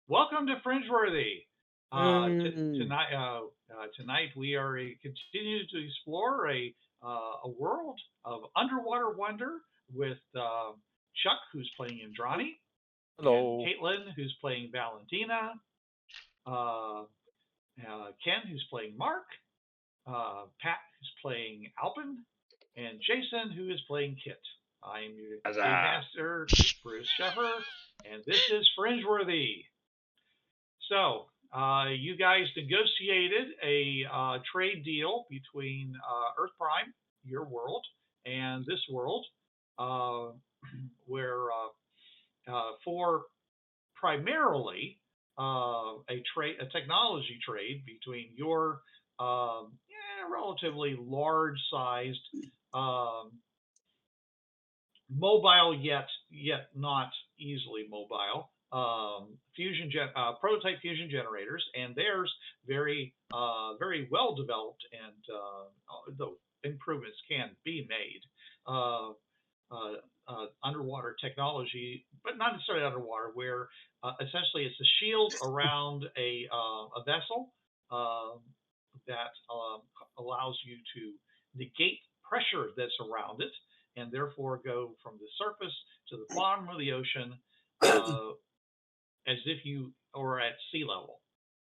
Welcome to Fringeworthy. Mm. Tonight we are continue to explore a world of underwater wonder with Chuck, who's playing Indrani, and Hello. Kaitlin, who's playing Valentina, uh, Ken, who's playing Mark, Pat, who's playing Alpin, and Jason, who is playing Kit. I'm your Game Huzzah. Master, Bruce Sheffer, and this is Fringeworthy. So, you guys negotiated a trade deal between Earth Prime, your world, and this world, uh, where for primarily a technology trade between your relatively large-sized, um, mobile yet not easily mobile prototype fusion generators, and theirs very well developed, and though improvements can be made. Underwater technology, but not necessarily underwater, where essentially it's a shield around a vessel um, that allows you to negate pressure that's around it, and therefore go from the surface to the bottom of the ocean uh, as if you were at sea level,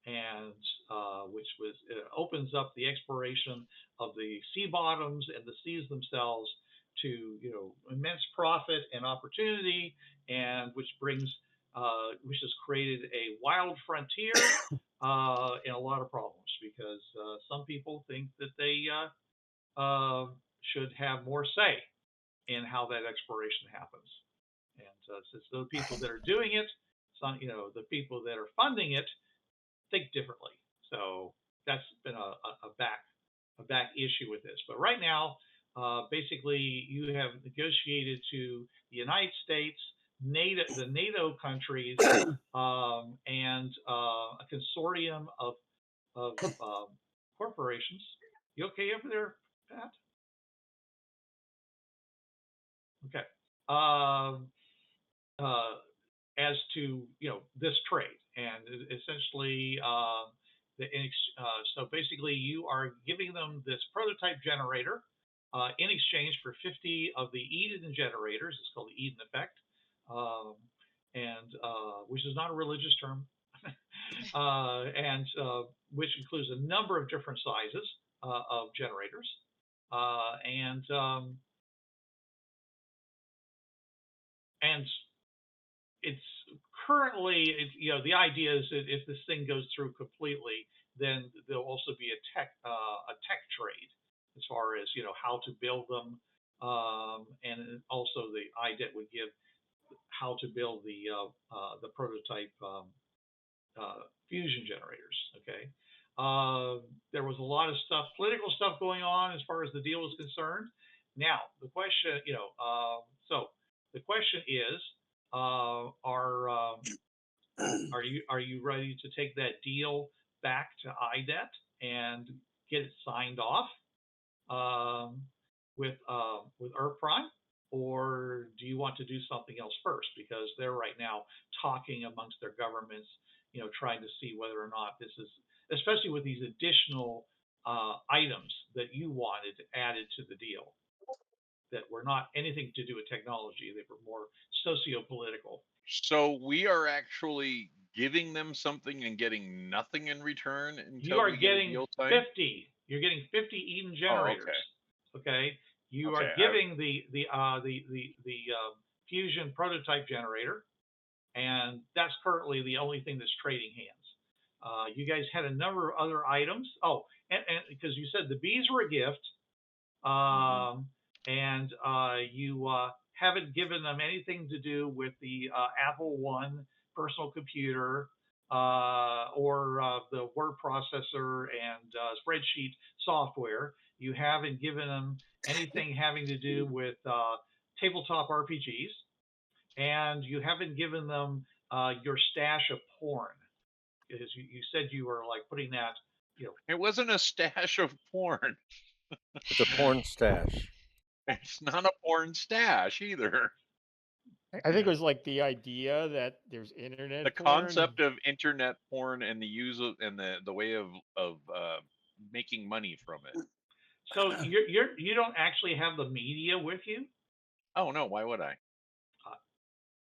and which opens up the exploration of the sea bottoms and the seas themselves to immense profit and opportunity, and which has created a wild frontier and a lot of problems, because some people think that they should have more say in how that exploration happens. And since the people that are doing it, the people that are funding it think differently. So that's been a back issue with this. But right now, basically, you have negotiated to the United States, the NATO countries, and a consortium of corporations. You okay over there, Pat? Okay. Um, uh, as to this trade, and essentially, so basically, you are giving them this prototype generator in exchange for 50 of the Eden generators. It's called the Eden effect, um, and which is not a religious term, and which includes a number of different sizes of generators, and it's currently, the idea is that if this thing goes through completely, then there'll also be a tech trade as far as how to build them, and also the IDET would give how to build the prototype fusion generators. Okay. There was a lot of political stuff going on as far as the deal is concerned. Now, the question, so the question is, are you ready to take that deal back to IDET and get it signed off um, with Earth Prime, or do you want to do something else first? Because they're right now talking amongst their governments, trying to see whether or not this is, especially with these additional items that you wanted added to the deal that were not anything to do with technology; they were more socio-political. So we are actually giving them something and getting nothing in return You until are we get a getting deal signed? 50. You're getting 50 Eden Oh, generators. okay. Okay. You are Okay. giving the fusion prototype generator, and that's currently the only thing that's trading hands. You guys had a number of other items. Oh, and because you said the bees were a gift, Mhm. and you haven't given them anything to do with the Apple One personal computer, or the word processor and spreadsheet software. You haven't given them anything having to do with tabletop RPGs, and you haven't given them your stash of porn, because you said you were like putting that, you It wasn't a stash of porn. It's a porn stash. It's not a porn stash either. I think it was like the idea that there's internet The porn. concept of internet porn and the use of and the way of making money from it. So you don't actually have the media with you? Oh no, why would I?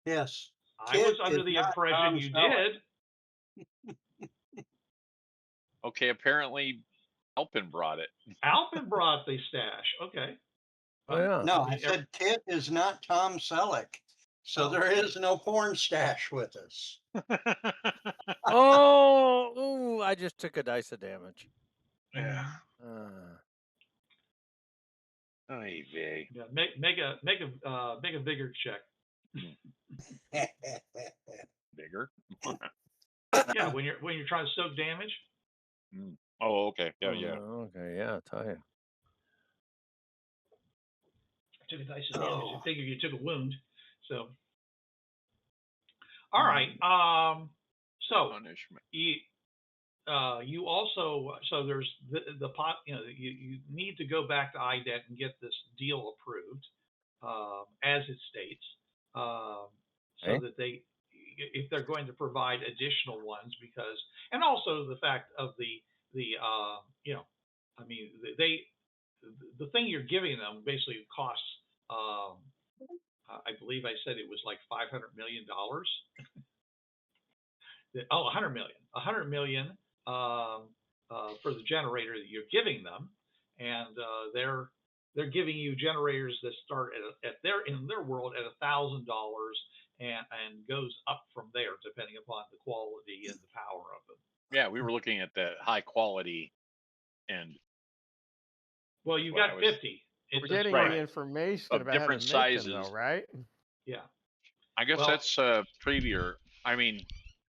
Yes. I Kit was under is the not impression Tom you Selleck. did. Okay, apparently Alpin brought it. Alpin brought the stash. Okay. Oh, yeah. No, I said Kit is not Tom Selleck. So Oh. there is no porn stash with us. Oh, ooh, I just took a dice of damage. Yeah. Yeah, make a bigger check. Bigger. Yeah, when you're trying to soak damage. Oh, okay. Yeah. Okay, yeah, I'll tell you. I took a dice of damage. I figure you took a wound. So, all right. So Punishment. you also there's the pot. You need to go back to IDET and get this deal approved, as it states, so that they, if they're going to provide additional ones, because, and also the fact of the the thing you're giving them basically costs. I believe I said it was like $500 million. Oh, $100 million. $100 million for the generator that you're giving them, and they're giving you generators that start in their world at $1,000 and goes up from there depending upon the quality and the power of them. Yeah, we were looking at the high quality end. Well, you got 50. We're getting the information of about different how to make sizes, them, though, right? Yeah. I guess that's preview. I mean,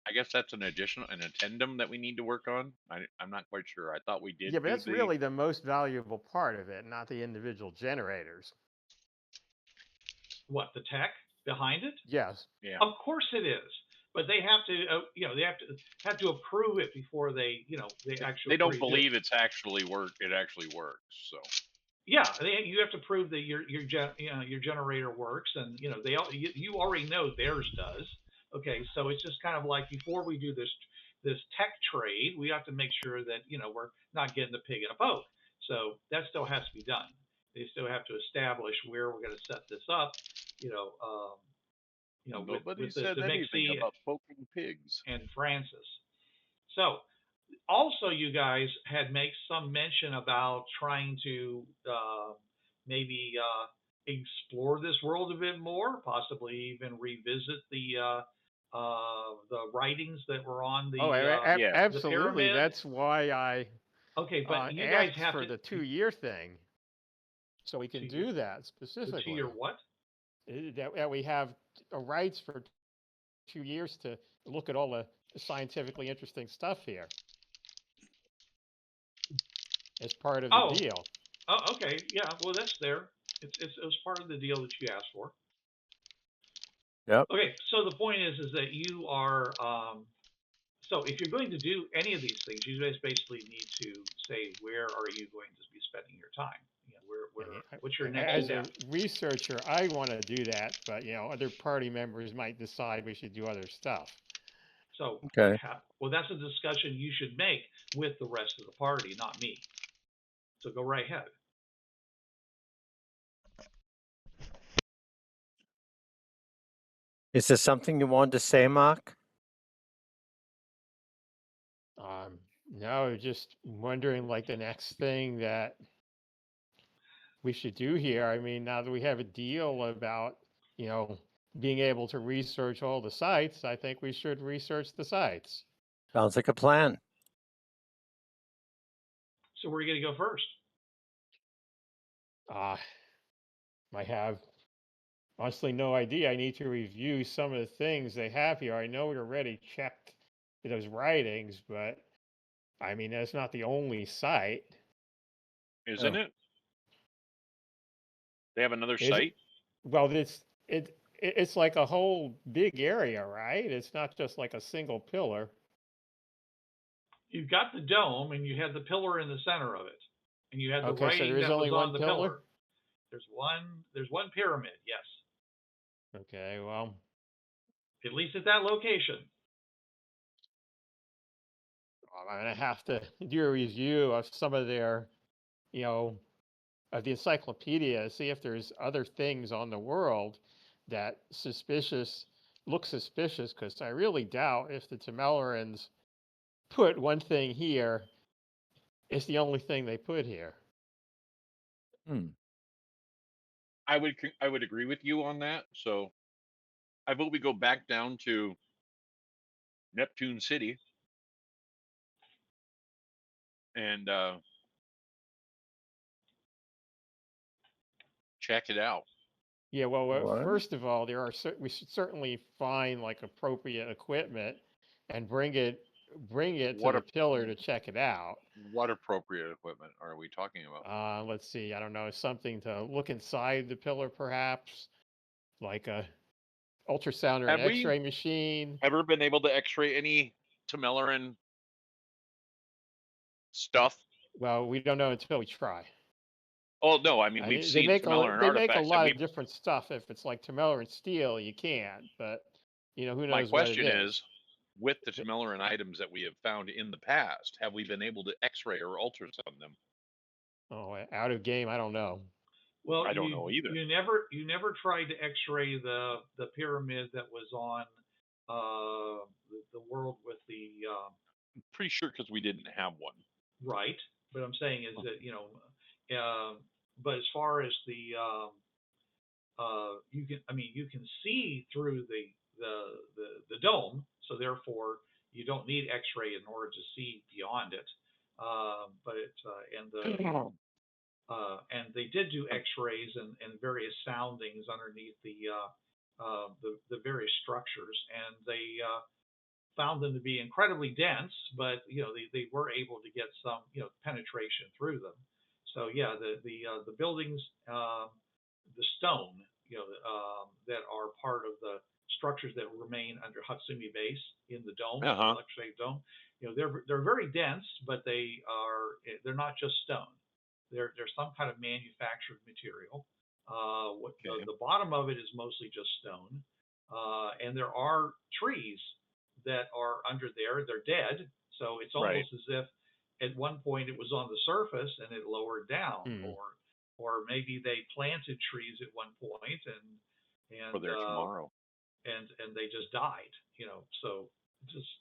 I guess that's an addendum that we need to work on. I'm not quite sure. I thought we did. Yeah, but that's really the most valuable part of it, not the individual generators. What, the tech behind it? Yes. Yeah. Of course it is, but they have to, they have to approve it before they, they actually. They don't believe it's actually work. It actually works. So. Yeah, you have to prove that your generator works, and you already know theirs does. Okay, so it's just kind of like before we do this tech trade, we have to make sure that we're not getting the pig in a poke. So that still has to be done. They still have to establish where we're going to set this up. Nobody said anything about poking pigs. And Francis. So. Also, you guys had made some mention about trying to maybe explore this world a bit more, possibly even revisit the writings that were on the absolutely. The pyramid. That's why I but you guys have for the 2-year thing, so we can do that specifically. The 2-year what? That we have rights for 2 years to look at all the scientifically interesting stuff here. As part of the deal. Oh, okay. Yeah. Well, that's there. It was part of the deal that you asked for. Yep. Okay. So the point is that you are. So if you're going to do any of these things, you guys basically need to say where are you going to be spending your time. What's your next step? As a researcher, I want to do that, but other party members might decide we should do other stuff. So okay. Well, that's a discussion you should make with the rest of the party, not me. So go right ahead. Is there something you wanted to say, Mark? No, just wondering like the next thing that we should do here. I mean, now that we have a deal about, being able to research all the sites, I think we should research the sites. Sounds like a plan. So where are you going to go first? I have honestly no idea. I need to review some of the things they have here. I know we already checked those writings, but I mean, that's not the only site. Isn't it? They have another site? Well, it's like a whole big area, right? It's not just like a single pillar. You've got the dome, and you had the pillar in the center of it, and you had the writing so there is that only was on one the pillar? pillar. There's one pyramid, yes. Okay, well, At least at that location. I'm gonna have to do a review of some of their, you know, of the encyclopedia, see if there's other things on the world that look suspicious, because I really doubt if the Tamellarans put one thing here, it's the only thing they put here. Hmm. I would agree with you on that. So I vote we go back down to Neptune City and check it out. Yeah, well, What? first of all, we should certainly find like appropriate equipment and bring it What to a the pillar to check it out. What appropriate equipment are we talking about? Let's see, I don't know, something to look inside the pillar, perhaps, like a ultrasound or an Have we X-ray machine. ever been able to X-ray any Tamellaran stuff? Well, we don't know until we try. Oh no, I mean we've They seen make Tamellaran they make a artifacts, and lot of different stuff. If it's like Tamellaran steel, you can't. But who my knows what it question is? is, with the Tamellaran items that we have found in the past, have we been able to X-ray or ultrasound them? Oh, out of game, I don't know. Well, I don't know either. You never tried to X-ray the pyramid that was on the world with the I'm pretty sure because we didn't have one. right. But I'm saying is that but as far as the you can see through the dome, so therefore you don't need X-ray in order to see beyond it. And they did do X-rays and various soundings underneath the various structures, and they found them to be incredibly dense, but they were able to get some penetration through them. So yeah, the buildings, the stone, that are part of the structures that remain under Hatsumi Base in the dome, electric dome, they're very dense, but they're not just stone. They're some kind of manufactured material. The bottom of it is mostly just stone, and there are trees that are under there. They're dead, so it's almost as if at one point it was on the surface and it lowered down, or maybe they planted trees at one point and for their tomorrow, and they just died. So just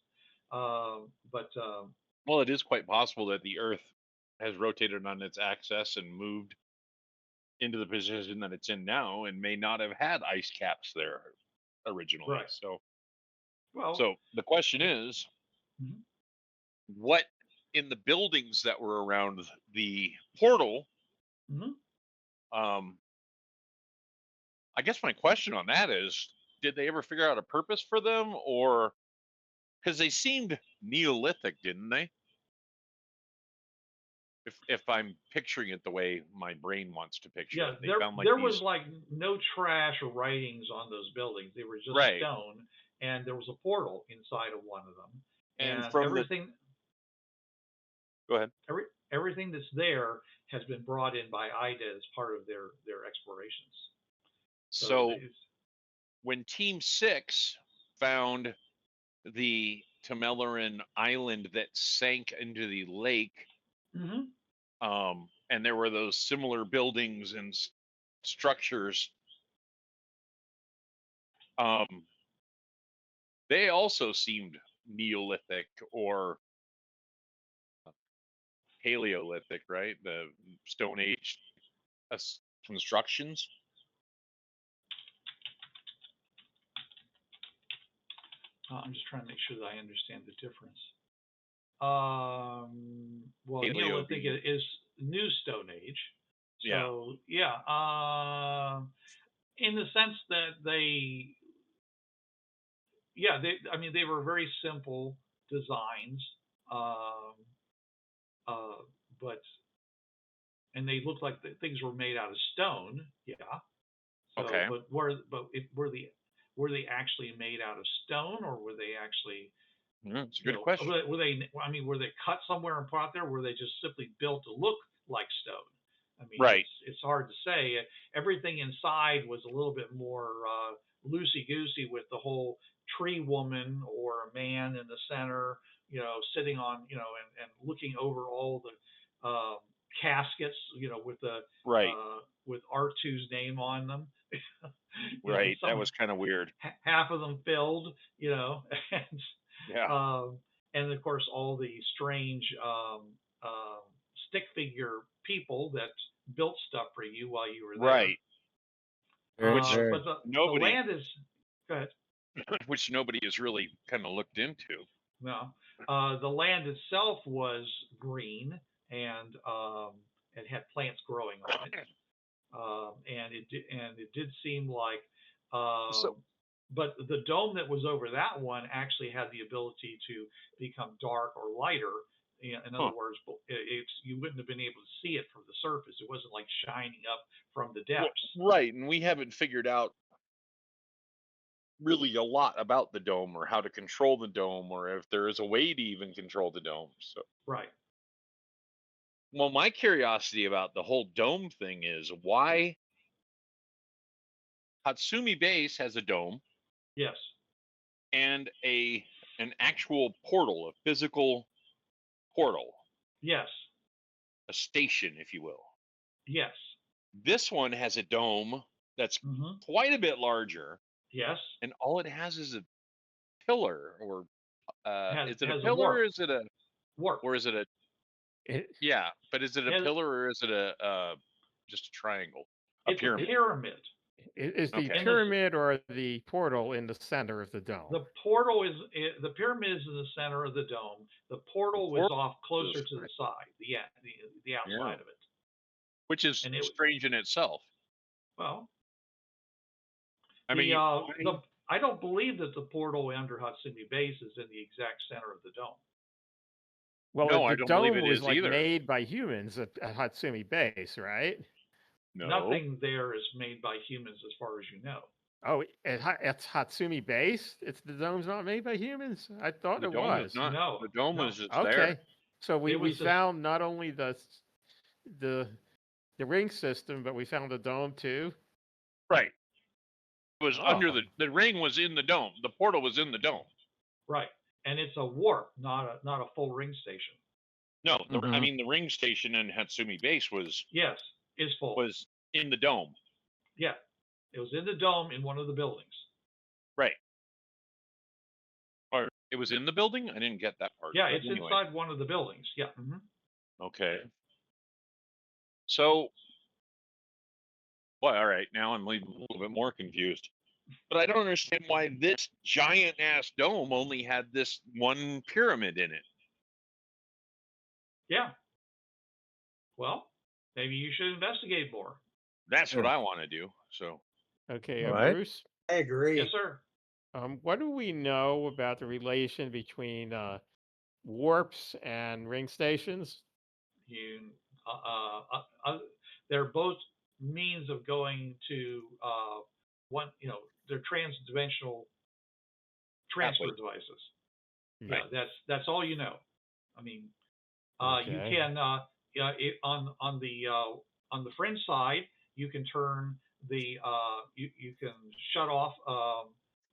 well, it is quite possible that the Earth has rotated on its axis and moved into the position that it's in now, and may not have had ice caps there originally. Right. So the question is, what in the buildings that were around the portal? I guess my question on that is, did they ever figure out a purpose for them, or because they seemed Neolithic, didn't they? If I'm picturing it the way my brain wants to picture it, they found there was like no trash or writings on those buildings. They were just stone, and there was a portal inside of one of them. And from everything. Go ahead. Everything that's there has been brought in by IDET as part of their explorations. So when Team 6 found the Tamellaran island that sank into the lake, and there were those similar buildings and structures, they also seemed Neolithic or Paleolithic, right? The Stone Age constructions. I'm just trying to make sure that I understand the difference. Well, Neolithic is New Stone Age. So in the sense that they were very simple designs, and they looked like things were made out of stone. Yeah. So, but were they actually made out of stone, or were they actually? It's a good question. Were they cut somewhere and put out there? Or were they just simply built to look like stone? I mean, Right. it's hard to say. Everything inside was a little bit more loosey goosey with the whole tree woman or a man in the center, sitting on, and looking over all the caskets, with the Right. with R2's name on them. Right. That was kind of weird. Half of them filled, and Yeah. and of course all the strange stick figure people that built stuff for you while you were there. Right. But the Nobody, land is good. which nobody has really kind of looked into. No, the land itself was green and it had plants growing on it, and it did seem like. So, But the dome that was over that one actually had the ability to become dark or lighter. In other words, you wouldn't have been able to see it from the surface. It wasn't like shining up from the depths. right, and we haven't figured out really a lot about the dome or how to control the dome or if there is a way to even control the dome. So, Right. well, my curiosity about the whole dome thing is why Hatsumi Base has a dome Yes. and an actual portal, a physical portal, Yes. a station, if you will. Yes. This one has a dome that's Mm-hmm. quite a bit larger, Yes. and all it has is a pillar, or is it a has a pillar, warp. or is it a, Warp. or is it a, It, yeah, but is it a Has- pillar or is it a just a triangle, a It's pyramid? a pyramid. is the Okay. pyramid or the portal in the center of the dome? The portal the pyramid is in the center of the dome. The portal was portal off closer is to the right. side, the outside of it. Which is And it strange in itself. well, I mean, I don't believe that the portal under Hatsumi Base is in the exact center of the dome. Well, no, I the don't believe dome it was is like either. made by humans at Hatsumi Base, right? No, Nothing there is made by humans, as far as you know. Oh, it's Hatsumi Base. The dome's not made by humans. I thought the it dome was. is not. No, The dome no. was just Okay, there. so we It was just- found not only the ring system, but we found the dome too. Right. It was under Oh. the ring was in the dome. The portal was in the dome. Right, and it's a warp, not a full ring station. No, I Mhm. mean the ring station in Hatsumi Base Yes, is full. was in the dome. Yeah, it was in the dome in one of the buildings. Right. Or it was in the building? I didn't get that part. Yeah, but it's anyway. inside one of the buildings. Yeah. Mm-hmm. Okay. So, well, all right. Now I'm a little bit more confused. But I don't understand why this giant ass dome only had this one pyramid in it. Yeah. Well, maybe you should investigate more. That's what Yeah. I want to do. So, Okay, Right. Bruce. I agree. Yes, sir. What do we know about the relation between warps and ring stations? You, they're both means of going to one. They're transdimensional transfer Pathways. devices. Right. Yeah, that's all you know. I mean, you Okay. can on the fringe side, you can turn you can shut off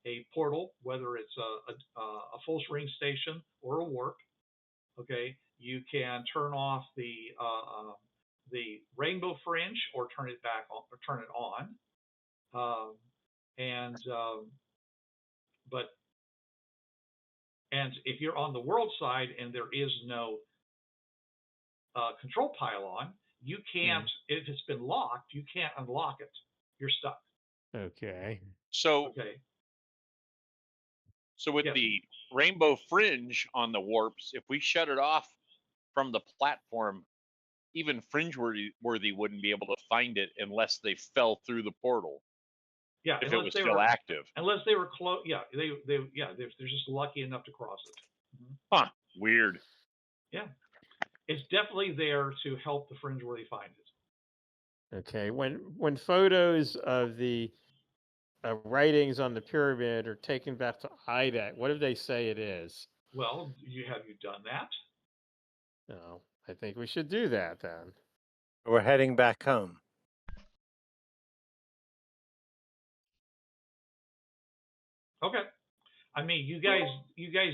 a portal, whether it's a full ring station or a warp. Okay, you can turn off the rainbow fringe or turn it back on or turn it on. But if you're on the world side and there is no control pylon, you can't. If it's been locked, you can't unlock it. You're stuck. Okay. so, Okay. so with Yes. the rainbow fringe on the warps, if we shut it off from the platform, even Fringeworthy wouldn't be able to find it unless they fell through the portal. Yeah. If it was still active. Unless they were close. Yeah. They're just lucky enough to cross it. Mm-hmm. Huh. Weird. Yeah. It's definitely there to help the Fringeworthy find it. Okay. When photos of the writings on the pyramid are taken back to IDET, what do they say it is? Well, have you done that? No, I think we should do that then. We're heading back home. Okay. I mean, you guys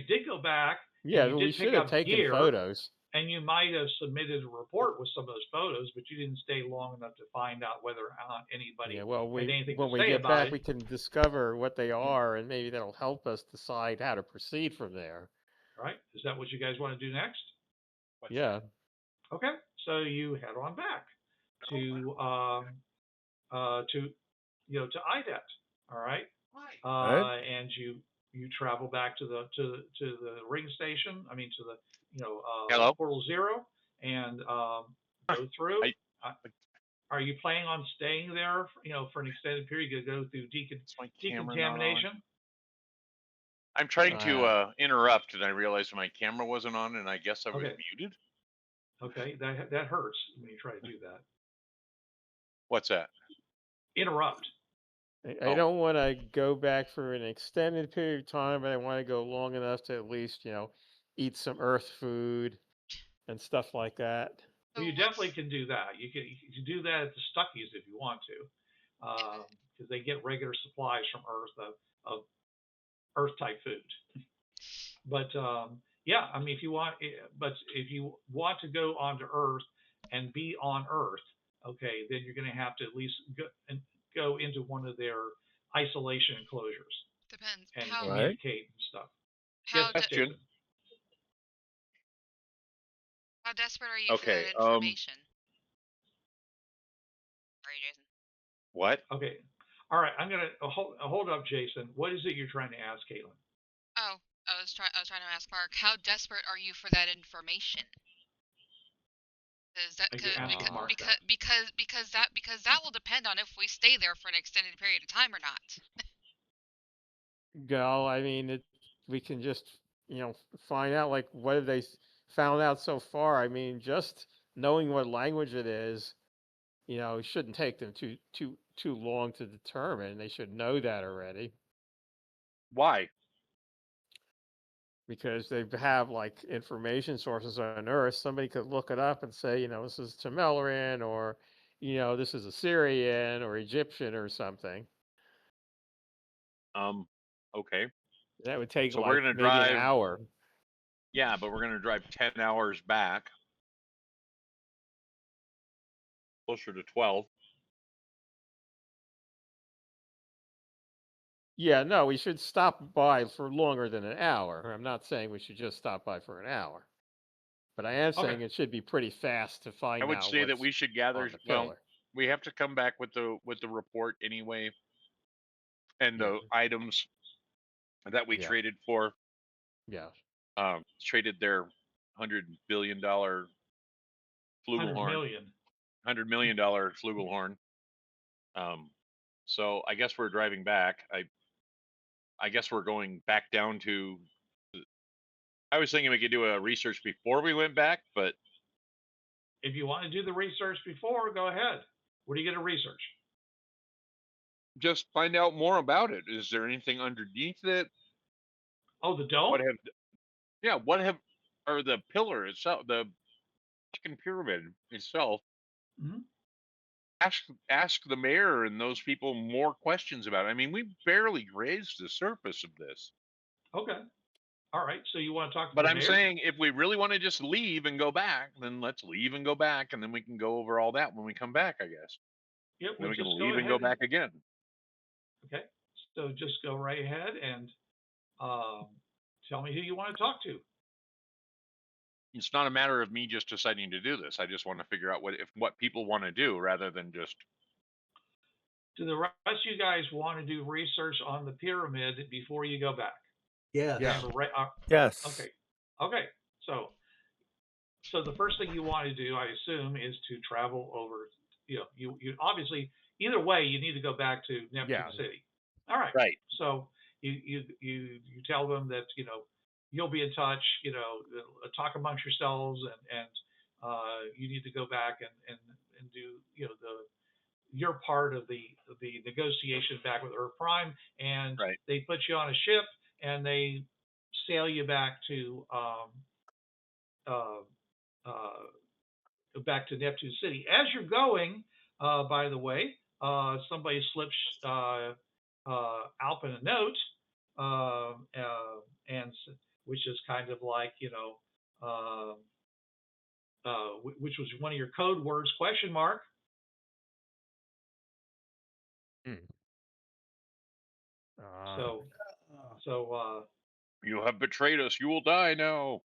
did go back. Yeah, and you but we did pick should have up taken gear, photos. and you might have submitted a report with some of those photos, but you didn't stay long enough to find out whether or not anybody Yeah, well, had anything when to we say get about back, it. we can discover what they are, and maybe that'll help us decide how to proceed from there. Right? Is that what you guys want to do next? Yeah. Okay. So you head on back to to IDET. All right. Right. And you travel back to the ring station. I mean to the Hello? portal 0 and go through. I- Are you planning on staying there? For an extended period? You go through Is my camera not on? decontamination. I'm trying to interrupt, and I realized my camera wasn't on, and I guess I was Okay. muted. Okay, that hurts when you try to do that. What's that? Interrupt. I don't want to go back for an extended period of time, but I want to go long enough to at least, eat some earth food and stuff like that. Well, you definitely can do that. You can do that at the Stuckies if you want to, because they get regular supplies from Earth of Earth type food. But yeah, I mean, if you want to go onto Earth and be on Earth, okay, then you're going to have to at least go into one of their isolation enclosures. Depends. And How communicate and stuff. how, Yes, Jason. how desperate are you for Okay, that information? Sorry, Jason. What? Okay. All right. I'm gonna hold up, Jason. What is it you're trying to ask, Kaitlin? Oh, I was trying to ask Mark, how desperate are you for that information? Because that because that will depend on if we stay there for an extended period of time or not. Go. I mean, we can just, find out like what have they found out so far. I mean, just knowing what language it is, it shouldn't take them too long to determine. They should know that already Why? because they have like information sources on Earth. Somebody could look it up and say, this is Tameleran or, this is Assyrian or Egyptian or something. Okay. That would take So like we're gonna maybe drive an hour. Yeah, but we're gonna drive 10 hours back. Closer to 12. Yeah, no, we should stop by for longer than an hour. I'm not saying we should just stop by for an hour, but I am saying it should be pretty fast to find I out would say that what's we should on gather. the Well, pillar. we have to come back with the report anyway, and Yeah. the items that we Yeah. traded for. Yeah. Traded their $100 billion flugelhorn. $100 million flugelhorn. So I guess we're driving back. I guess we're going back down to. I was thinking we could do a research before we went back, but if you want to do the research before, go ahead. What are you going to research? Just find out more about it. Is there anything underneath it? Oh, the dome? Or the pillar itself, the fucking pyramid itself. Mm-hmm. Ask the mayor and those people more questions about it. I mean, we barely grazed the surface of this. Okay. All right. So you want to talk to but the I'm mayor? saying if we really want to just leave and go back, then let's leave and go back, and then we can go over all that when we come back, I guess. Yep. Then we can just leave and go back again. Okay. So just go right ahead and tell me who you want to talk to. It's not a matter of me just deciding to do this. I just want to figure out what people want to do rather than just. Do the rest of you guys want to do research on the pyramid before you go back? Yeah. Yes. Okay. Okay. So the first thing you want to do, I assume, is to travel over. You obviously either way you need to go back to Neptune City. All right. Right. So you tell them that you'll be in touch. Talk amongst yourselves, and you need to go back and do your part of the negotiation back with Ephraim, and they put you on a ship and they sail you back to back to Neptune City. As you're going, by the way, somebody slips Alpin a note, and which is kind of like, which was one of your code words, question mark. Hmm. So you have betrayed us. You will die now.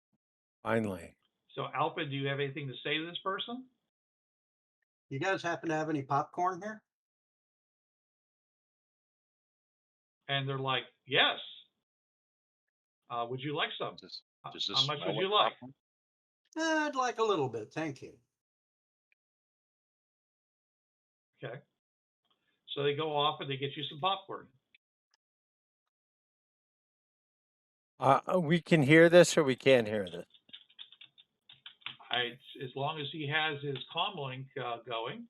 Finally. So Alpin, do you have anything to say to this person? You guys happen to have any popcorn here? And they're like, yes. Would you like some? Does this How much smell would you like? popcorn? I'd like a little bit, thank you. Okay. So they go off and they get you some popcorn. We can hear this or we can't hear this. As long as he has his comlink going.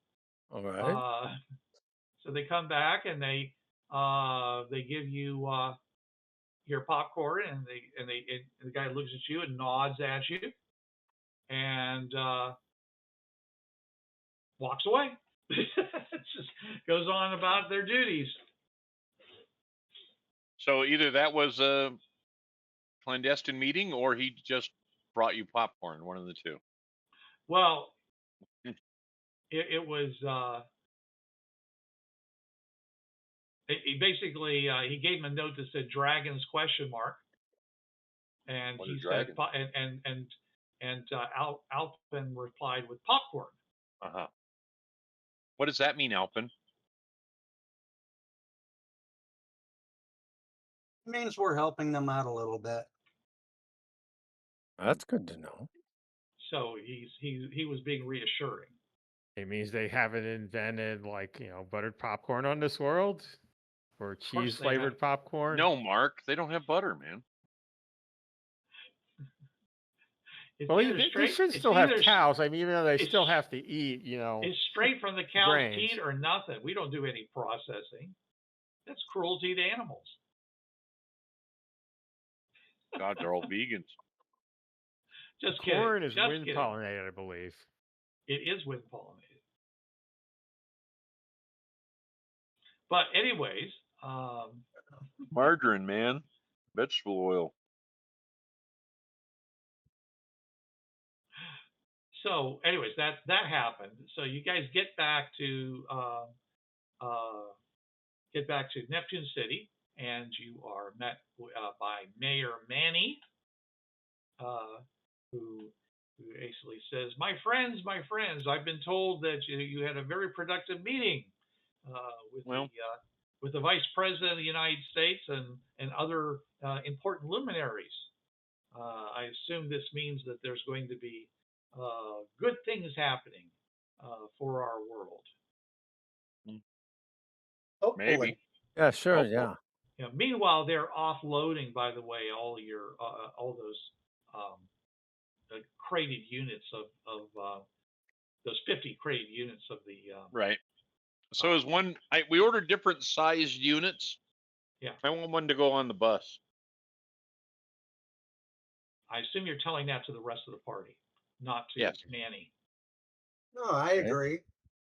All right. So they come back and they give you your popcorn, and the guy looks at you and nods at you, and walks away. Just goes on about their duties. So either that was a clandestine meeting, or he just brought you popcorn. One of the two. Well, it was. He basically he gave him a note that said "dragons?" question mark, and What he is said, dragon? Alpin replied with popcorn. Uh-huh. What does that mean, Alpin? It means we're helping them out a little bit. That's good to know. So he was being reassuring. It means they haven't invented buttered popcorn on this world, or cheese flavored popcorn. No, Mark, they don't have butter, man. Well, they should still have cows. I mean, even though they still have to eat, It's straight from the cow's teat or nothing. We don't do any processing. That's cruelty to animals. God, they're all vegans. Just kidding. Corn is just wind kidding. pollinated, I believe. It is wind pollinated. But anyways, margarine, man, vegetable oil. So, anyways, that happened. So you guys get back to Neptune City, and you are met by Mayor Manny, who basically says, "My friends, I've been told that you had a very productive meeting with the Vice President of the United States and other important luminaries. I assume this means that there's going to be good things happening for our world." Hopefully. Maybe. Yeah, sure. Hopefully. Yeah. Meanwhile, they're offloading, by the way, all those crated units of those 50 crated units of the right. So is one? We ordered different sized units. Yeah. I want one to go on the bus. I assume you're telling that to the rest of the party, not to Manny. No, I agree.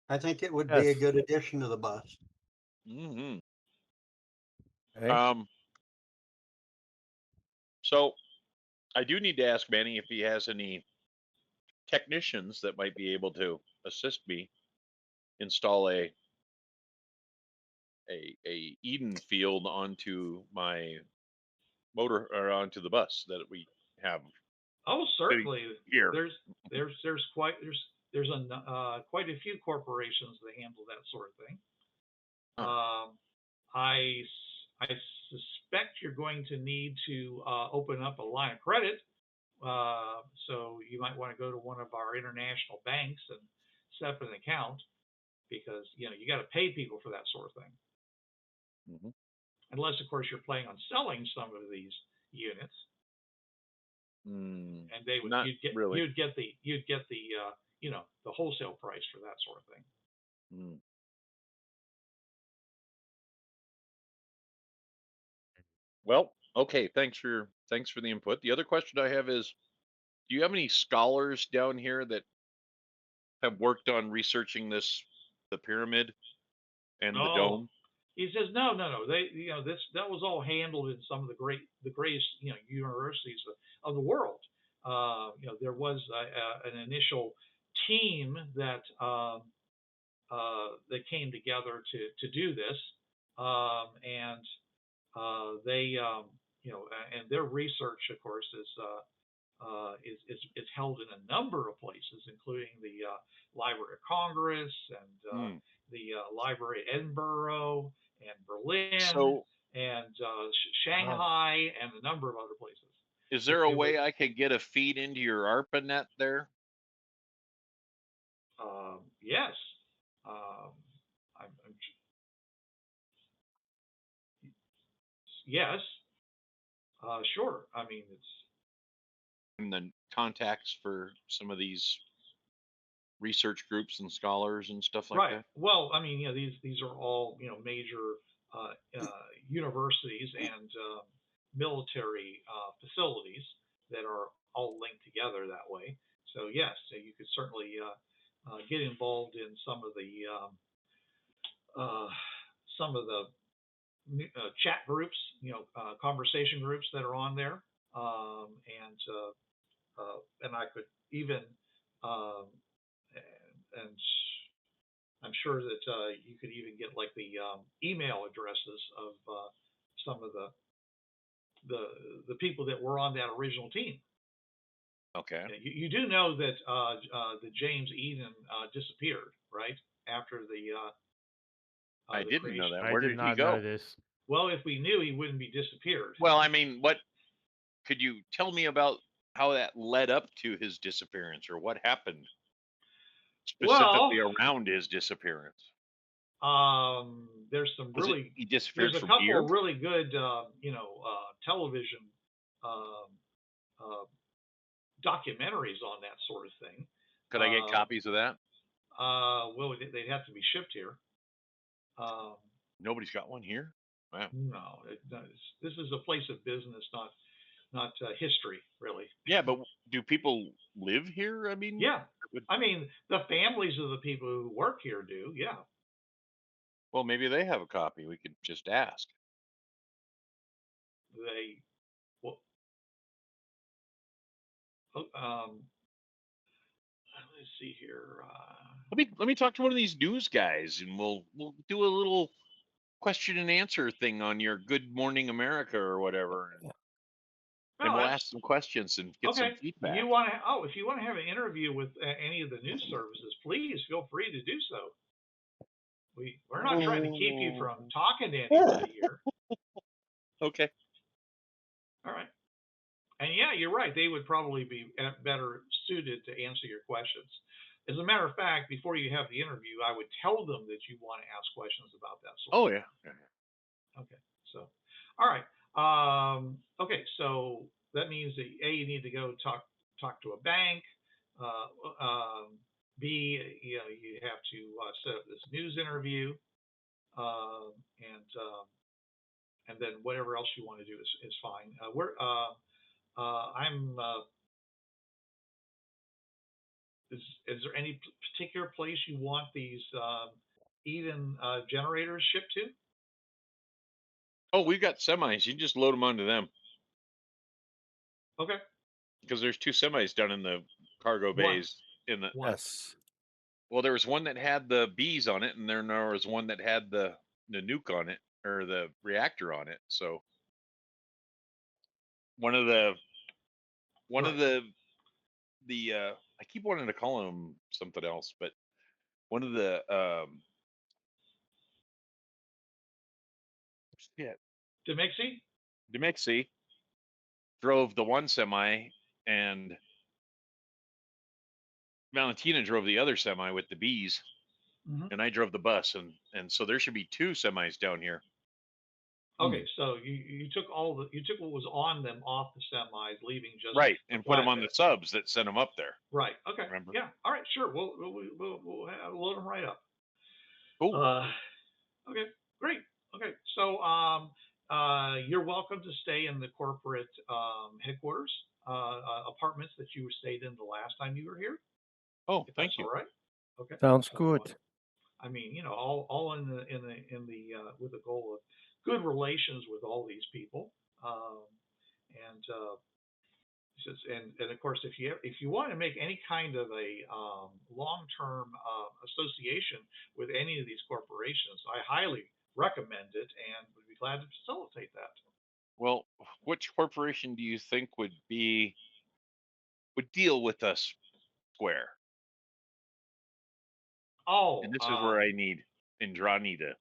I think it would be a good addition to the bus. Mm-hmm. Okay. So I do need to ask Manny if he has any technicians that might be able to assist me install a Eden field onto my motor, or onto the bus that we have. Oh, certainly. Here. There's quite a few corporations that handle that sort of thing. I suspect you're going to need to open up a line of credit. So you might want to go to one of our international banks and set up an account, because you got to pay people for that sort of thing. Mm-hmm. Unless, of course, you're planning on selling some of these units. And they would you'd get the the wholesale price for that sort of thing. Well, okay, thanks for the input. The other question I have is, do you have any scholars down here that have worked on researching the pyramid and the Oh, dome? he says no. They, that was all handled in some of the greatest, universities of the world. There was an initial team that that came together to do this, and they, and their research, of course, is held in a number of places, including the Library of Congress and the Library of Edinburgh and Berlin So, and Shanghai and a number of other places. is there a way I could get a feed into your ARPANET there? Yes. I'm yes. Sure. I mean, it's And the contacts for some of these research groups and scholars and stuff like right. that? Well, I mean, these are all major universities and military facilities that are all linked together that way. So yes, so you could certainly get involved in some of the chat groups, conversation groups that are on there, and I could even and I'm sure that you could even get like the email addresses of some of the people that were on that original team. Okay. You do know that the James Eden disappeared, right? After the I didn't know that. I Where did did he not go? know this. Well, if we knew, he wouldn't be disappeared. Well, I mean, what could you tell me about how that led up to his disappearance, or what happened specifically around his disappearance? There's some Was it really he disappeared there's a from couple here? of really good television um, uh, documentaries on that sort of thing. Could I get copies of that? Well, they'd have to be shipped here. Nobody's got one here. Wow. No, this is a place of business, not history, really. Yeah, but do people live here? I mean, Yeah, I mean the families of the people who work here do. Yeah. Well, maybe they have a copy. We could just ask. They, well, let's see here. Let me talk to one of these news guys, and we'll do a little question and answer thing on your Good Morning America or whatever, and we'll ask some questions and get some feedback. If you want to have an interview with any of the news services, please feel free to do so. We're not trying to keep you from talking to anybody here. Okay. All right. And yeah, you're right. They would probably be better suited to answer your questions. As a matter of fact, before you have the interview, I would tell them that you want to ask questions about that sort of thing. Yeah. Okay. So, all right. Okay. So that means that A, you need to go talk to a bank. B, you have to set up this news interview, and then whatever else you want to do is fine. Is there any particular place you want these Eden generators shipped to? Oh, we've got semis. You just load them onto them. Okay. Because there's two semis down in the cargo bays. Yes. Well, there was one that had the bees on it, and then there was one that had the nuke on it, or the reactor on it. So one of the I keep wanting to call them something else, but one of the Dmitri drove the one semi, and Valentina drove the other semi with the bees, and I drove the bus, and so there should be two semis down here. Okay, so you took what was on them off the semis, leaving just right, and put them on the subs that sent them up there. Right. Okay. Remember? Yeah. All right. Sure. We'll load them right up. Cool. Okay. Great. Okay. So you're welcome to stay in the corporate headquarters apartments that you stayed in the last time you were here. Oh, thank you. All right. Okay. Sounds So, good. I mean, all in the with the goal of good relations with all these people, and and of course, if you want to make any kind of a long-term association with any of these corporations, I highly recommend it and would be glad to facilitate that. Well, which corporation do you think would deal with us square? Oh, And this is where I need Indrani to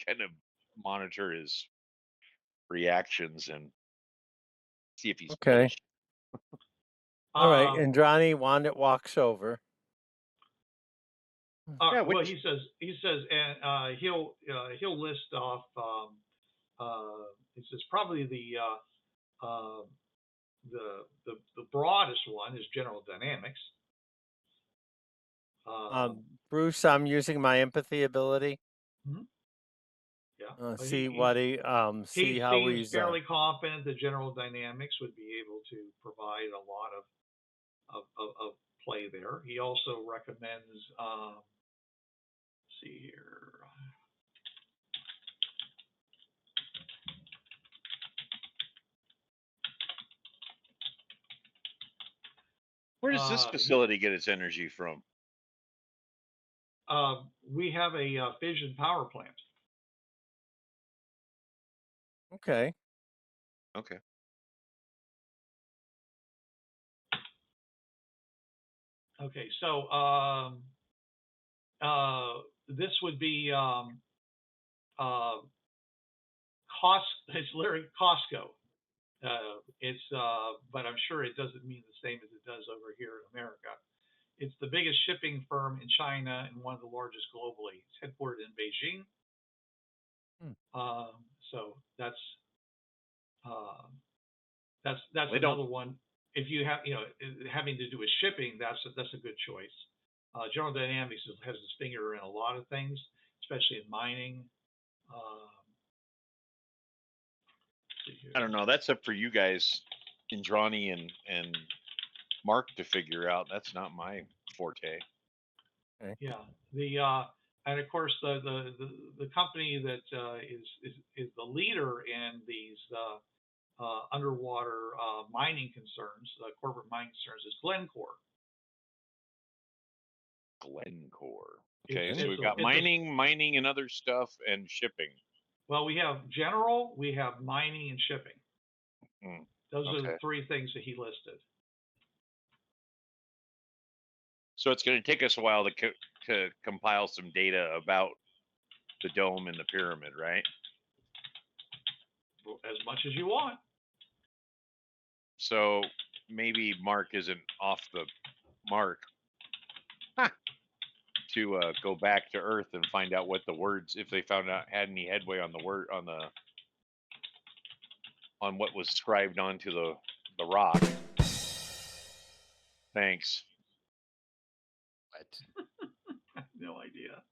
kind of monitor his reactions and see if he's Okay. finished. All right. Indrani walks over. Yeah, well, he says, and he'll list off. He says probably the broadest one is General Dynamics. Bruce, I'm using my empathy ability. Yeah. See what he see how seems he's fairly confident that General Dynamics would be able to provide a lot of play there. He also recommends. Let's see here. Where does this facility get its energy from? We have a fission power plant. okay. Okay. Okay, so this would be cost. It's literally Costco. But I'm sure it doesn't mean the same as it does over here in America. It's the biggest shipping firm in China and one of the largest globally. It's headquartered in Beijing. So that's another one. If you have, having to do with shipping, that's a good choice. General Dynamics has its finger in a lot of things, especially in mining. I don't know. That's up for you guys, Indrani and Mark, to figure out. That's not my forte. Okay. Yeah. And of course the company that is the leader in these underwater mining concerns, corporate mining concerns, is Glencore. Okay, so we've got mining and other stuff and shipping. Well, we have general, we have mining and shipping. Those are the three things that he listed. So it's going to take us a while to compile some data about the dome and the pyramid, right? As much as you want. So maybe Mark isn't off the mark to go back to Earth and find out what the words, if they had any headway on the word on what was scribed onto the rock. Thanks. What? No idea.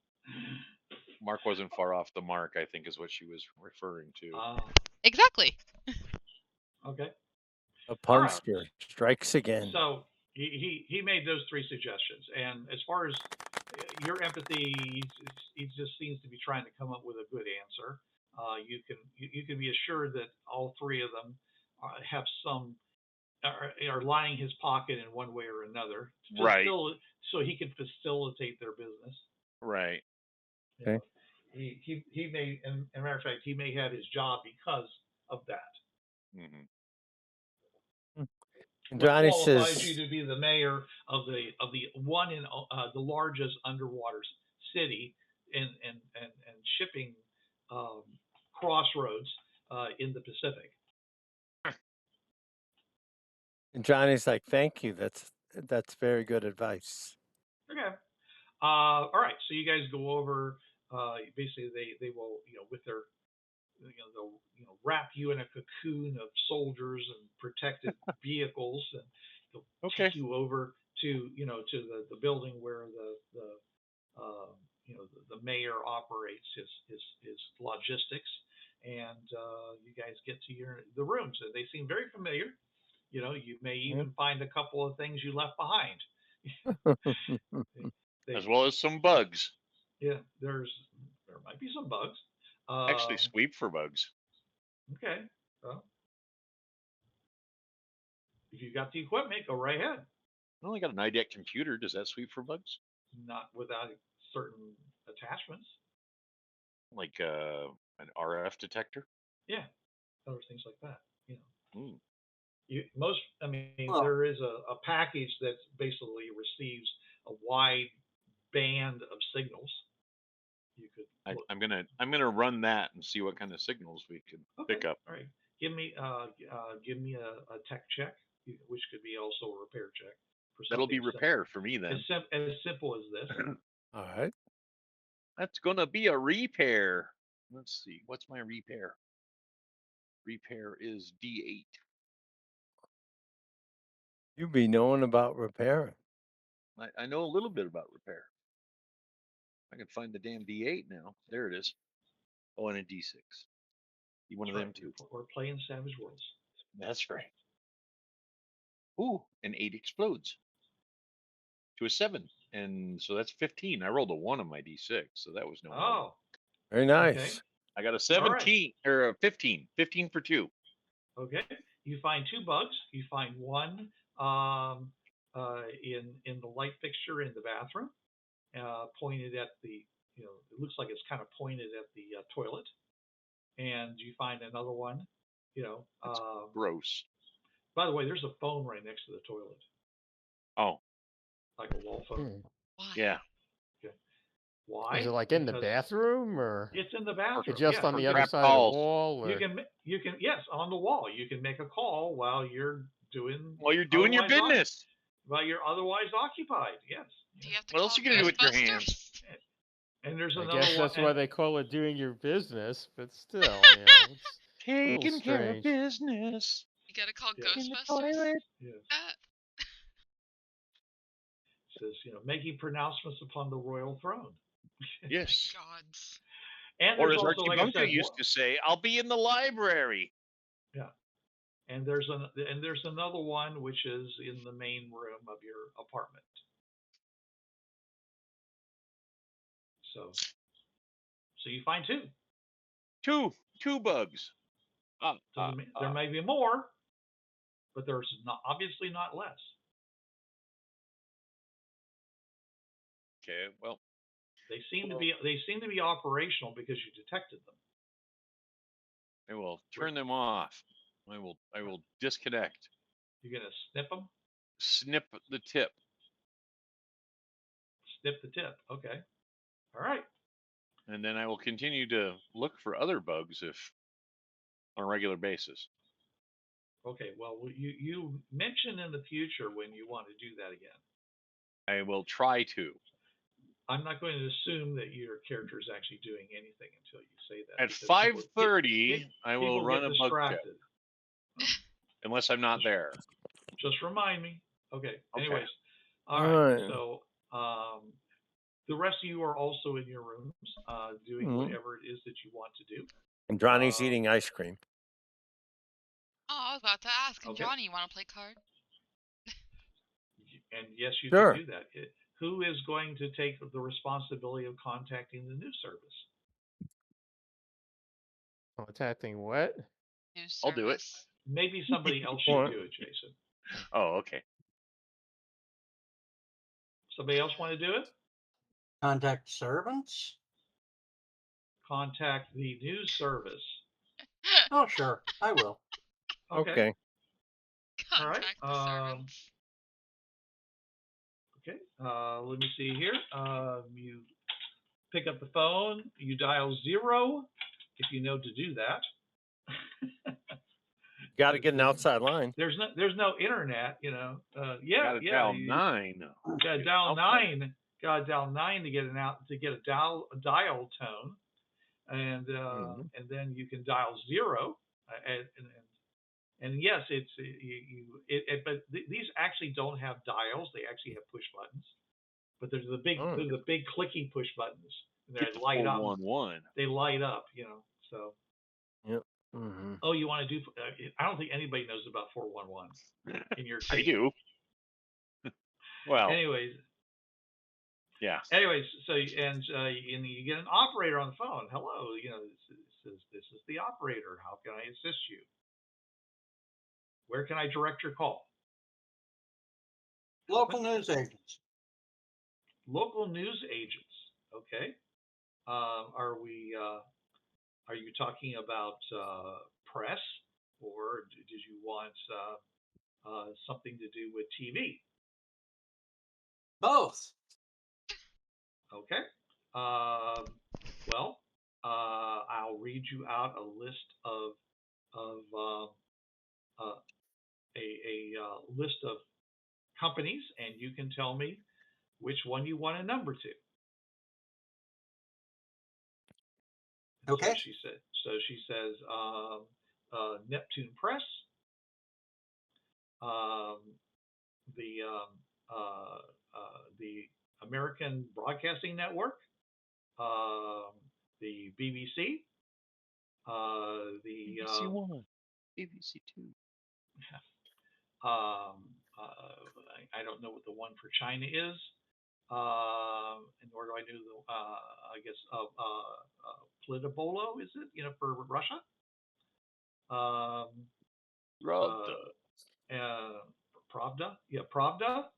Mark wasn't far off the mark, I think, is what she was referring to. Exactly. Okay. A punster strikes again. So he made those three suggestions, and as far as your empathy, he just seems to be trying to come up with a good answer. You can be assured that all three of them have some are lining his pocket in one way or another, right? So he can facilitate their business. Right. Okay. He may, and a matter of fact, he may have his job because of that. Mm-hmm. What qualifies you to be the mayor of the one in the largest underwater city and shipping crossroads in the Pacific? And Johnny's like, "Thank you. That's very good advice." Okay. All right. So you guys go over. Basically, they will, with their, they'll wrap you in a cocoon of soldiers and protected vehicles, and they'll take you over to the building where the mayor operates his logistics, and you guys get to the rooms, and they seem very familiar. You may even find a couple of things you left behind. as well as some bugs. Yeah, there might be some bugs. Actually, sweep for bugs. Okay. Well, if you've got the equipment, go right ahead. I only got an IDET computer. Does that sweep for bugs? Not without certain attachments. Like an RF detector? Yeah, other things like that. You know. Mm. Well- There is a package that basically receives a wide band of signals. You could. I'm gonna run that and see what kind of signals we can pick up. All right. Give me a tech check, which could be also a repair check. That'll be repair for me then. As simple as this. All right. That's gonna be a repair. Let's see. What's my repair? Repair is D8. You be knowing about repairing. I know a little bit about repair. I can find the damn D8 now. There it is. Oh, and a D6. Be one of them too. We're playing Savage Worlds. That's right. Ooh, an 8 explodes to a 7, and so that's 15. I rolled a 1 on my D6, so that was no. Oh, Very nice. I got a 17 or a 15. 15 for 2. okay. You find 2 bugs. You find one in the light fixture in the bathroom, pointed at the, it looks like it's kind of pointed at the toilet. And you find another one, Gross. By the way, there's a phone right next to the toilet, Oh, like a wall phone. Why? yeah. Why? Is it like in the Because bathroom or it's in the bathroom. just yeah, on the for other trap side calls. of the wall? Or... You can yes, on the wall. You can make a call while you're doing your otherwise business. While you're otherwise occupied. Yes. Do you have to What call else you gonna do with your Ghostbusters? hands? And there's I another guess one. that's why they call it doing your business, but still, it's Taking care of strange. business. You gotta call Yeah. Ghostbusters? Yes. Uh, Says, making pronouncements upon the royal throne. Yes. My gods. And Or there's as also, Archie like I Bunker said, used to say, I'll be in the library. Yeah. And there's another one which is in the main room of your apartment. So you find 2. Two bugs. There may be more, but there's obviously not less. Okay, well, They seem to be operational because you detected them. I will turn them off. I will disconnect. You're gonna snip them. Snip the tip. Snip the tip. Okay. All right. And then I will continue to look for other bugs on a regular basis. Okay. Well, you mention in the future when you want to do that again. I will try to. I'm not going to assume that your character is actually doing anything until you say that. At because 5:30, I will people run get a bug check. distracted. Unless I'm not there. Just remind me. Okay. Okay. Anyways. All All right. right. So the rest of you are also in your rooms doing Mhm. whatever it is that you want to do. Indrani's eating ice cream. Oh, I was about to ask. Okay. Johnny, you want to play card? And yes, you Sure. can do that. Who is going to take the responsibility of contacting the news service? Contacting what? News I'll do it. service. Maybe somebody else should do it, Jason. Oh, okay. Somebody else want to do it? Contact servants? Contact the news service. Oh, sure. I will. Okay. All right. Contact the servants. Okay. Let me see here. You pick up the phone. You dial 0 if you know to do that. Got to get an outside line. There's no internet, Yeah. Gotta dial 9. Gotta dial 9. Gotta dial 9 to get a dial tone, and then you can dial 0, and yes, but these actually don't have dials. They actually have push buttons, but there's the big clicky push buttons. And they light up. 411. They light up, So. Yep. Mm-hmm. Oh, you want to do? I don't think anybody knows about 411 in your team. I do. Well, Anyways, Yeah. Anyways, so and you get an operator on the phone. Hello, this is the operator. How can I assist you? Where can I direct your call? Local news agents. Local news agents. Okay. Are you talking about press, or did you want something to do with TV? Both. Okay. Well, I'll read you out a list of a list of companies, and you can tell me which one you want a number to. Okay. So she says Neptune Press, the American Broadcasting Network, the BBC, the BBC One, BBC Two. I don't know what the one for China is, nor do I know the I guess Politbolo, is it? For Russia. Pravda. Pravda, yeah, Pravda.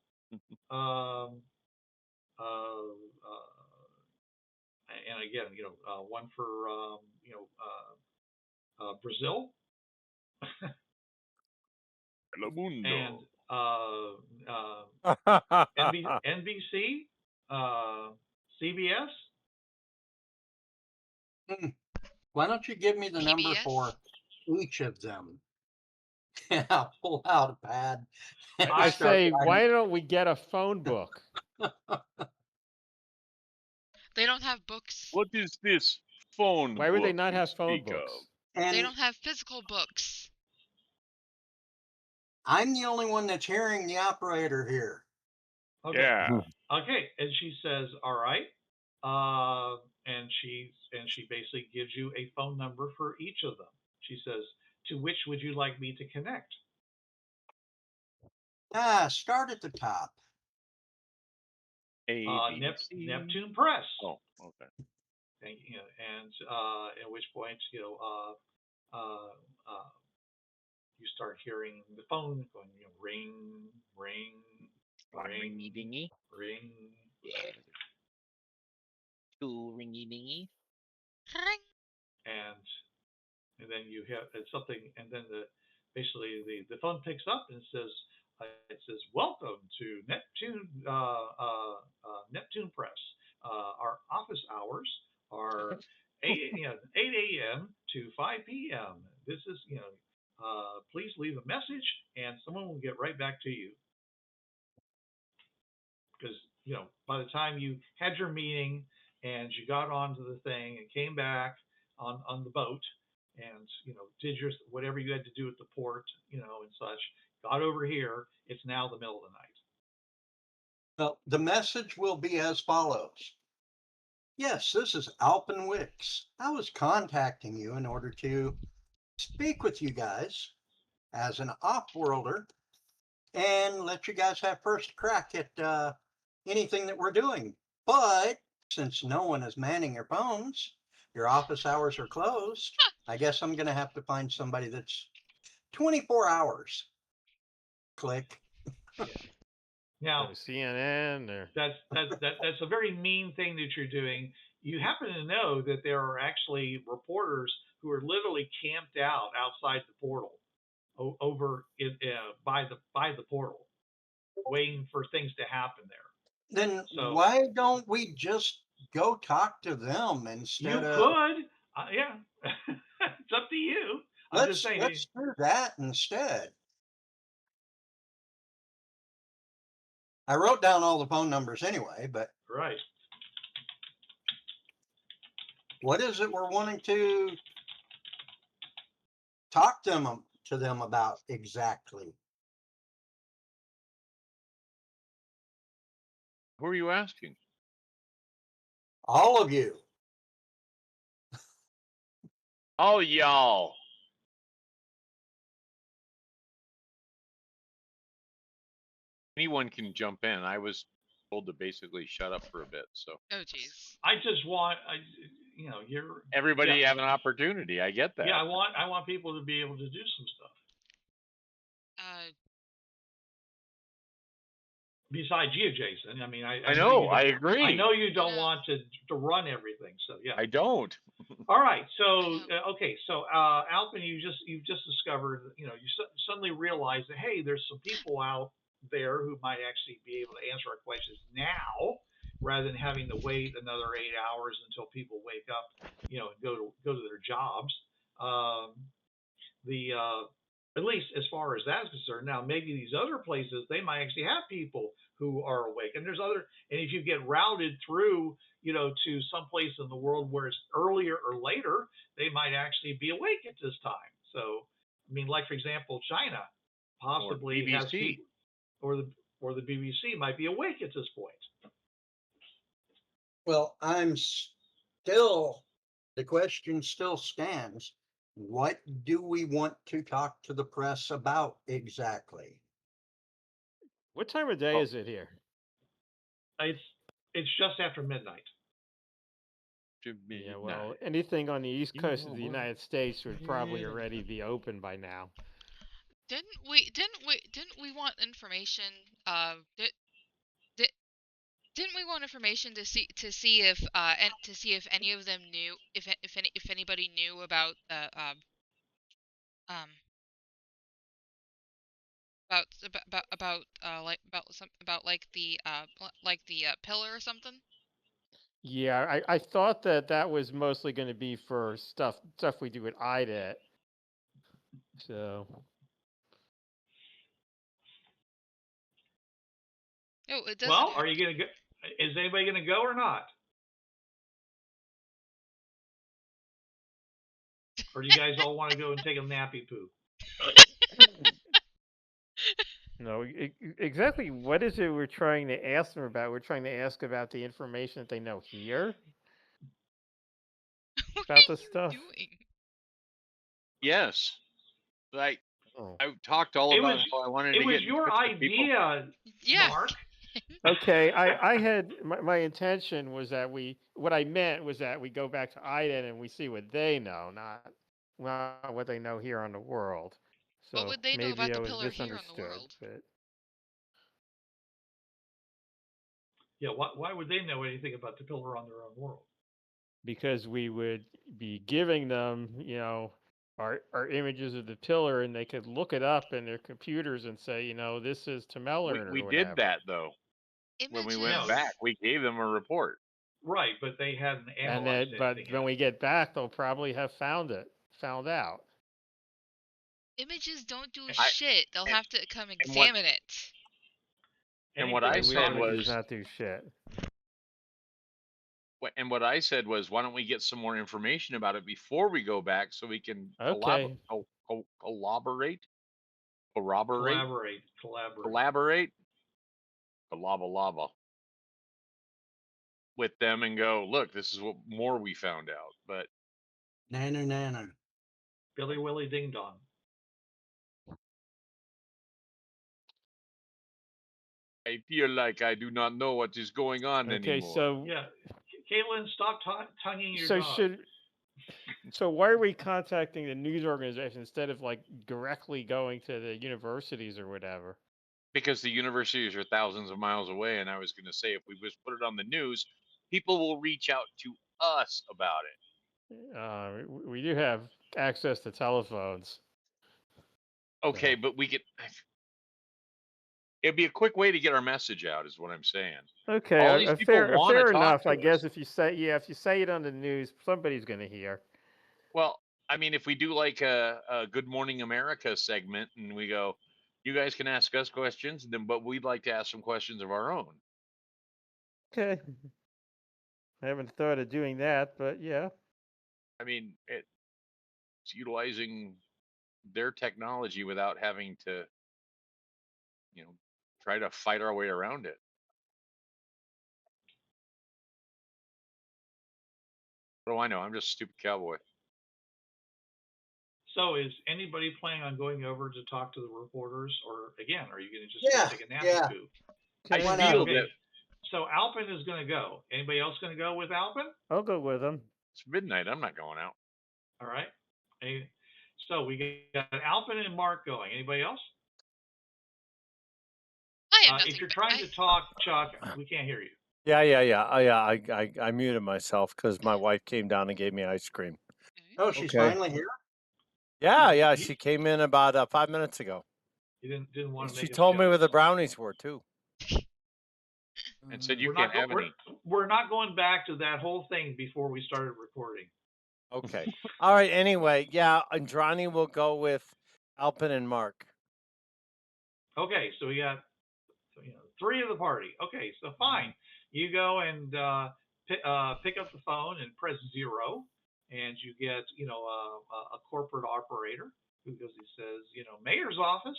And again, one for Brazil. And NBC, CBS. Why don't you give me the number PBS? for each of them? And I'll pull out a pad. and I start say, writing. why don't we get a phone book? They don't have books. What is this phone? Why would they book not you have phone speak of? books? They And don't have physical books. I'm the only one that's hearing the operator here. Okay. Yeah. Okay. And she says, all right. And she basically gives you a phone number for each of them. She says, to which would you like me to connect? Start at the top. Neptune Press. Oh, okay. And, at which point, you start hearing the phone going, ring, ring, ring, Ringy dingy. ring. Yeah. Two ringy dingy. And then you have something, and then basically the phone picks up and says, welcome to Neptune Press. Our office hours are 8 a.m. to 5 p.m. This is please leave a message and someone will get right back to you. Because by the time you had your meeting and you got onto the thing and came back on the boat and did your whatever you had to do at the port and such, got over here, it's now the middle of the night. Well, the message will be as follows. Yes, this is Alpin Wixx. I was contacting you in order to speak with you guys as an off-worlder and let you guys have first crack at anything that we're doing. But since no one is manning your phones, your office hours are closed, I guess I'm going to have to find somebody that's 24 hours. Click. Now, CNN or that's a very mean thing that you're doing. You happen to know that there are actually reporters who are literally camped out outside the portal, over by the portal, waiting for things to happen there. Then why don't we just go talk to them instead of? You could, yeah. It's up to you. Let's do that instead. I wrote down all the phone numbers anyway, but right. What is it we're wanting to talk to them about exactly? Who are you asking? All of you. Oh, y'all. Anyone can jump in. I was told to basically shut up for a bit. So. Oh, jeez. I just want, you're everybody have an opportunity. I get that. Yeah, I want people to be able to do some stuff. Besides you, Jason. I mean, I know. I agree. I know you don't want to run everything. So yeah. I don't. All right. So okay. So Alpin, you've just discovered. You suddenly realize that hey, there's some people out there who might actually be able to answer our questions now, rather than having to wait another 8 hours until people wake up, and go to their jobs. At least as far as that's concerned. Now, maybe these other places, they might actually have people who are awake. And and if you get routed through, to some place in the world where it's earlier or later, they might actually be awake at this time. So, I mean, like, for example, China possibly has people, or the BBC might be awake at this point. Well, the question still stands. What do we want to talk to the press about exactly? What time of day is it here? It's just after midnight. Yeah, well, anything on the East Coast of the United States would probably already be open by now. Didn't we want information? Didn't we want information to see if any of them knew if anybody knew about the pillar or something? Yeah, I thought that was mostly going to be for stuff we do at IDET. So. Oh, it doesn't. Well, are you gonna go? Is anybody gonna go or not? Or do you guys all want to go and take a nappy poo? No, exactly. What is it we're trying to ask them about? We're trying to ask about the information that they know here about the stuff. Doing? Yes, I talked all about how I wanted to get. It was your idea, yeah. Mark. Okay, I had my intention was that what I meant was that we go back to IDET and we see what they know, not what they know here on the world. So what would they know about the pillar here on the world? But... Yeah, why would they know anything about the pillar on their own world? Because we would be giving them, our images of the pillar, and they could look it up in their computers and say, this is Tamellar. We did that though. When we went back, we gave them a report. Right, but they hadn't analyzed it. But when we get back, they'll probably have found out. Images don't do shit. They'll have to come examine it. And what I said was not do shit. And what I said was, why don't we get some more information about it before we go back, so we can collaborate with them and go, look, this is what more we found out. But Nana. Billy Willie Ding Dong. I feel like I do not know what is going on anymore. Okay, so yeah, Kaitlin, stop tonguing your dog. So why are we contacting the news organization instead of directly going to the universities or whatever? Because the universities are thousands of miles away, and I was going to say, if we just put it on the news, people will reach out to us about it. We do have access to telephones. Okay, but we could. It'd be a quick way to get our message out, is what I'm saying. Okay, fair enough. I guess if you say it on the news, somebody's going to hear. Well, I mean, if we do like a Good Morning America segment, and we go, you guys can ask us questions, but we'd like to ask some questions of our own. Okay. I haven't thought of doing that, but yeah. I mean, it's utilizing their technology without having to, try to fight our way around it. What do I know? I'm just a stupid cowboy. So is anybody planning on going over to talk to the reporters, or again, are you going to just take a nap? I feel that So Alpin is going to go. Anybody else going to go with Alpin? I'll go with him. It's midnight. I'm not going out. All right. So we got Alpin and Mark going. Anybody else? I have nothing. If you're trying to talk, Chuck, we can't hear you. Yeah. I muted myself because my wife came down and gave me ice cream. Oh, she's Okay. finally here? Yeah. She came in about 5 minutes ago. You didn't want to make She told me joke, where the so. brownies were too. And said you We're can't not, have any. we're not going back to that whole thing before we started recording. Okay. All right. Anyway, yeah, Indrani will go with Alpin and Mark. Okay, so we got 3 of the party. Okay, so fine. You go and pick up the phone and press 0, and you get a corporate operator who goes. He says, mayor's office.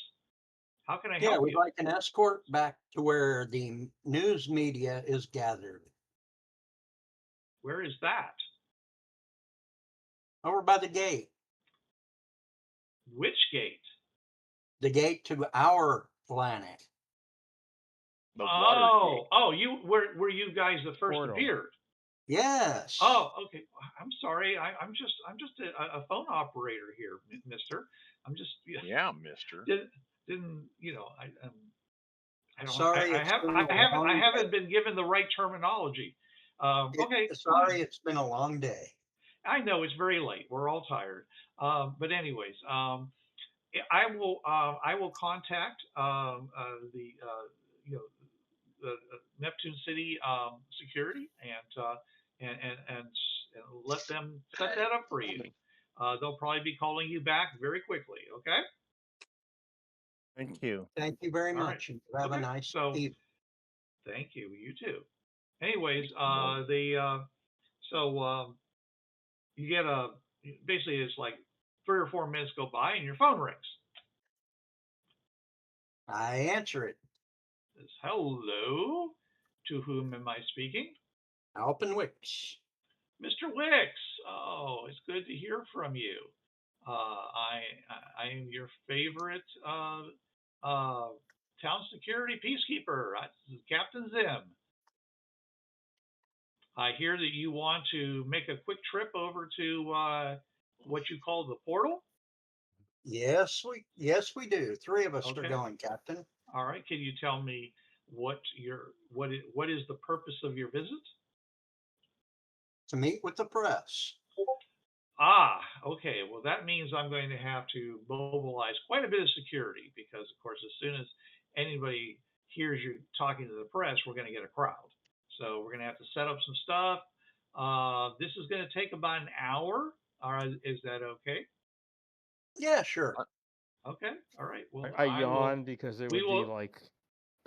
How can I Yeah, help we'd you? like an escort back to where the news media is gathered. Where is that? Over by the gate. Which gate? The gate to our planet. The water gate. You were you guys the first Portal. appeared? Yes. Oh, okay. I'm sorry. I'm just a phone operator here, Mister. I'm just Yeah, mister. didn't I don't. Sorry, I haven't been given the right terminology. Okay. Sorry, fine. it's been a long day. I know it's very late. We're all tired. But anyways, I will contact the Neptune City security and let them set that up for you. They'll probably be calling you back very quickly. Okay. Thank you. Thank you very All right. much. And have a nice evening. Thank you. You too. Anyways, you get basically it's like 3 or 4 minutes go by and your phone rings. I answer it. It says, hello. To whom am I speaking? Alpin Wixx. Mr. Wixx. Oh, it's good to hear from you. I am your favorite town security peacekeeper. This is Captain Zim. I hear that you want to make a quick trip over to what you call the portal. Yes, we do. 3 of us Okay. are going, Captain. All right. Can you tell me what is the purpose of your visit? To meet with the press. Okay. Well, that means I'm going to have to mobilize quite a bit of security because, of course, as soon as anybody hears you talking to the press, we're going to get a crowd. So we're going to have to set up some stuff. This is going to take about an hour. Is that okay? Yeah, sure. Okay. All right. Well, I yawn because it would be like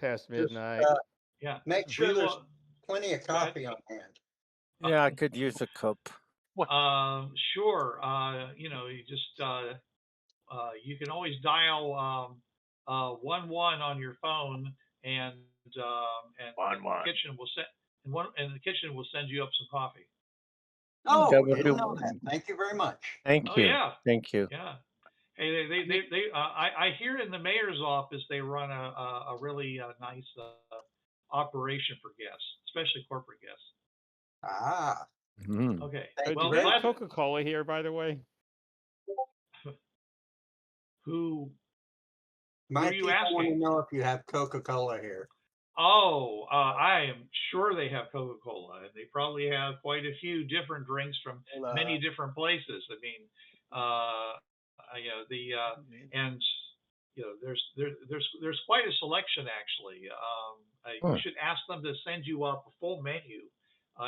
past midnight. Yeah. Make sure there's plenty of coffee on hand. Yeah, I could use a cup. Sure. You just you can always dial 11 on your phone, and the kitchen will send you up some coffee. Oh, That would didn't be- know that. Thank you very much. Thank you. Yeah. Thank you. Yeah. Hey, I hear in the mayor's office they run a really nice operation for guests, especially corporate guests. Ah. Mm. Okay. Thank Well, you very much. Coca-Cola here, by the way. Who My are you people want to asking? know if you have Coca-Cola here. Oh, I am sure they have Coca-Cola, and they probably have quite a few different drinks from many different places. I mean, there's quite a selection actually. You should ask them to send you up a full menu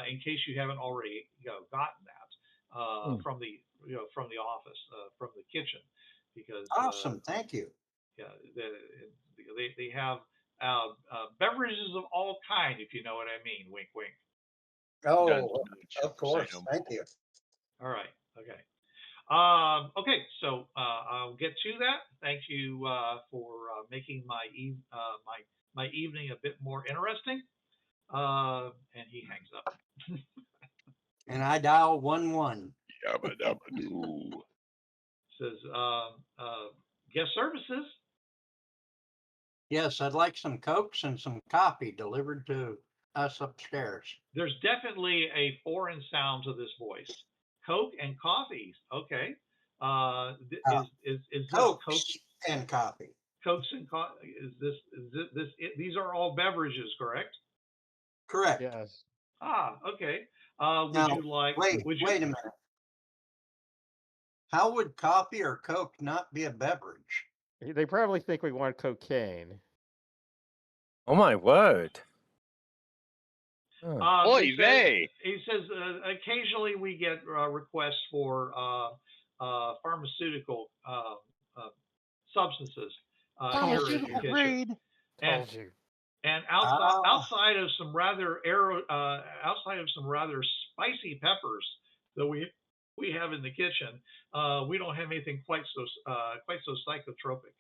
in case you haven't already gotten that from the office from the kitchen because Awesome, thank you. Yeah, they have beverages of all kind, if you know what I mean. Wink, wink. Oh, of course. Thank you. All right. Okay. Okay. So I'll get to that. Thank you for making my evening a bit more interesting. And he hangs up. And I dial 11. Yabba dabba doo. Says guest services. Yes, I'd like some Cokes and some coffee delivered to us upstairs. There's definitely a foreign sound to this voice. Coke and coffees. Okay. Is this Coke? Cokes and coffee. Cokes and coffee. Is this these are all beverages, correct? Correct. Yes. Ah, okay. Would Now, you like? wait would you, a minute. How would coffee or Coke not be a beverage? They probably think we want cocaine. Oh my word. Oy vey. He says occasionally we get requests for pharmaceutical substances. Pharmaceutical grade. And outside of some rather spicy peppers that we have in the kitchen, we don't have anything quite so psychotropic.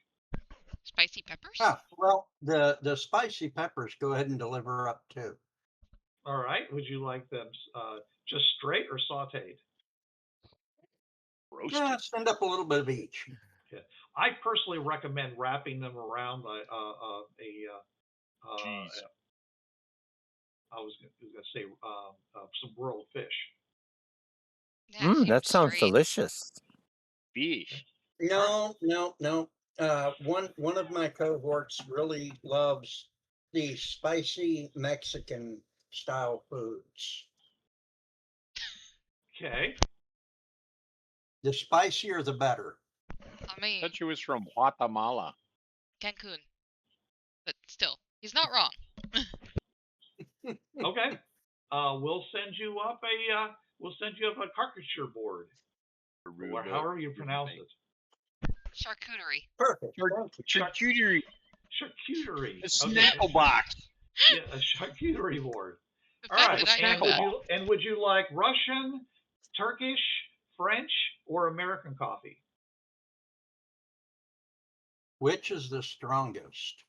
Spicy peppers? Well, the spicy peppers, go ahead and deliver up too. All right. Would you like them just straight or sautéed? Roasted. Yeah, send up a little bit of each. Okay. I personally recommend wrapping them around Cheese. I was gonna say some broiled fish. That sounds delicious. Fish. No. One of my cohorts really loves the spicy Mexican style foods. Okay. The spicier, the better. I mean, I thought she was from Guatemala. Cancun. But still, he's not wrong. Okay. We'll send you up a caricature board, or however you pronounce it. Charcuterie. Perfect. Charcuterie. Charcuterie. A snackle box. Yeah, a charcuterie board. The All fact right. that I know that. And would you like Russian, Turkish, French, or American coffee? Which is the strongest?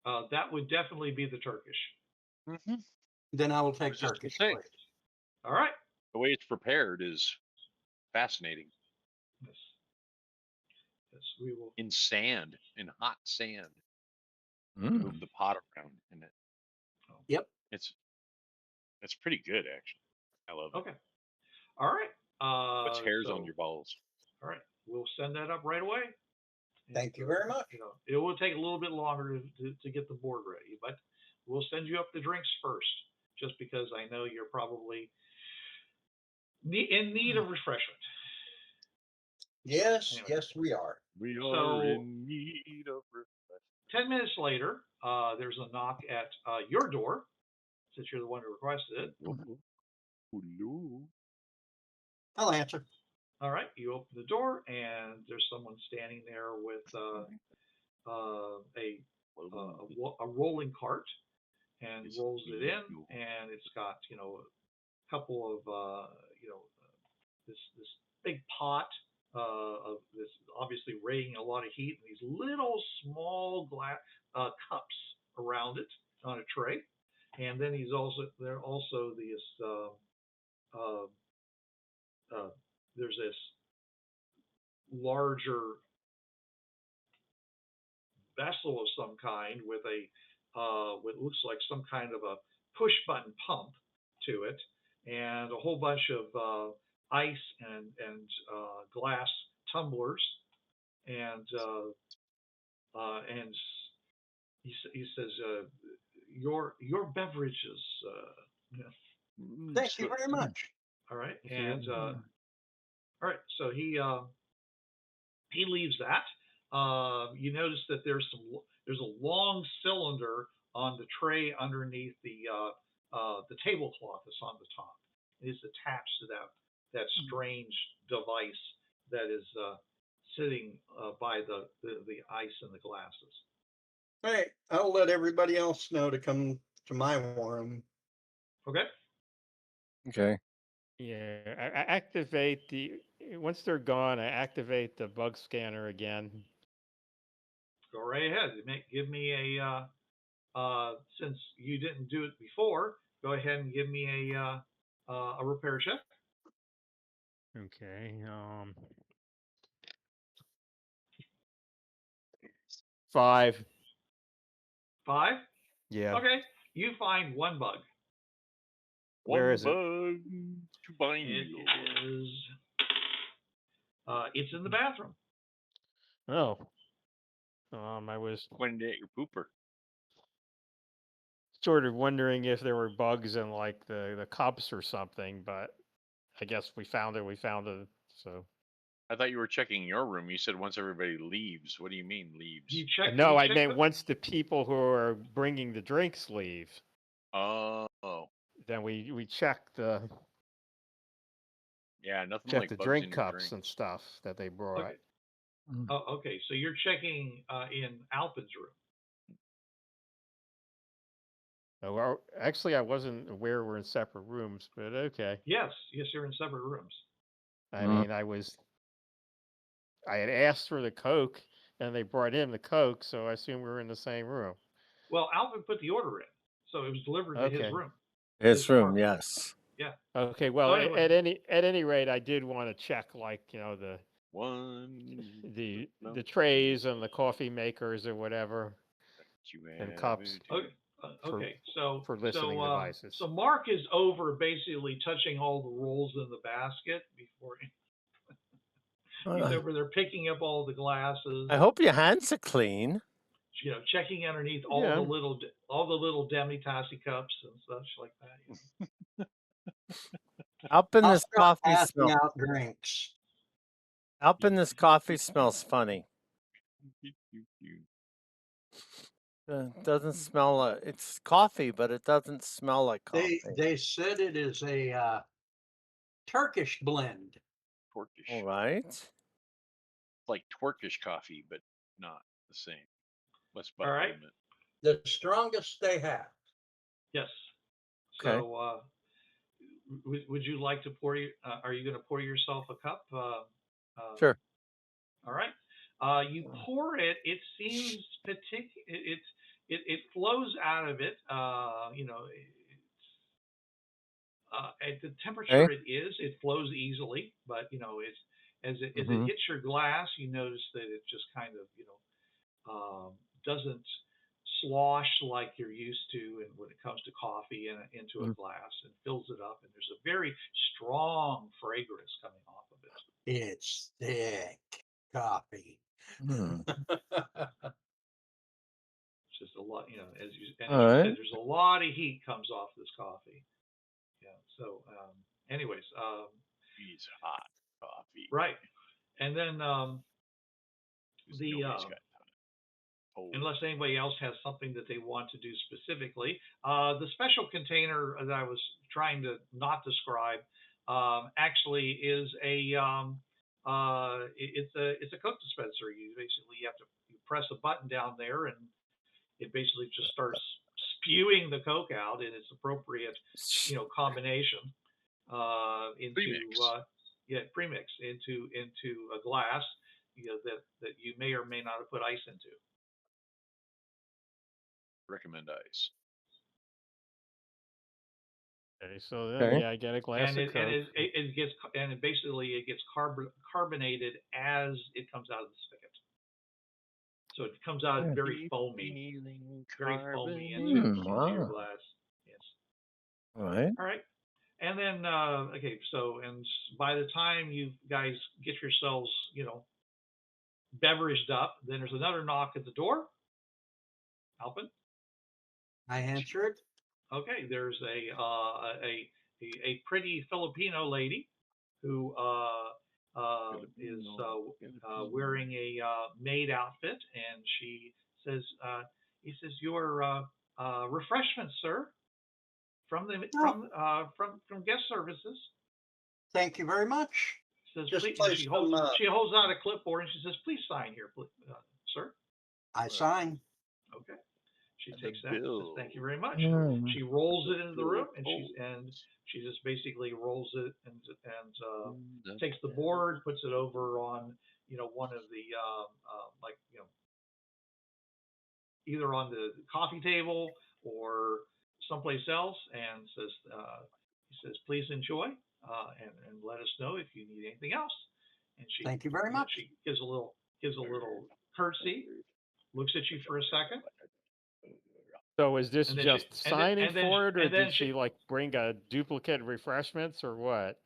That would definitely be the Turkish. Mm-hmm. Then I will take Turkish. Please. All right. The way it's prepared is fascinating. Yes. Yes, we will. In sand, in hot sand. Mm. Move the pot around in it. Yep. It's pretty good actually. I love it. Okay. All right. Puts hairs on your balls. All right. We'll send that up right away. Thank you very much. It will take a little bit longer to get the board ready, but we'll send you up the drinks first, just because I know you're probably in need of refreshment. Yes, Anyway. yes, we are. We are in need of refreshment. 10 minutes later, there's a knock at your door, since you're the one who requested it. Hello. I'll answer. All right, you open the door, and there's someone standing there with a rolling cart, and rolls it in, and it's got a couple of this big pot of this, obviously radiating a lot of heat, and these little small glass cups around it on a tray, and then there's this larger vessel of some kind with what looks like some kind of a push button pump to it, and a whole bunch of ice and glass tumblers, and he says your beverages. Thank you very much. All right, and all right, so he leaves that. You notice that there's a long cylinder on the tray underneath the tablecloth that's on the top. It is attached to that strange device that is sitting by the ice and the glasses. All right, I'll let everybody else know to come to my room. Okay. Okay. Yeah, I activate once they're gone, I activate the bug scanner again. Go right ahead. Give me a since you didn't do it before, go ahead and give me a repair check. Okay. 5. 5? Yeah. Okay. You find one bug. Where is it? bug to bind It you. is. It's in the bathroom. Oh. I was Pointed at your pooper. sort of wondering if there were bugs in like the cups or something, but I guess we found it. So I thought you were checking your room. You said once everybody leaves. What do you mean leaves? You check. no, you I check meant the- once the people who are bringing the drinks leave, Oh, then we check the yeah, nothing like bugs drink in your cups and drinks. stuff that they brought. Okay. Oh, okay. So you're checking in Alpin's room. Oh, well, actually, I wasn't aware we're in separate rooms, but okay. Yes, you're in separate rooms. I mean, I had asked for the Coke, and they brought in the Coke, so I assume we were in the same room. Well, Alpin put the order in, so it was delivered to his Okay. room. His room, apartment. yes. Yeah. Okay. Well, So anyway. at any rate, I did want to check, like, the trays and the coffee makers or whatever, and cups. Okay. So for listening devices. So Mark is over basically touching all the rolls in the basket before he's over there picking up all the glasses. I hope your hands are clean. Checking underneath all the little demi-tasse cups and such like that. Alpin, this coffee passing smells. out drinks. Alpin, this coffee smells funny. Doesn't smell. It's coffee, but it doesn't smell like coffee. They said it is a Turkish blend. Turkish. All right. Like Turkish coffee, but not the same. Less All butter right. in it. The strongest they have. Yes. Okay. So, would you like to pour? Are you going to pour yourself a cup? Sure. All right. You pour it. It seems it flows out of it. At the temperature it flows easily, but it's as it hits your glass, you notice that it just kind of doesn't slosh like you're used to, and when it comes to coffee into a glass, and fills it up, and there's a very strong fragrance coming off of it. It's thick coffee. It's just a lot, as you said, there's a lot of heat comes off this coffee. Yeah. So, anyways, it's hot coffee. Right, and then unless anybody else has something that they want to do specifically, the special container that I was trying to not describe actually is it's a Coke dispenser. You have to press a button down there, and it basically just starts spewing the Coke out in its appropriate combination premix into a glass that you may or may not have put ice into. Recommend ice. Okay, so then I get a glass of Coke. And it gets carbonated as it comes out of the spigot. So it comes out very foamy, into your glass. Yes. All right. All right. And then and by the time you guys get yourselves beveraged up, then there's another knock at the door. Alpin? I answer it. Okay, there's a pretty Filipino lady who is wearing a maid outfit, and he says, "Your refreshments, sir, from guest services." Thank you very much. Says, she holds out a clipboard, and she says, "Please sign here, please, sir." I sign. Okay. She takes that. Says, "Thank you very much." She rolls it into the room, and she just basically rolls it and takes the board, puts it over on one of the either on the coffee table or someplace else, and says, "Please enjoy, and let us know if you need anything else." And she thank you very much. She gives a little curtsy, looks at you for a second, So is this And then just she, and then, signing and then, for it, or and then did she like bring a duplicate refreshments, or what?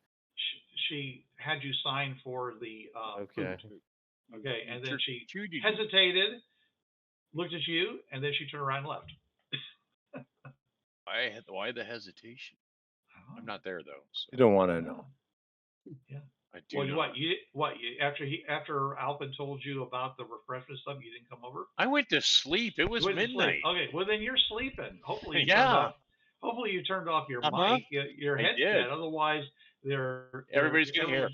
she had you sign for the Okay. food. Okay, and then she Judy. hesitated, looked at you, and then she turned around and left. Why the hesitation? I'm not there though. So. You don't want to know. Yeah. I do Well, not. after Alpin told you about the refreshment stuff, you didn't come over? I went to sleep. It was You went to sleep. midnight. Okay, well then you're sleeping. Hopefully you Yeah. turned off your Uh-huh. mic, your I headset. did. Otherwise, Everybody's gonna hear.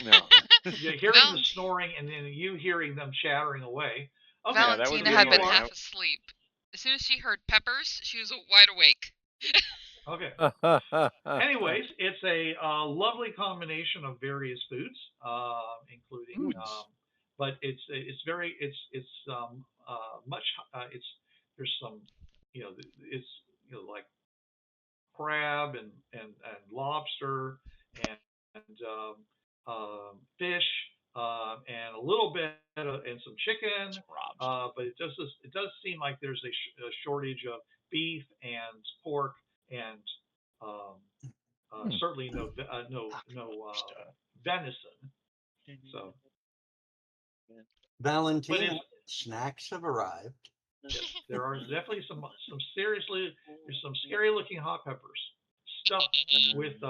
No. No. You're hearing the snoring and then you hearing them chattering away. Okay. Yeah, that would Valentina be had been annoying. half asleep. As soon as she heard peppers, she was wide awake. Okay. Anyways, it's a lovely combination of various foods, including, but it's much it's there's some it's like crab and lobster and fish and a little bit and some chicken, but it does seem like there's a shortage of beef and pork and certainly no venison. So Valentina, snacks have arrived. yes, there are definitely some there's some scary looking hot peppers stuffed with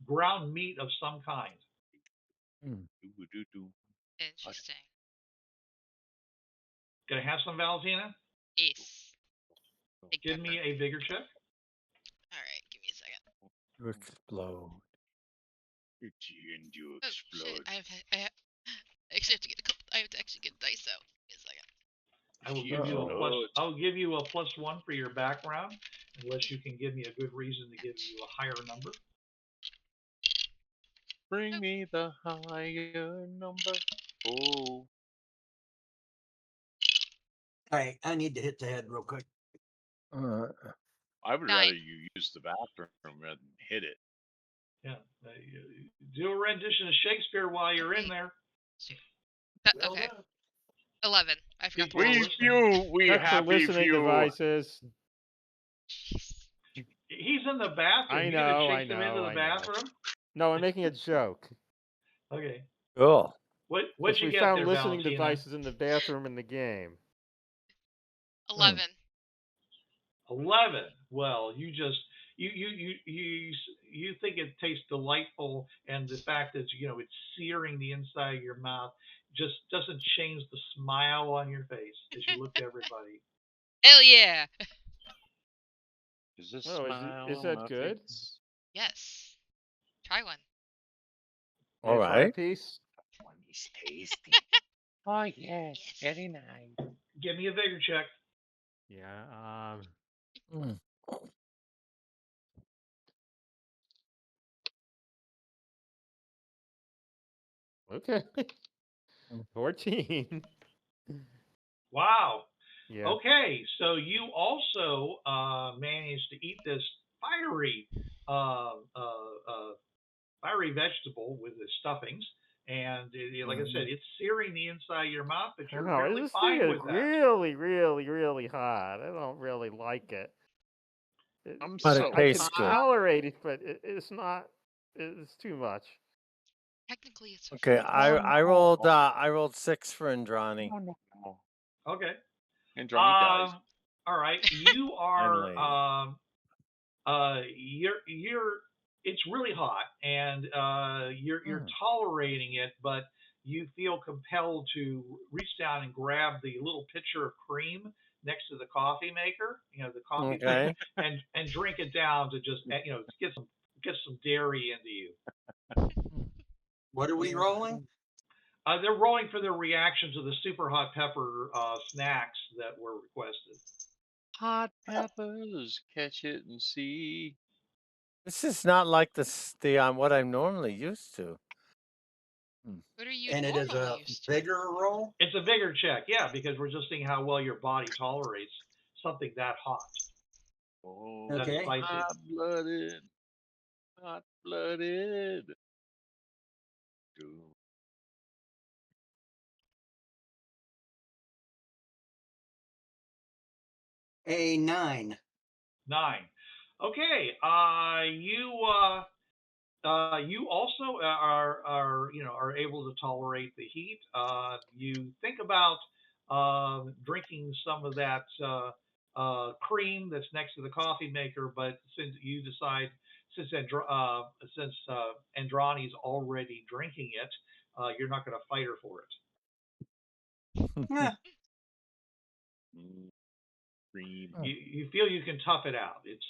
ground meat of some kind. Interesting. Gonna have some, Valentina? Yes. Big Give pepper. me a vigor check. All right, give me a second. You explode. You Oh explode. shit! I have to actually get dice out. Give me a second. I will give you a plus. I'll give you a +1 for your background, unless you can give me a good reason to give you a higher number. Bring me the higher number. Oh. All right, I need to hit the head real quick. I would 9. rather you use the bathroom rather than hit it. Yeah. Do a rendition of Shakespeare while you're in there. Okay. 11. I forgot the People are We listening. we Check for happy listening few. devices. He's in the bathroom. I You know, gonna I chase him into know, the I know. bathroom? No, I'm making a joke. Okay. Cool. What'd Because you we get found there, listening Valentina? devices in the bathroom in the game. 11. 11. Well, you just you think it tastes delightful, and the fact that it's searing the inside of your mouth just doesn't change the smile on your face as you look at everybody. Hell yeah! Is this Oh, smile is on that my good? face? Yes. Try one. All Try a right. piece. One is tasty. Oh yes, very nice. Give me a vigor check. Yeah. Mm. Okay. 14. Wow. Yeah. Okay, so you also managed to eat this fiery fiery vegetable with the stuffings, and like I said, it's searing the inside of your mouth, but you're No, really this fine thing is with that. really, really, really hot. I don't really like it. But it I can tastes good. tolerate it, but it's not. It's too much. Technically, it's Okay, I rolled 6 for Indrani. Okay. Indrani dies. All right. You are Finally. you're it's really hot, and you're tolerating it, but you feel compelled to reach down and grab the little pitcher of cream next to the coffee maker, the coffee thing, and drink it down to just get some dairy into you. What are we rolling? They're rolling for their reaction to the super hot pepper snacks that were requested. Hot peppers, catch it and see. This is not like the what I'm normally used to. What are you And it is a used to? vigor roll? It's a vigor check, yeah, because we're just seeing how well your body tolerates something that hot. Oh, That's Okay. spicy. Hot-blooded. Hot-blooded. A 9. 9. Okay. You also are able to tolerate the heat. You think about drinking some of that cream that's next to the coffee maker, but since you decide, since Indrani's already drinking it, you're not going to fight her for it. Yeah. Cream. You feel you can tough it out. It's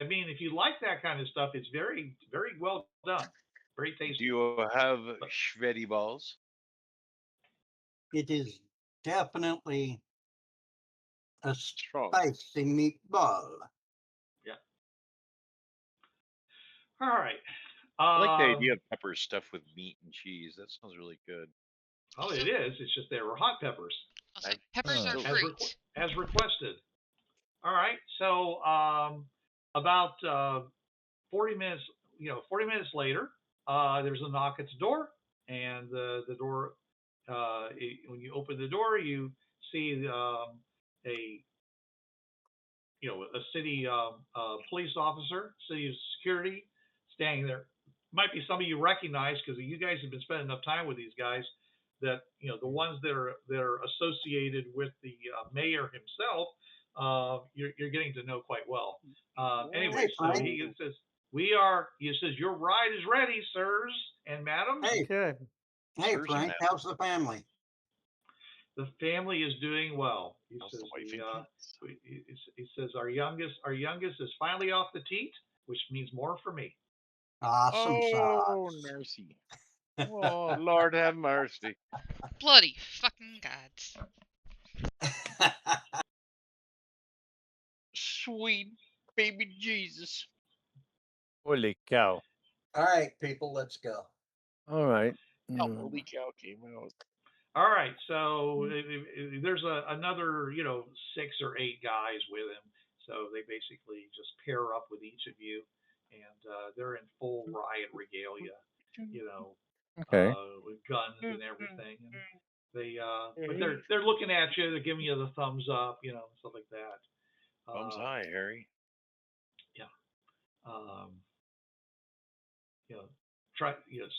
I mean, if you like that kind of stuff, it's very very well done, very tasty. Do you have Shveddy balls? It is definitely a Strong. spicy meatball. Yeah. All right. I like the idea of peppers stuffed with meat and cheese. That sounds really good. Oh, it is. It's just they were hot peppers. Also, peppers are As fruit. As requested. All right. So about 40 minutes, 40 minutes later, there's a knock at the door, and the door. When you open the door, you see a city police officer, city security, standing there. Might be some of you recognize because you guys have been spending enough time with these guys that the ones that are associated with the mayor himself. You're getting to know quite well. Anyway, so he says, he says, your ride is ready, sirs and madams. Hey, Okay. hey, Sirs Frank, and how's the family? The family is doing well. He How's says, the wife and kids? he says, our youngest is finally off the teat, which means more for me. Awesome Oh, sauce. mercy. Oh, Lord have mercy. Bloody fucking gods. Sweet baby Jesus. Holy cow. All right, people, let's go. All right. Holy cow came out. All right, so there's another 6 or 8 guys with him. So they basically just pair up with each of you, and they're in full riot regalia, Okay. with guns and everything. And they, but they're looking at you, they're giving you the thumbs up, stuff like that. Thumbs high, Harry. Yeah.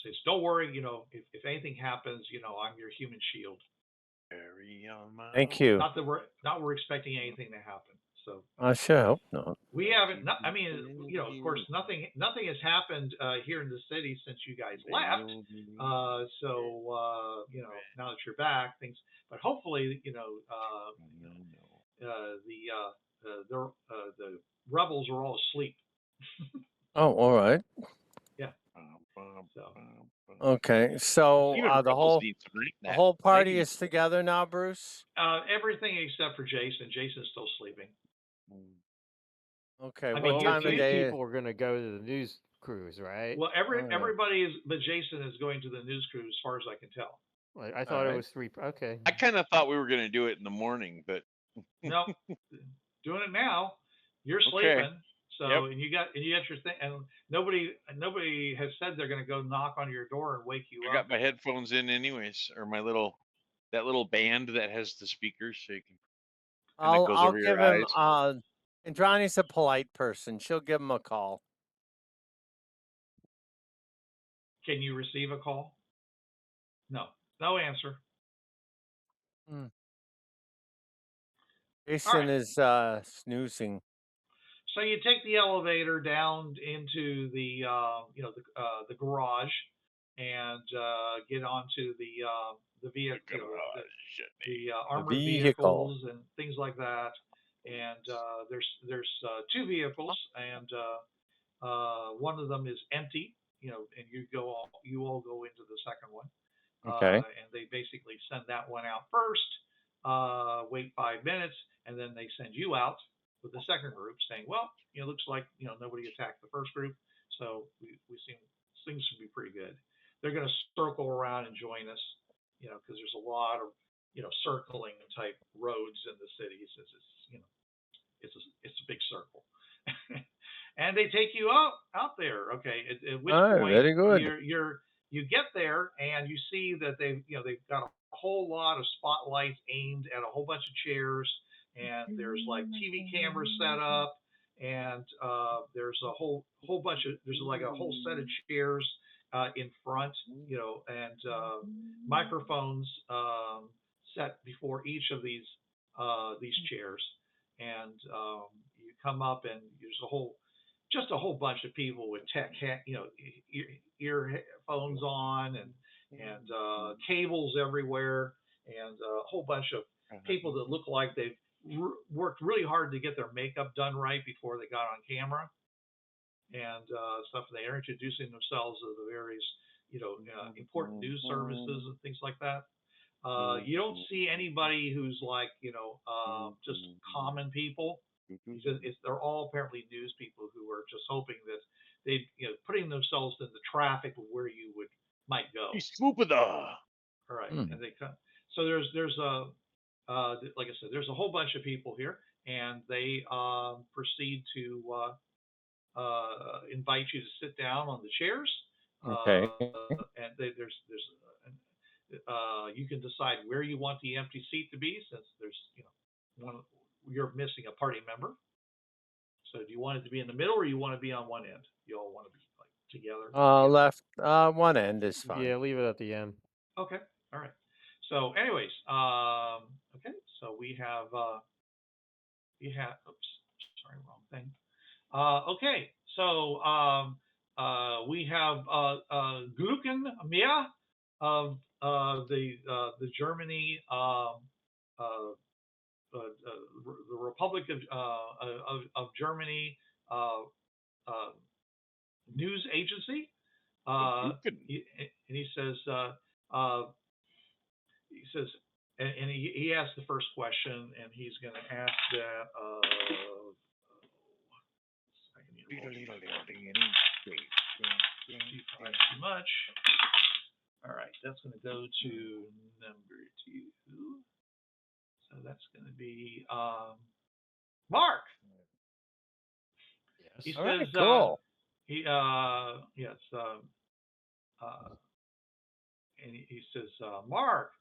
Says, don't worry, if anything happens, I'm your human shield. Harry on my Thank you. Not that we're expecting anything to happen. So I sure hope not. we haven't. I mean, of course, nothing has happened here in the city since you guys left. So now that you're back, things. But hopefully, the rebels are all asleep. Oh, all right. Yeah. So. Okay, so Even the rebels need some whole party Thank you. is together now, Bruce. Everything except for Jason. Jason's still sleeping. Okay, I what mean, time of Few day? people are going to go to the news cruise, right? Well, Oh, yeah. everybody is, but Jason is going to the news cruise, as far as I can tell. I thought it right. was 3. Okay. I kind of thought we were going to do it in the morning, but No, doing it now. You're Okay. sleeping, so Yep. and you got your thing, and nobody has said they're going to go knock on your door and wake you I up. got my headphones in anyways, or that little band that has the speakers, so you can. I'll give him. Indrani's a polite person. She'll give him a call. Can you receive a call? No answer. Jason is snoozing. So you take the elevator down into the the garage, and get onto the vehicle, the armored vehicles and things like that. And there's 2 vehicles, and one of them is empty. And you all go into the second one. Okay. And they basically send that one out first. Wait 5 minutes, and then they send you out with the second group, saying, "Well, it looks like nobody attacked the first group, so we seem things should be pretty good." They're going to circle around and join us, because there's a lot of circling type roads in the city. It's a big circle, and they take you out there. Okay, at which point very good. you get there and you see that they've got a whole lot of spotlights aimed at a whole bunch of chairs. and there's like TV cameras set up, and there's a whole bunch of there's like a whole set of chairs in front, and microphones set before each of these chairs, and you come up and there's just a whole bunch of people with earphones on and cables everywhere, and a whole bunch of people that look like they've worked really hard to get their makeup done right before they got on camera and stuff. They are introducing themselves as the various, important news services and things like that. You don't see anybody who's like, just common people, because they're all apparently news people who are just hoping that they, putting themselves in the traffic of where you might go. All right, and they come. So there's a like I said, there's a whole bunch of people here, and they proceed to invite you to sit down on the chairs. Okay. And there's you can decide where you want the empty seat to be, since there's you're missing a party member. So do you want it to be in the middle, or you want to be on one end? You all want to be like together? Left. One end is fine. Yeah, leave it at the end. Okay. All right. So, anyways, okay. So we have. Oops. Sorry, wrong thing. Okay. So we have Glucken Mia of the Germany, the Republic of Germany news agency. And he says, and he asked the first question, and he's going to ask that. Too much. All right, that's going to go to number 2. So that's going to be Mark. Yes. He says, All right, cool. Yes. And he says, Mark.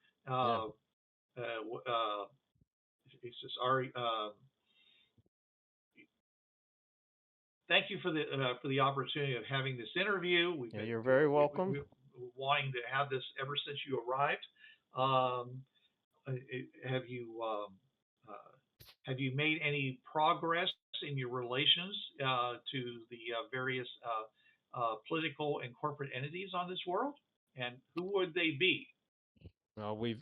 He says, thank you for the opportunity of having this interview. You're very welcome. We've been wanting to have this ever since you arrived. Have you made any progress in your relations to the various political and corporate entities on this world? And who would they be? Well, we've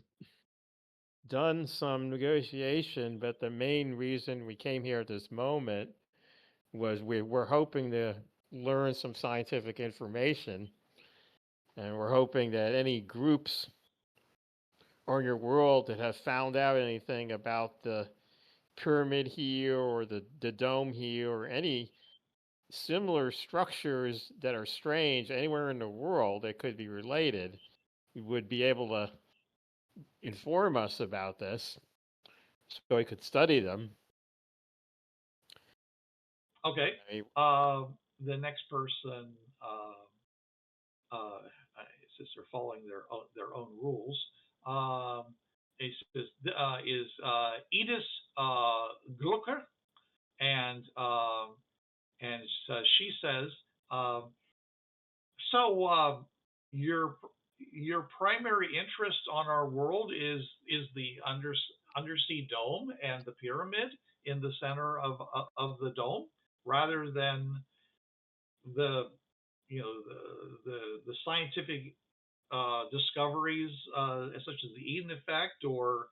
done some negotiation, but the main reason we came here at this moment was we're hoping to learn some scientific information, and we're hoping that any groups on your world that have found out anything about the pyramid here or the dome here or any similar structures that are strange anywhere in the world that could be related would be able to inform us about this so we could study them. Okay. The next person since they're following their own rules. Is Edith Glucker, and she says, so your primary interest on our world is the undersea dome and the pyramid in the center of the dome, rather than the scientific discoveries such as the Eden effect, or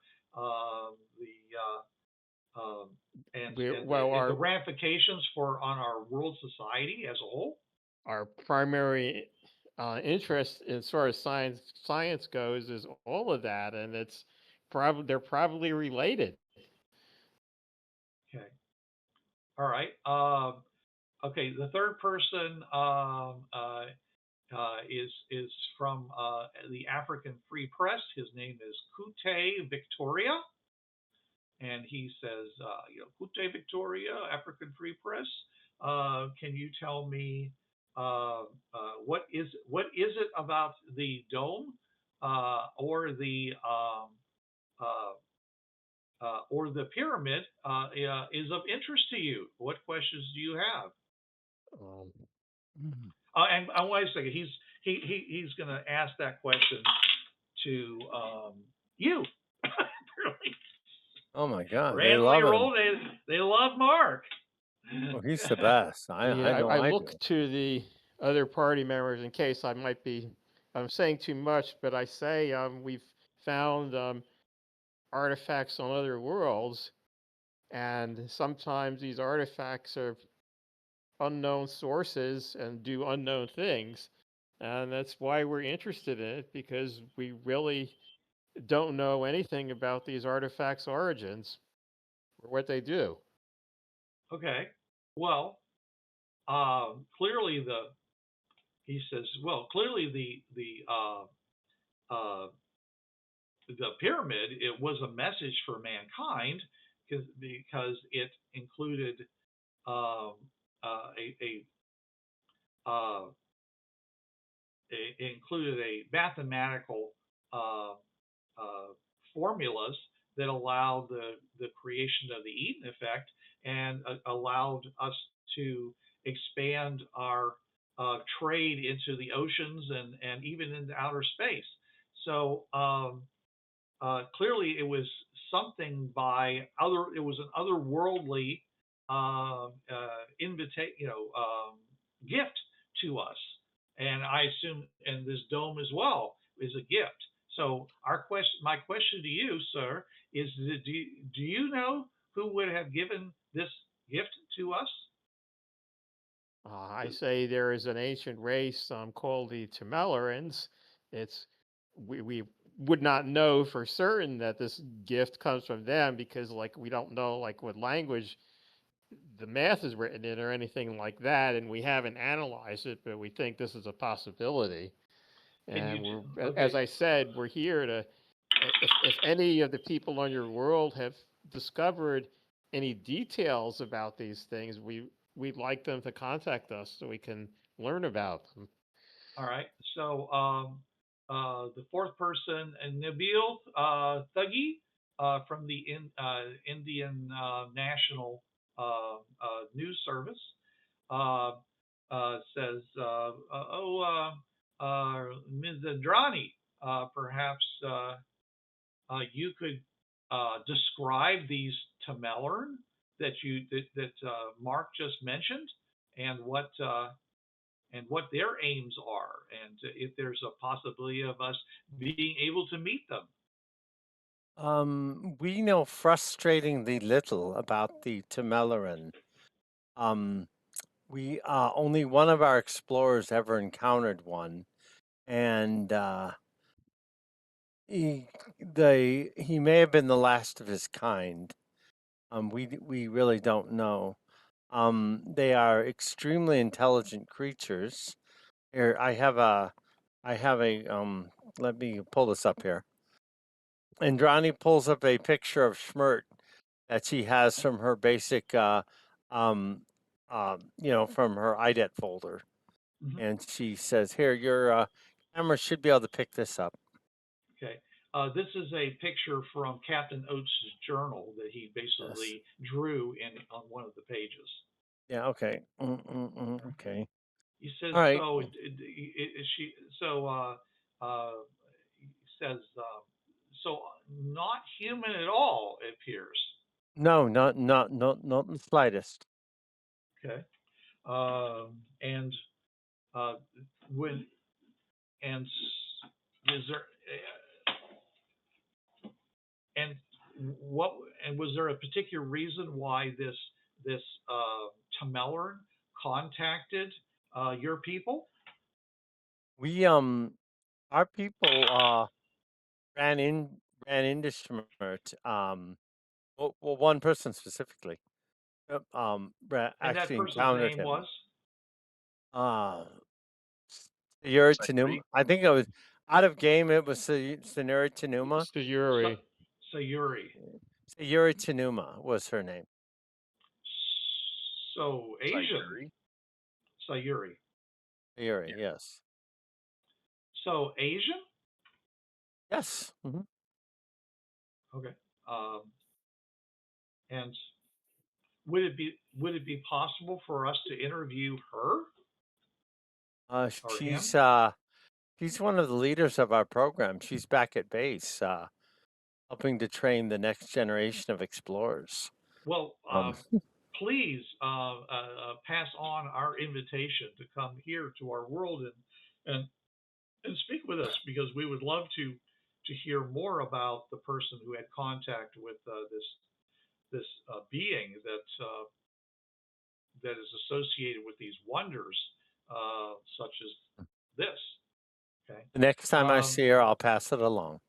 the ramifications on our world society as a whole. Our primary interest as far as science goes is all of that, and they're probably related. Okay. All right. Okay. The third person is from the African Free Press. His name is Kute Victoria, and he says, Kute Victoria, African Free Press. Can you tell me what is it about the dome or the or the pyramid is of interest to you. What questions do you have? Um, And wait a second, he's going to ask that question to you. Oh my God, they Randomly love him. roll. They love Mark. Oh, he's the best. I know I I look do. to the other party members in case I'm saying too much, but I say we've found artifacts on other worlds, and sometimes these artifacts are unknown sources and do unknown things. And that's why we're interested in it, because we really don't know anything about these artifacts' origins or what they do. Okay. Well, clearly he says, well, clearly the pyramid, it was a message for mankind because it included um, a uh, it included a mathematical uh, formulas that allowed the creation of the Eden effect and allowed us to expand our trade into the oceans and even into outer space. So clearly, it was something it was an otherworldly gift to us, and I assume, and this dome as well is a gift. So my question to you, sir, is: do you know who would have given this gift to us? I say there is an ancient race called the Tamellarans. It's we would not know for certain that this gift comes from them, because like we don't know like what language the math is written in or anything like that, and we haven't analyzed it, but we think this is a possibility. And as I said, we're here to if any of the people on your world have discovered any details about these things, we'd like them to contact us so we can learn about them. All right. So the fourth person, Nabil Thuggy from the Indian National News Service, uh, says, Ms. Indrani, perhaps you could describe these Tamelern that Mark just mentioned, and what their aims are, and if there's a possibility of us being able to meet them. We know frustratingly little about the Tamellarans. We only one of our explorers ever encountered one, and he may have been the last of his kind. We really don't know. They are extremely intelligent creatures. Here, I have a let me pull this up here. Indrani pulls up a picture of Schmirt that she has from her basic, from her IDET folder. Mm-hmm. And she says, here, your camera should be able to pick this up. Okay. This is a picture from Captain Oates' journal that he basically drew on one of the pages. Yeah, okay. Okay. He says, all right. He says, so not human at all, it appears. No, not the slightest. Okay. And when and is there and what and was there a particular reason why this Tamellarn contacted your people? We our people ran into Schmirt. Well, one person specifically. And that Actually person's encountered name him. was? Sayuri Tanuma. I think it was out of game. It was Sayuri Tanuma. Sayuri. Sayuri Tanuma was her name. So Asian. Sayuri. Sayuri, yes. So Asian? Yes. Mm-hmm. Okay. And would it be possible for us to interview her or him? She's one of the leaders of our program. She's back at base, helping to train the next generation of explorers. Well, Um, please pass on our invitation to come here to our world and and speak with us, because we would love to hear more about the person who had contact with this being that is associated with these wonders, such as this. Okay. the next time I see her, I'll pass it along.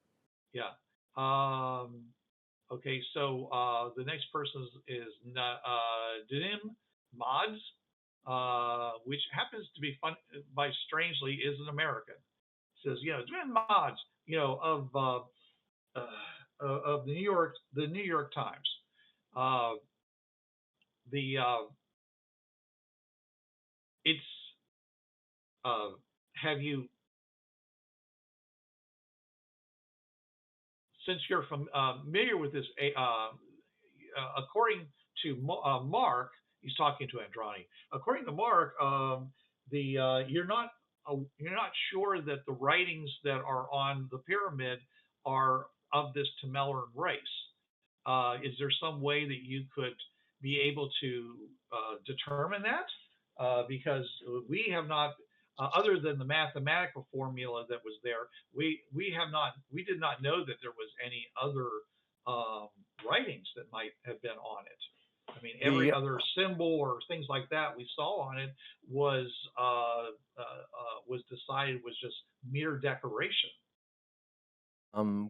Yeah. Okay. So the next person is Dinim Mods, which happens to be fun by strangely is an American. It says, Dinim Mods, of the New York Times. The it's have you, since you're familiar with this, according to Mark, he's talking to Indrani. According to Mark, you're not sure that the writings that are on the pyramid are of this Tamelan race. Is there some way that you could be able to determine that? Because we have not, other than the mathematical formula that was there, we did not know that there was any other writings that might have been on it. I mean, every other symbol or things like that we saw on it was decided was just mere decoration.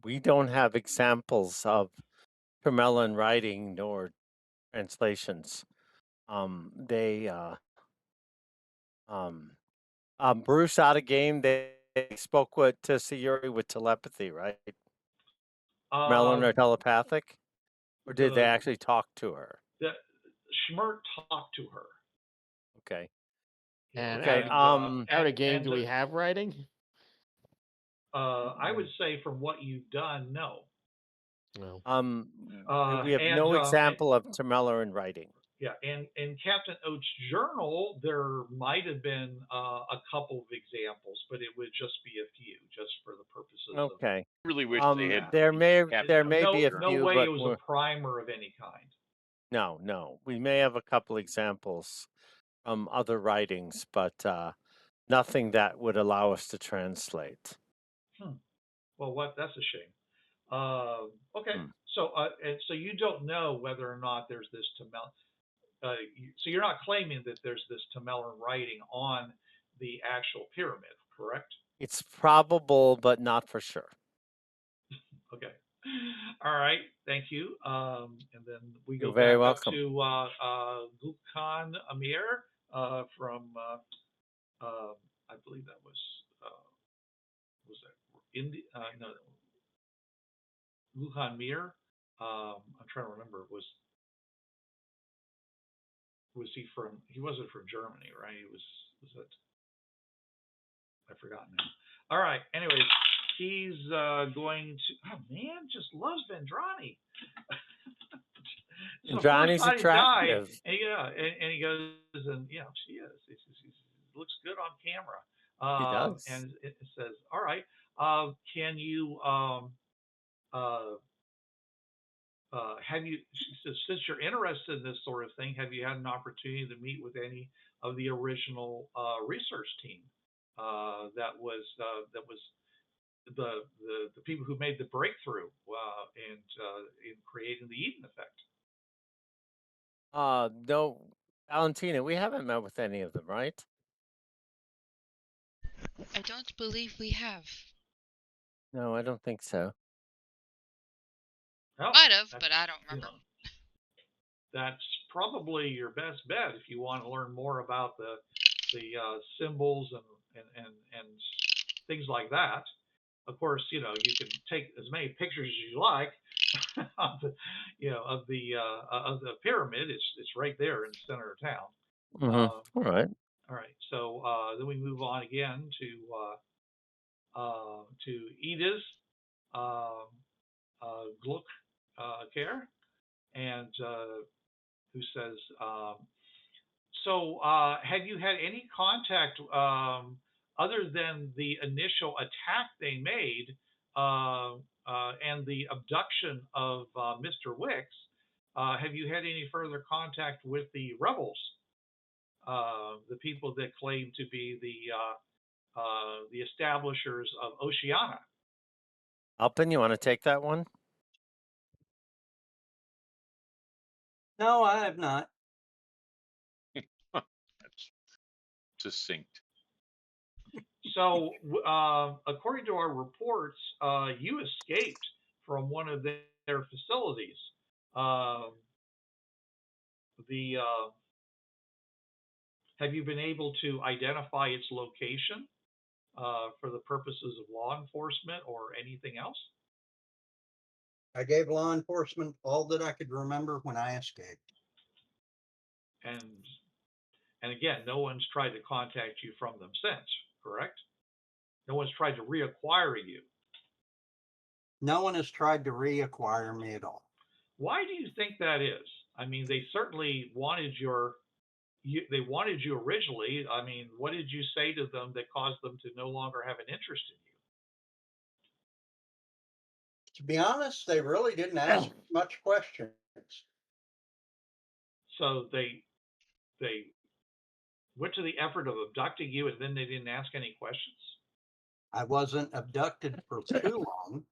We don't have examples of Tamelan writing nor translations. Bruce out of game. They spoke to Sayuri with telepathy, right? Tamelan or telepathic, or did they actually talk to her? Schmert talked to her. Okay. Okay. Out of game, do we have writing? I would say from what you've done, no. No. We have no example of Tamelan writing. Yeah, and in Captain Oates' journal, there might have been a couple of examples, but it would just be a few, just for the purposes of. I really wish they had. There may be a few, no way but it was a primer of any kind. No. We may have a couple examples from other writings, but nothing that would allow us to translate. Well, that's a shame. Okay, so you don't know whether or not there's this Tamelan. So you're not claiming that there's this Tamelan writing on the actual pyramid, correct? It's probable, but not for sure. Okay. All right. Thank you. And then we go very back welcome. up to Gulkhan Amir from, I believe that was that India? No, Gulkhan Amir. I'm trying to remember. Was he from? He wasn't from Germany, right? Was it? I've forgotten now. All right. Anyways, he's going to. Oh man, just loves Indrani. So Indrani's attractive. And he goes, and she is. She looks good on camera. She does. And it says, all right, can you have you, she says, since you're interested in this sort of thing, have you had an opportunity to meet with any of the original research team that was the people who made the breakthrough in creating the Eden effect? No, Valentina, we haven't met with any of them, right? I don't believe we have. No, I don't think so. Well, might have, but I don't remember. That's probably your best bet if you want to learn more about the symbols and things like that. Of course, you can take as many pictures as you like of the pyramid. It's right there in the center of town. All right. All right. So then we move on again to Edith Gluck Care. and who says, so have you had any contact other than the initial attack they made and the abduction of Mr. Wixx? Have you had any further contact with the rebels, the people that claim to be the establishers of Oceania? Alpin, you want to take that one? No, I have not. That's succinct. So, according to our reports, you escaped from one of their facilities. Um, have you been able to identify its location for the purposes of law enforcement or anything else? I gave law enforcement all that I could remember when I escaped. And again, no one's tried to contact you from them since, correct? No one's tried to reacquire you. No one has tried to reacquire me at all. Why do you think that is? I mean, they certainly wanted they wanted you originally. I mean, what did you say to them that caused them to no longer have an interest in you? To be honest, they really didn't ask much questions. So they went to the effort of abducting you, and then they didn't ask any questions? I wasn't abducted for too long.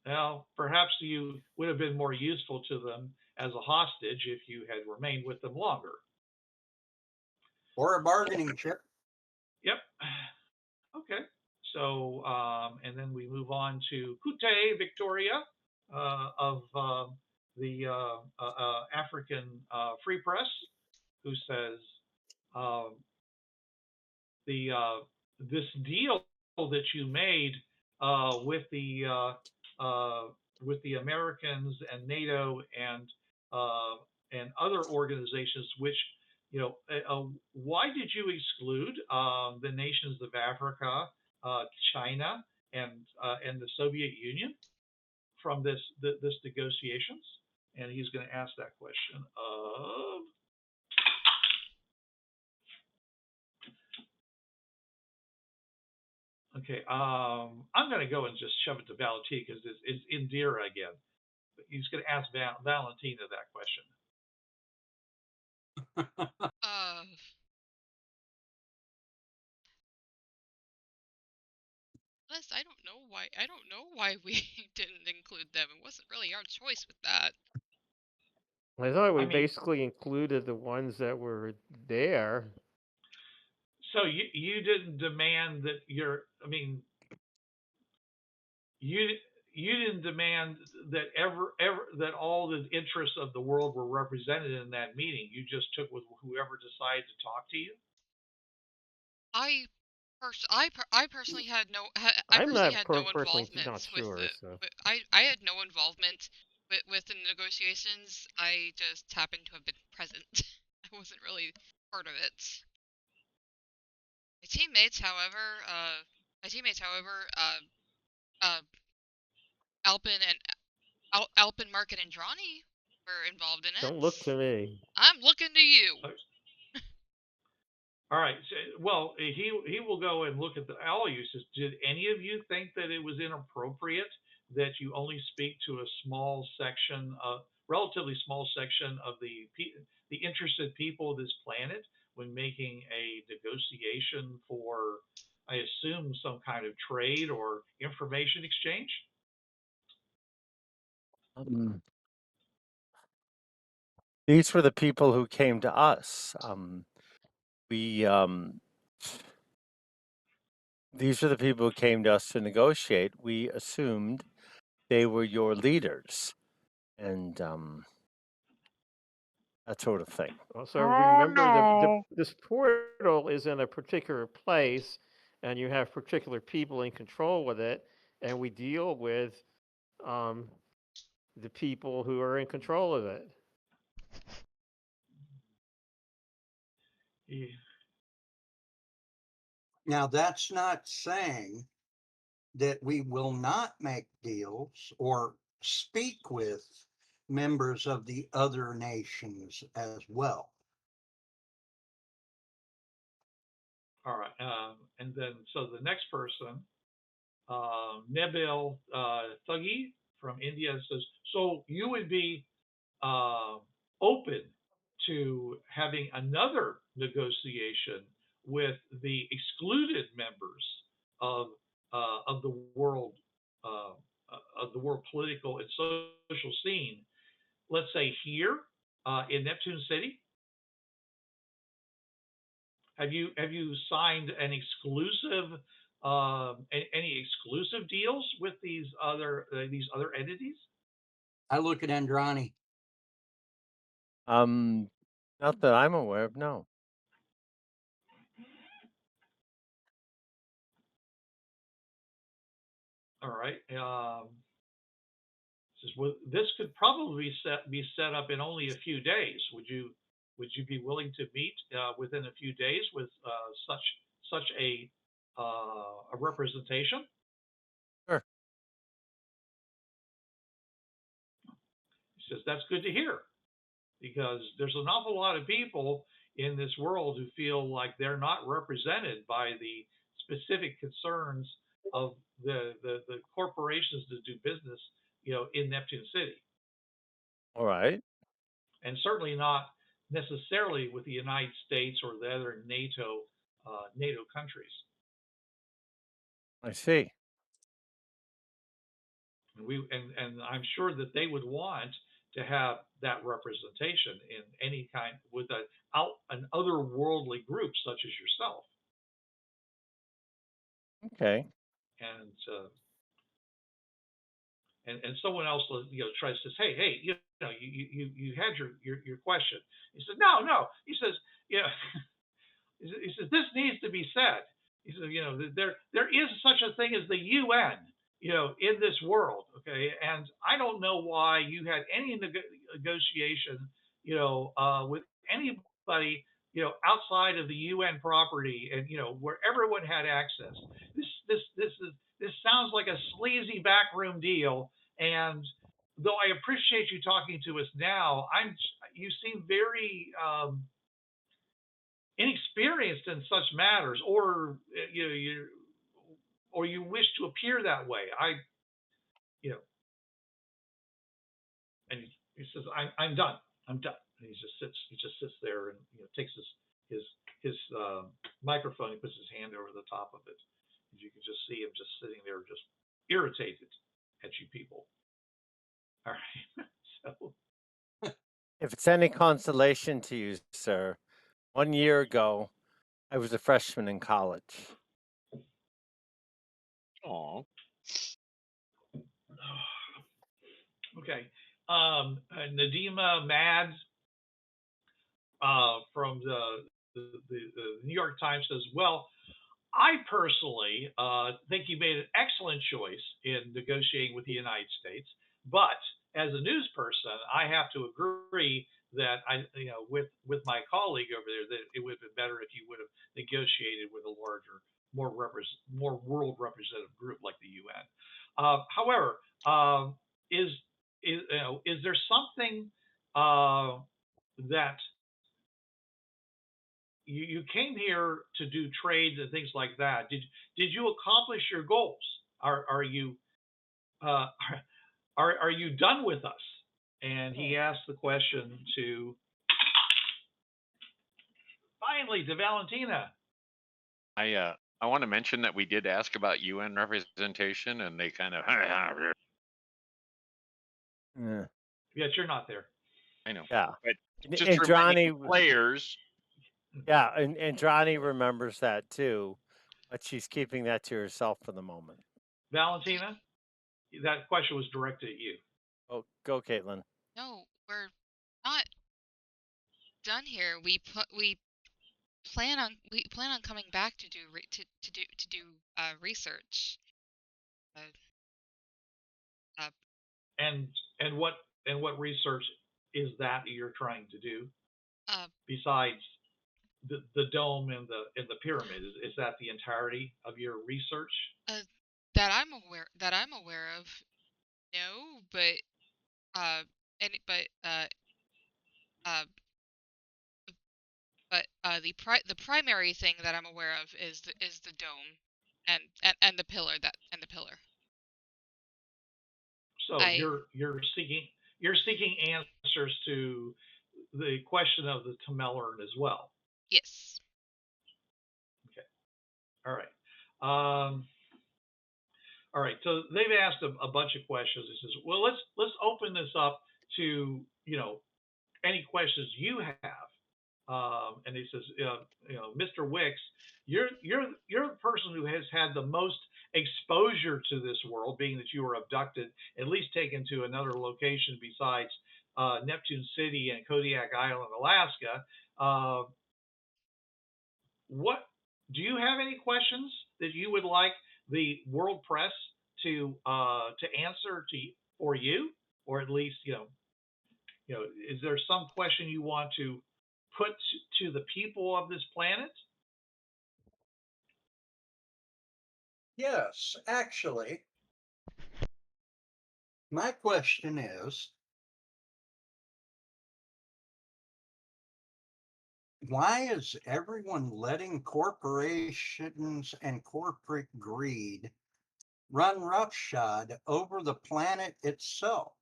Well, perhaps you would have been more useful to them as a hostage if you had remained with them longer. Or a bargaining chip. Yep. Okay. So, and then we move on to Kute Victoria of the African Free Press, who says this deal that you made with the Americans and NATO and other organizations, which why did you exclude the nations of Africa, China, and the Soviet Union from this negotiations? And he's going to ask that question of. Okay, I'm going to go and just shove it to Valentina because it's Indira again. But he's going to ask Valentina that question. I don't know why. I don't know why we didn't include them. It wasn't really our choice with that. I thought we basically included the ones that were there. So you didn't demand that you didn't demand that that all the interests of the world were represented in that meeting. You just took with whoever decided to talk to you. I personally had no. I'm not no personally involvement not sure. with So. I had no involvement with the negotiations. I just happened to have been present. I wasn't really part of it. My teammates, however, Alpin and Alpin, Mark, and Indrani were involved in it. Don't look to me. I'm looking to you. All right. So, well, he will go and look at all uses. Did any of you think that it was inappropriate that you only speak to a small section, relatively small section of the interested people of this planet when making a negotiation for, I assume, some kind of trade or information exchange? These were the people who came to us. These are the people who came to us to negotiate. We assumed they were your leaders, and that sort of thing. So remember, this portal is in a particular place, and you have particular people in control with it, and we deal with the people who are in control of it. Yeah. Now, that's not saying that we will not make deals or speak with members of the other nations as well. All right. And then, so the next person, Nebil Thuggy from India says, so you would be open to having another negotiation with the excluded members of the world political and social scene, let's say here in Neptune City? Have you signed an exclusive any exclusive deals with these other entities? I look at Indrani. Not that I'm aware of, no. All right. Says, well, this could probably be set up in only a few days. Would you be willing to meet within a few days with such a representation? Sure. He says that's good to hear, because there's an awful lot of people in this world who feel like they're not represented by the specific concerns of the corporations that do business, in Neptune City, All right. and certainly not necessarily with the United States or the other NATO countries. I see. And I'm sure that they would want to have that representation in any kind with an otherworldly group such as yourself. Okay. And someone else tries to say, hey, you had your question. He says, no. He says, he says this needs to be said. He says, there is such a thing as the UN, in this world, okay? And I don't know why you had any negotiation, with anybody, outside of the UN property, and where everyone had access. This sounds like a sleazy backroom deal. And though I appreciate you talking to us now, you seem very inexperienced in such matters, or you wish to appear that way. And he says, I'm done. I'm done. And he just sits there and takes his microphone. He puts his hand over the top of it. And you can just see him just sitting there, just irritated at you people. All right. So, if it's any consolation to you, sir, 1 year ago, I was a freshman in college. Oh. Okay. Nadima Mads from the New York Times says, well, I personally think you made an excellent choice in negotiating with the United States, but as a news person, I have to agree that with my colleague over there, that it would have been better if you would have negotiated with a larger, more world representative group like the UN. However, is there something that you came here to do trade and things like that? Did you accomplish your goals? Are you are you done with us? And he asked the question finally to Valentina. I want to mention that we did ask about UN representation, and they kind of. Yeah. Yet you're not there. I know. Yeah. But just reminding players. Yeah, and Indrani remembers that too, but she's keeping that to herself for the moment. Valentina, that question was directed at you. Oh, go, Kaitlin. No, we're not done here. We plan on coming back to do research. And what research is that you're trying to do? Besides the dome and the pyramid, is that the entirety of your research? That I'm aware of. No, but uh, the primary thing that I'm aware of is the dome, and the pillar So I you're seeking answers to the question of the Tamelern as well. yes. Okay. All right. All right. So they've asked a bunch of questions. It says, well, let's open this up to any questions you have. And he says, Mr. Wixx, you're the person who has had the most exposure to this world, being that you were abducted, at least taken to another location besides Neptune City and Kodiak Island, Alaska. What do you have any questions that you would like the world press to answer for you, or at least is there some question you want to put to the people of this planet? Yes, actually, my question is, why is everyone letting corporations and corporate greed run roughshod over the planet itself?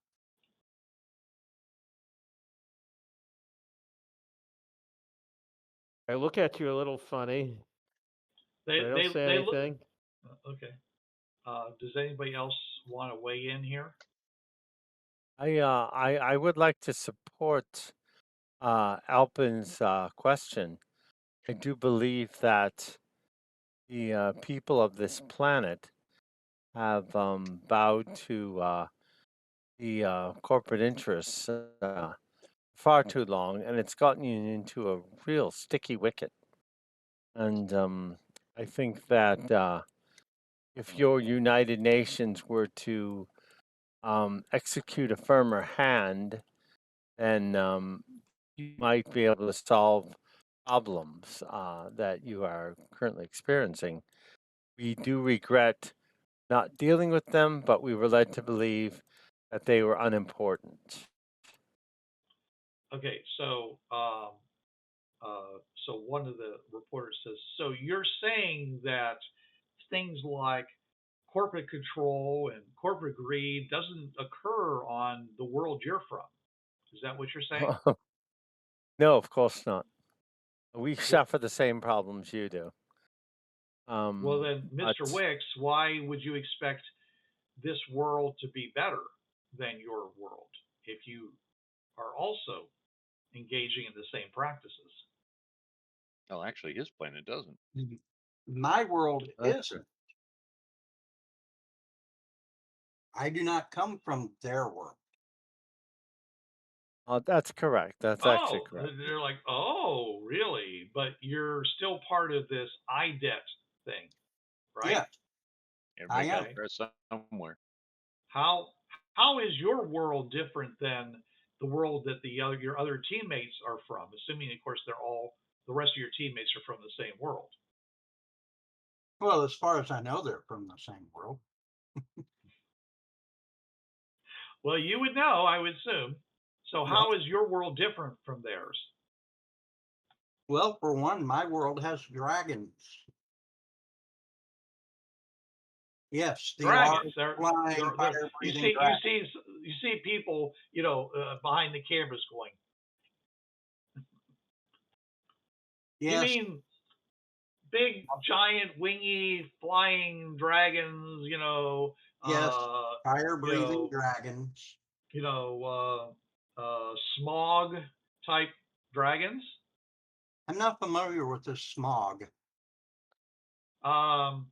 I look at you a little funny. They but I don't say look. anything. Okay. Does anybody else want to weigh in here? I would like to support Alpin's question. I do believe that the people of this planet have bowed to the corporate interests far too long, and it's gotten you into a real sticky wicket. And I think that if your United Nations were to execute a firmer hand, then you might be able to solve problems that you are currently experiencing. We do regret not dealing with them, but we were led to believe that they were unimportant. Okay, so one of the reporters says, so you're saying that things like corporate control and corporate greed doesn't occur on the world you're from. Is that what you're saying? No, of course not. We Well, suffer the same problems you do. well then, But Mr. Wixx, why would you expect this world to be better than your world if you are also engaging in the same practices? Well, actually, his planet doesn't. My world that's true. isn't. I do not come from their world. Oh, that's correct. That's actually Oh, correct. they're like, oh, really? But you're still part of this IDET thing, right? Yeah, I Everybody got am. Okay. to start somewhere. How is your world different than the world that your other teammates are from? Assuming, of course, the rest of your teammates are from the same world. Well, as far as I know, they're from the same world. Well, you would know, I would assume. So, Well, how is your world different from theirs? well, for one, my world has dragons. Yes, the Dragons. large flying fire You breathing see, dragon. you see people, behind the cameras going. You Yes, mean big, giant, wingy, flying dragons? yes, Uh, fire you breathing know, dragons. Smog type dragons. I'm not familiar with this smog. Um,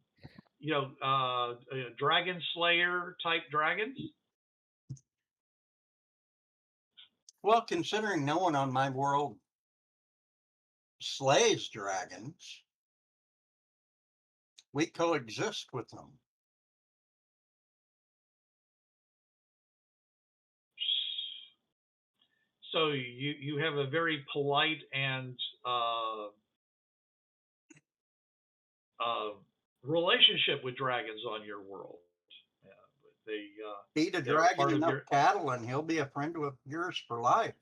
Dragon Slayer type dragons. Well, considering no one on my world slays dragons, we coexist with them. So you have a very polite and relationship with dragons on your world. Yeah, Feed a they're dragon part of enough your. cattle, and he'll be a friend of yours for life.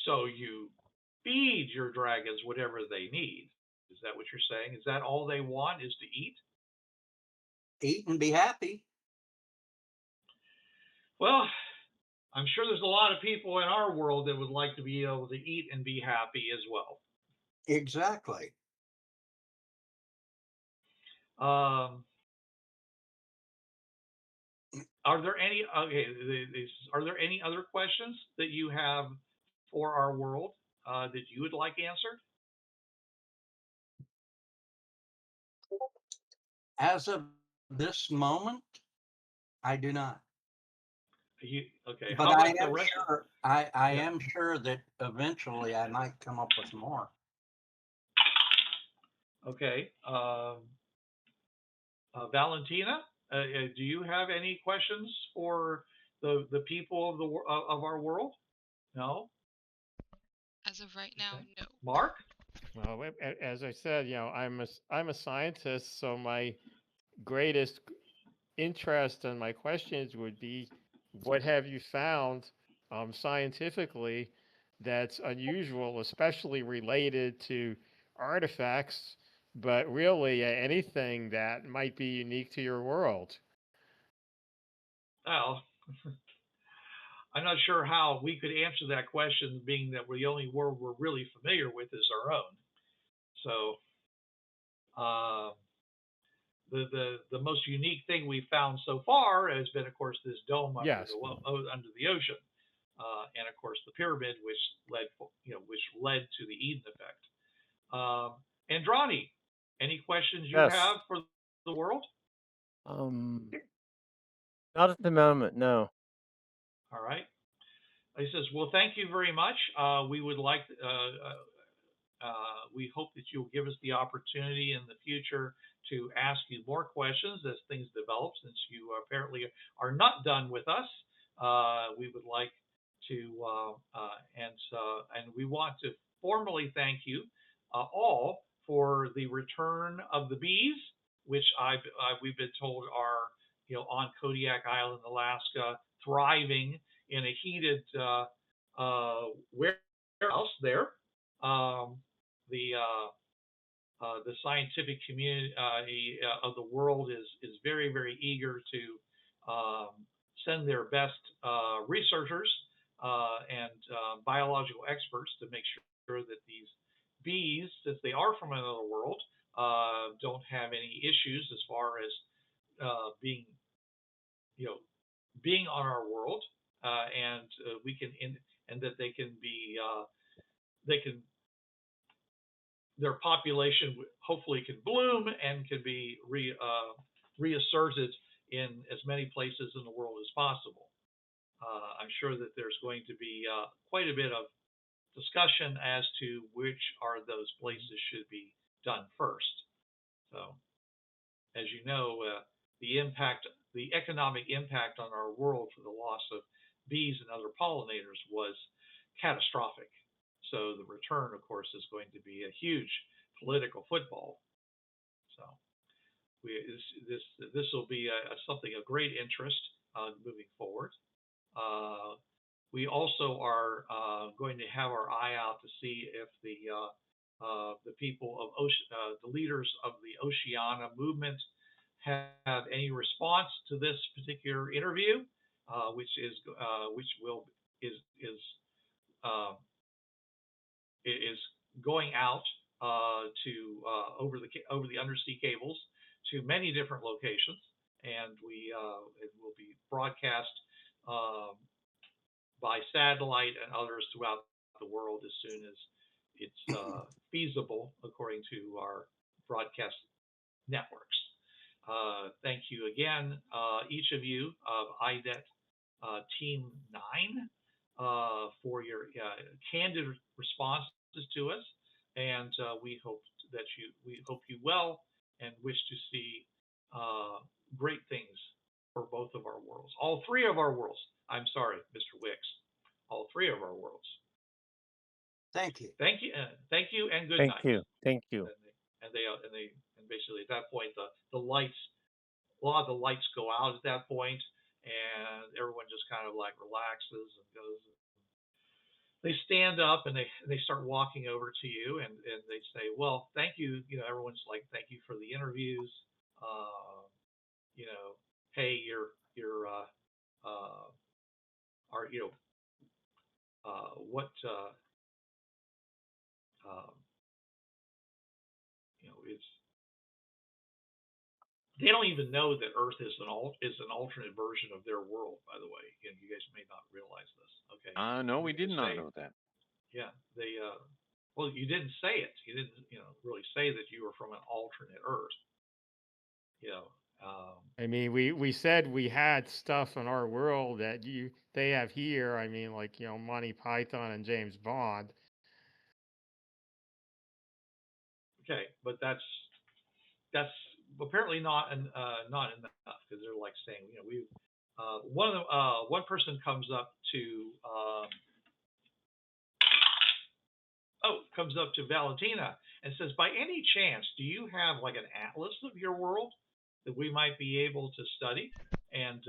So you feed your dragons whatever they need. Is that what you're saying? Is that all they want is to eat? Eat and be happy. Well, I'm sure there's a lot of people in our world that would like to be able to eat and be happy as well. Exactly. Are there any Are there any other questions that you have for our world that you would like answered? As of this moment, I do not. Okay. But How I about the am rest? sure. I am sure that eventually I might come up with more. Okay. Valentina, do you have any questions for the people of of our world? No. As of right now, Okay. no. Mark? Well, as I said, I'm a scientist, so my greatest interest and my questions would be, what have you found scientifically that's unusual, especially related to artifacts, but really anything that might be unique to your world? Well, I'm not sure how we could answer that question, being that the only world we're really familiar with is our own. So, the most unique thing we've found so far has been, of course, this dome under Yes. under the ocean, and of course the pyramid, which led to the Eden effect. Indrani, any questions you Yes. have for the world? Not at the moment, no. All right. He says, "Well, thank you very much. We would like, we hope that you'll give us the opportunity in the future to ask you more questions as things develop. Since you apparently are not done with us, we would like to, and we want to formally thank you all for the return of the bees, which we've been told are on Kodiak Island, Alaska, thriving in a heated warehouse there. The scientific community of the world is very, very eager to send their best researchers and biological experts to make sure that these bees, since they are from another world, don't have any issues as far as being being on our world, and we can and that they can be their population hopefully can bloom and can be reasserted in as many places in the world as possible. I'm sure that there's going to be quite a bit of discussion as to which are those places should be done first. So, as you know, the economic impact on our world for the loss of bees and other pollinators was catastrophic. So the return, of course, is going to be a huge political football. So this will be something of great interest moving forward. We also are going to have our eye out to see if the people of the leaders of the Oceania movement have any response to this particular interview, which is going out to over the undersea cables to many different locations, and it will be broadcast by satellite and others throughout the world as soon as it's feasible according to our broadcast networks. Thank you again, each of you of IDET Team 9, for your candid responses to us, and we hope you well and wish to see great things for both of our worlds, all three of our worlds. I'm sorry, Mr. Wixx, all three of our worlds. Thank you. Thank you, and good Thank night. you. Thank you. And basically at that point the lights a lot of the lights go out at that point, and everyone just kind of like relaxes and goes. They stand up and they start walking over to you, and they say, well, thank you. Everyone's like, thank you for the interviews. You know, hey, you're are what um, it's they don't even know that Earth is an alternate version of their world. By the way, you guys may not realize this. Okay. No, we did not know that. Yeah, they. Well, you didn't say it. You didn't, really say that you were from an alternate Earth. I mean, we said we had stuff in our world that they have here. I mean, like Monty Python and James Bond. Okay, but that's apparently not enough, because they're like saying, we one person comes up to Valentina and says, by any chance, do you have like an atlas of your world that we might be able to study and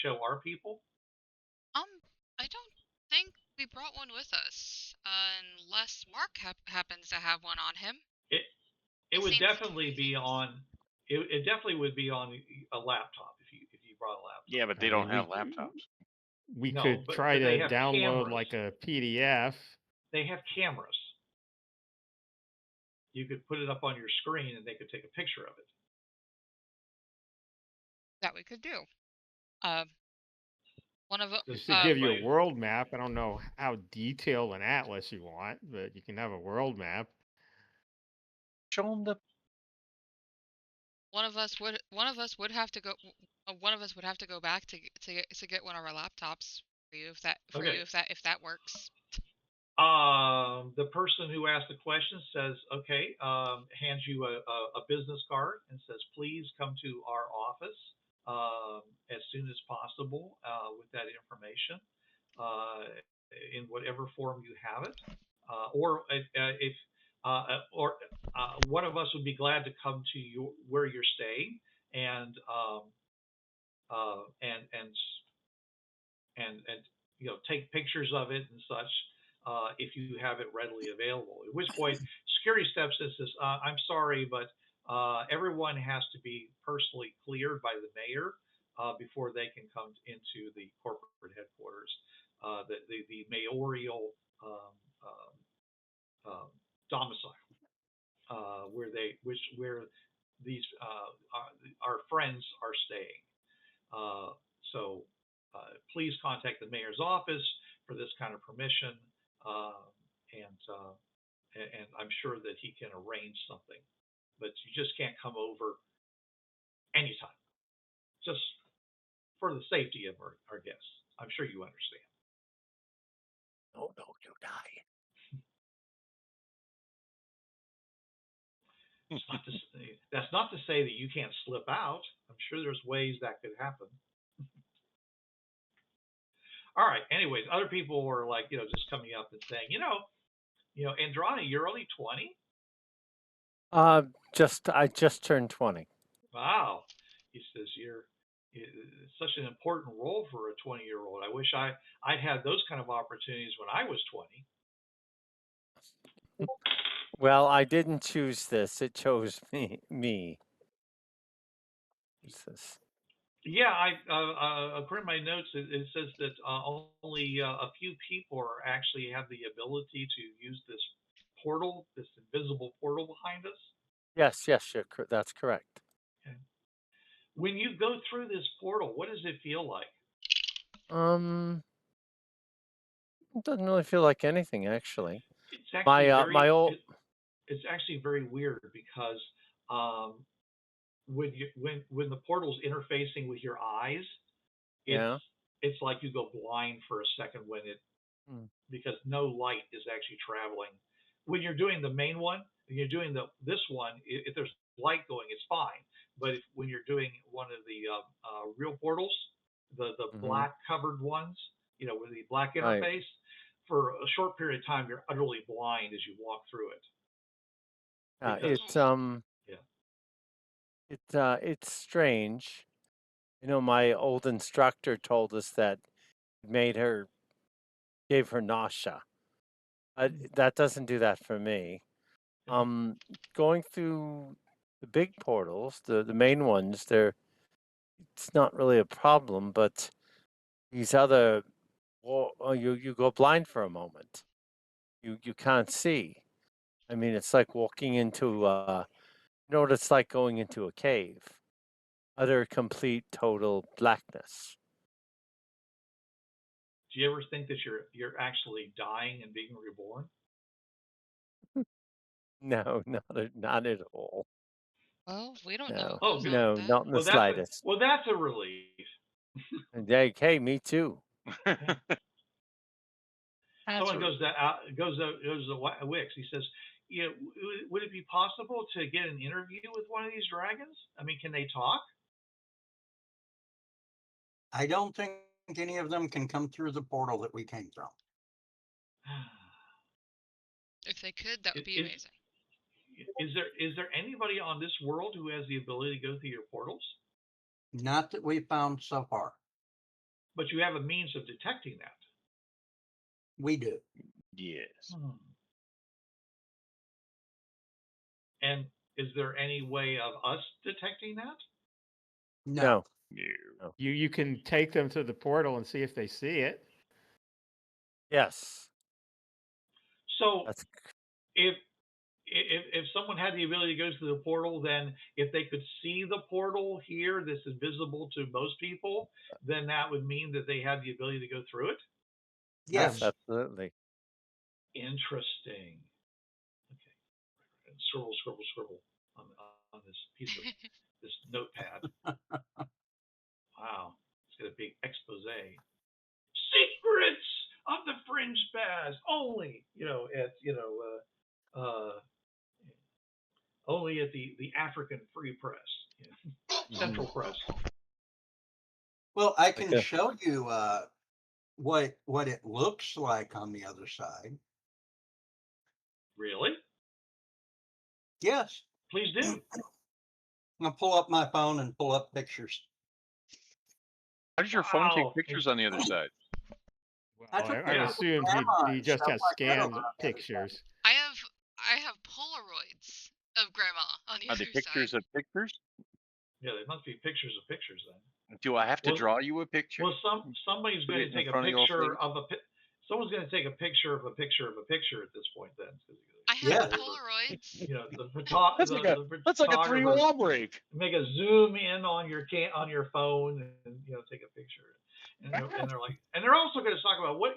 show our people? I don't think we brought one with us, unless Mark happens to have one on him. It would definitely be on. It definitely would be on a laptop if you brought a laptop. Yeah, but they don't have laptops. We could try to download cameras. like a PDF. They have cameras. You could put it up on your screen, and they could take a picture of it. That we could do. One of just to give you a world map. I don't know how detailed an atlas you want, but you can have a world map. Show them the. One of us would have to go. One of us would have to go back to get one of our laptops for you if that works. The person who asked the question says, okay, hands you a business card and says, please come to our office as soon as possible with that information in whatever form you have it. Or if one of us would be glad to come to where you're staying and take pictures of it and such. If you have it readily available. At which point, security steps in and says, I'm sorry, but everyone has to be personally cleared by the mayor before they can come into the corporate headquarters. The mayoral domicile where these our friends are staying. So please contact the mayor's office for this kind of permission, and I'm sure that he can arrange something. But you just can't come over anytime, just for the safety of our guests. I'm sure you understand. Oh no, you die. That's not to say that you can't slip out. I'm sure there's ways that could happen. All right. Anyways, other people were like, just coming up and saying, Indrani, you're only 20. I just turned 20. Wow. He says it's such an important role for a 20-year-old. I wish I'd had those kind of opportunities when I was 20. Well, I didn't choose this. It chose me. What's this? Yeah, according to my notes, it says that only a few people actually have the ability to use this portal, this invisible portal behind us. Yes, that's correct. Okay. When you go through this portal, what does it feel like? It doesn't really feel like anything, actually. It's actually it's actually very weird because when the portal's interfacing with your eyes, it's like you go blind for a second because no light is actually traveling. When you're doing the main one, when you're doing this one, if there's light going, it's fine. But when you're doing one of the real portals, the black covered ones, with the black interface, for a short period of time, you're utterly blind as you walk through it. It's strange. You know, my old instructor told us that it gave her nausea. That doesn't do that for me. Going through the big portals, the main ones, it's not really a problem, but these other, you go blind for a moment. You can't see. I mean, it's like walking into you know what it's like going into a cave. Utter complete total blackness. Do you ever think that you're actually dying and being reborn? No, not at all. Well, we don't know No, what Oh, goes good. on with no, that. not in the slightest. That's a relief. And hey, me too. Someone goes to Wixx. He says, "Yeah, would it be possible to get an interview with one of these dragons? I mean, can they talk?" I don't think any of them can come through the portal that we came from. If they could, that would be Is amazing. is there anybody on this world who has the ability to go through your portals? Not that we found so far. But you have a means of detecting that. We do. Yes. And is there any way of us detecting that? No. No. You can take them to the portal and see if they see it. Yes. So That's if someone had the ability to go through the portal, then if they could see the portal here, this is visible to most people, then that would mean that they have the ability to go through it. yes, Yes. absolutely. Interesting. Okay. And scribble on this piece of this notepad. Wow. It's got a big expose. Secrets of the Fringe past only, only at the African Free Press, Central Press. Well, I can Okay. show you what it looks like on the other side. Really? Yes. Please do. I'll pull up my phone and pull up pictures. How does your phone take Wow. pictures on the other side? Well, I took I Yeah. pictures of assumed grandma he and just stuff has like that scanned on the other side. pictures. I have Polaroids of Grandma on the Are they other pictures side. of pictures? Yeah, there must be pictures of pictures then. Do I have to Well- draw you a picture? Well, somebody's Put going it to in take a front of your picture face? of someone's going to take a picture of a picture of a picture at this point. Then I have Yeah. Polaroids. You know, the That's like a 3 photographer wall break. make a zoom in on your phone and take a picture. And they're also going to talk about what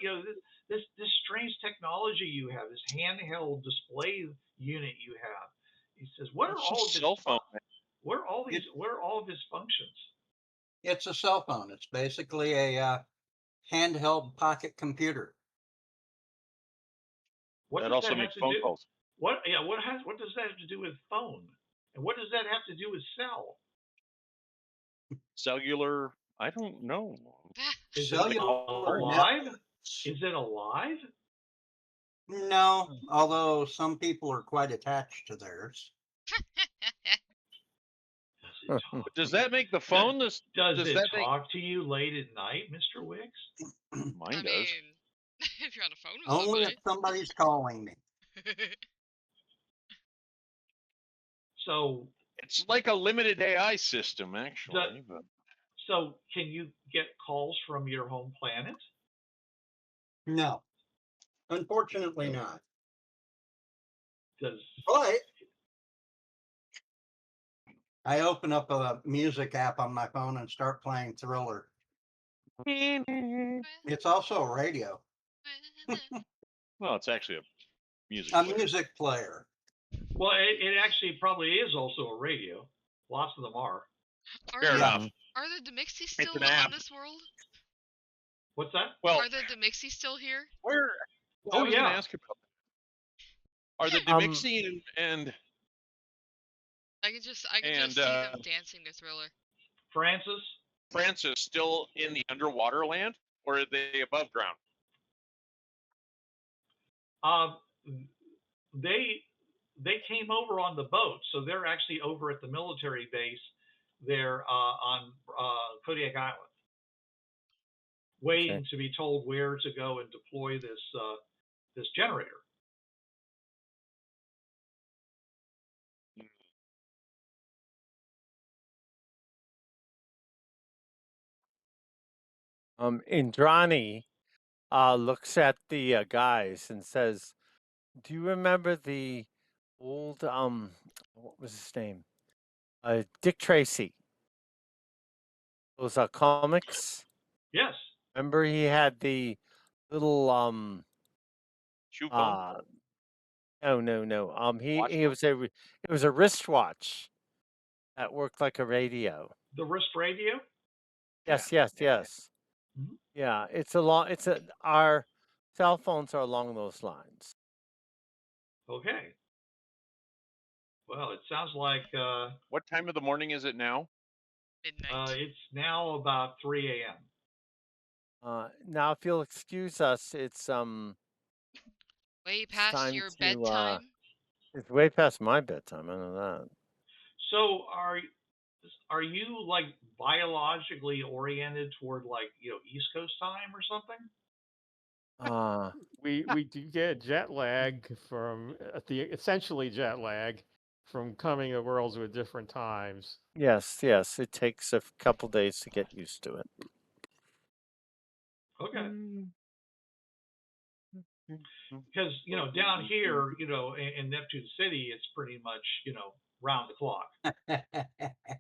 this strange technology you have, this handheld display unit you have. He says, what are It's all of just his cell phone. what are all of his functions? It's a cell phone. It's basically a handheld pocket computer. What That does also that have makes to phone do? calls. What does that have to do with phone? And what does that have to do with cell? Cellular, I don't know. Is it Cellular alive? networks. Is it alive? No, although some people are quite attached to theirs. Does it talk? Does that make the phone this? Does Does it that make talk to you late at night, Mr. Wixx? mine I does? mean, if you're on the phone with Only if somebody. somebody's calling me. So It's like a limited AI system, actually. But so can you get calls from your home planet? No, unfortunately not. Does But I open up a music app on my phone and start playing Thriller. It's also a radio, well, it's actually a music a player. music player. well, it actually probably is also a radio. Lots of them are. Fair enough. Are the Demixies still an app. on this world? What's that? Well, Are the Demixies still here? where? Oh, I was going to yeah. ask you about that. Are the Demixian and I can just And, see them dancing to Thriller. Francis? still in the underwater land, or are they above ground? They they came over on the boat, so they're actually over at the military base there on Kodiak Island, waiting to be told where to go and deploy this generator. Indrani looks at the guys and says, "Do you remember the old what was his name? Dick Tracy. Those comics. Yes. Remember he had the little shoe phone? No. It was a wristwatch that worked like a radio. The wrist radio? Yes. Mm-hmm. Yeah, our cell phones are along those lines. Okay. Well, it sounds like what time of the morning is it now? Midnight. It's now about 3 a.m. Now, if you'll excuse us, it's way past your bedtime. It's way past my bedtime. I know that. So are you like biologically oriented toward like East Coast time or something? We do get jet lag from essentially jet lag from coming to worlds with different times. Yes. It takes a couple days to get used to it. Okay. Because down here, in Neptune City, it's pretty much round the clock.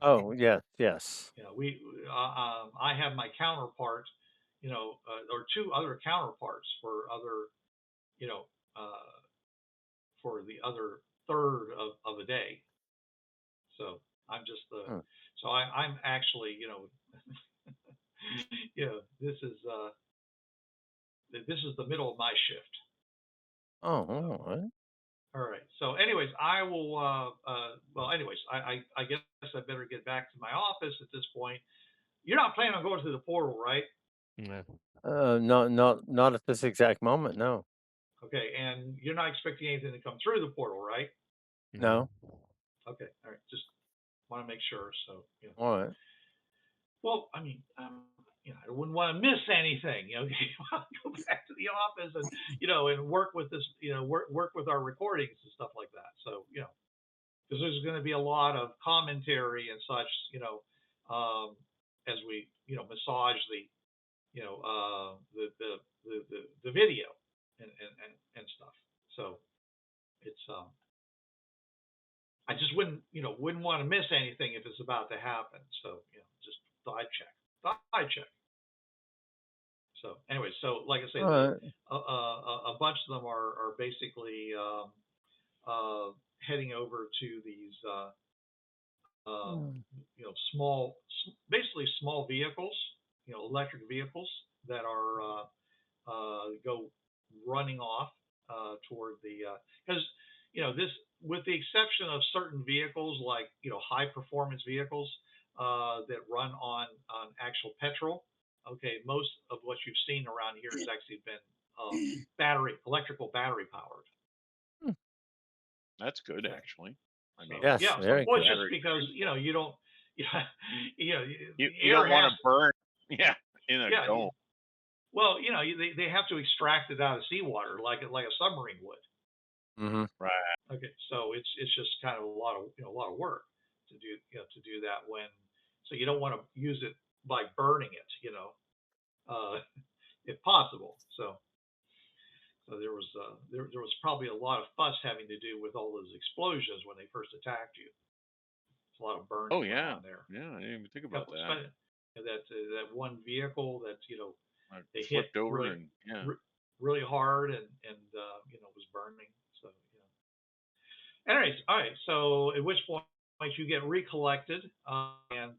Oh yes. I have my counterpart, or two other counterparts for other, for the other third of a day. So I'm just so I'm actually, this is the middle of my shift. Oh, all right. All right. So, anyways, I will. I guess I better get back to my office at this point. You're not planning on going through the portal, right? No. Not at this exact moment. No. Okay, and you're not expecting anything to come through the portal, right? No. Okay. All right. Just want to make sure. So, All right. Well, I mean, I wouldn't want to miss anything. Go back to the office and and work with this, work with our recordings and stuff like that. So because there's going to be a lot of commentary and such, as we massage the the video and stuff. So it's I just wouldn't want to miss anything if it's about to happen. So just thought I'd check. So anyway, so like I say, a bunch of them are basically heading over to these basically small vehicles, electric vehicles that are go running off toward the because this, with the exception of certain vehicles like high performance vehicles that run on actual petrol. Okay, most of what you've seen around here has actually been electrical battery powered. That's good, actually. I mean, yes, yeah. very Well, good. just because you don't, you don't want to burn, in a dome. Well, they have to extract it out of seawater like a submarine would. Mm-hmm. Right. Okay, so it's just kind of a lot of work to do that so you don't want to use it by burning it, if possible. So there was probably a lot of fuss having to do with all those explosions when they first attacked you. It's a lot of burning on there. Yeah, I didn't even think about that. That one vehicle that they flipped hit over really hard and was burning. So anyways, all right. So at which point you get recollected and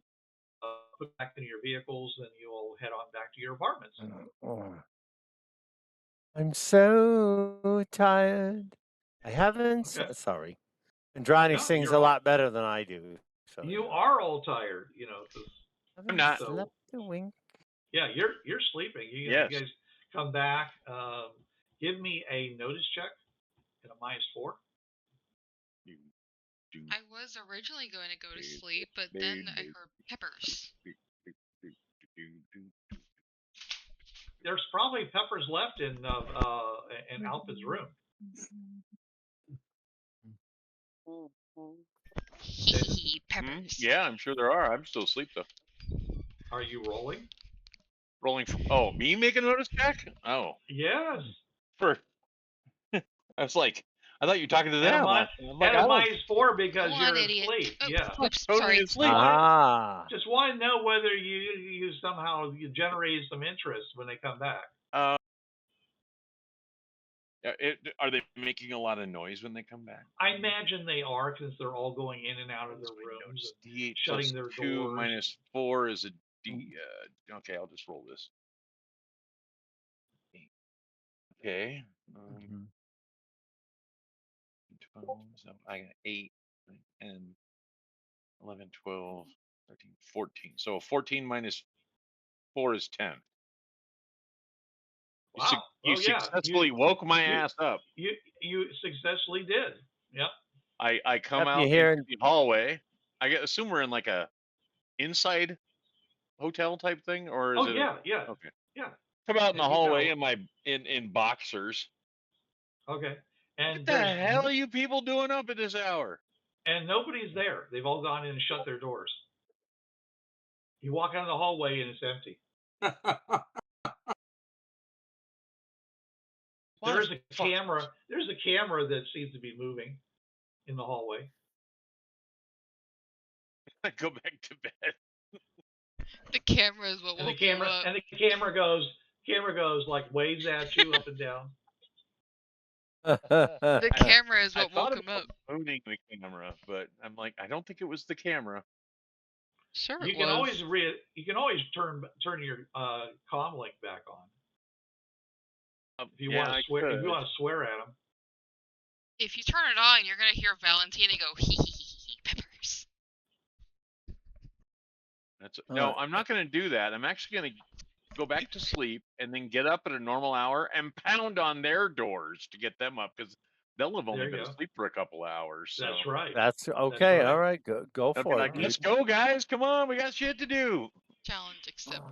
put back into your vehicles, and you'll head on back to your apartments. I'm so tired. I haven't. Sorry, Indrani sings a lot better than I do. So you are all tired, I'm not. Slept a wink. Yeah, you're sleeping. You guys come back. Give me a notice check at a -4. I was originally going to go to sleep, but then I heard peppers. There's probably peppers left in Alpin's room. Peppers. Yeah, I'm sure there are. I'm still asleep though. Are you rolling? Rolling. Oh, me making a notice check? Oh, Yes. I was like, I thought you were talking to At them. a, I'm like, at I a was -4 because Go you're on, idiot. asleep. Oh, Yeah. oops, totally sorry. asleep. Just want to know whether you somehow you generated some interest when they come back. Are they making a lot of noise when they come back? I imagine they are, because they're all going in and out of their rooms, and D8 shutting plus their 2 doors. minus 4 is a D. Okay, I'll just roll this. Okay. 12, so I got 8, 10, 11, 12, 13, 14. So 14 minus 4 is 10. Wow. You successfully woke my ass up. You successfully did. Yep. I come Yep, out you in hear- the hallway. I assume we're in like a inside hotel type thing, or is it? Yeah. Okay. Yeah. Come out in the hallway know. in my in boxers. Okay. And What the hell are you people doing up at this hour? And nobody's there. They've all gone in and shut their doors. You walk out of the hallway and it's empty. There's a camera. There's a camera that seems to be moving in the hallway. I go back to bed. The camera is what woke you up. And the camera goes like waves at you up and down. The camera is what woke him up. Owning the camera, but I'm like, I don't think it was the camera. Sure, you can always turn your comm link back on. If you want to swear, if you want to swear at them. If you turn it on, you're gonna hear Valentina go hee hee hee hee peppers. No, I'm not gonna do that. I'm actually gonna go back to sleep and then get up at a normal hour and pound on their doors to get them up, because they'll have only been asleep for a couple of hours. So. That's right. That's okay. That's right. All right, go for it. Like, let's go, guys! Come on, we got shit to do. Challenge accepted.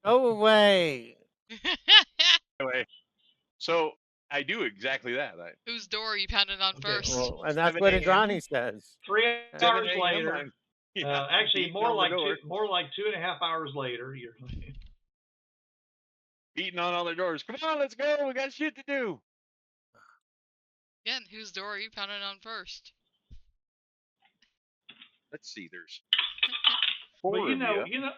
Go away. Anyway, so I do exactly that. Whose door are you pounding on first? Well, and that's what Indrani says. 3 hours later. Actually, more like 2.5 hours later, you're beating on all their doors. Come on, let's go. We got shit to do. Again, whose door are you pounding on first? Let's see. There's Well,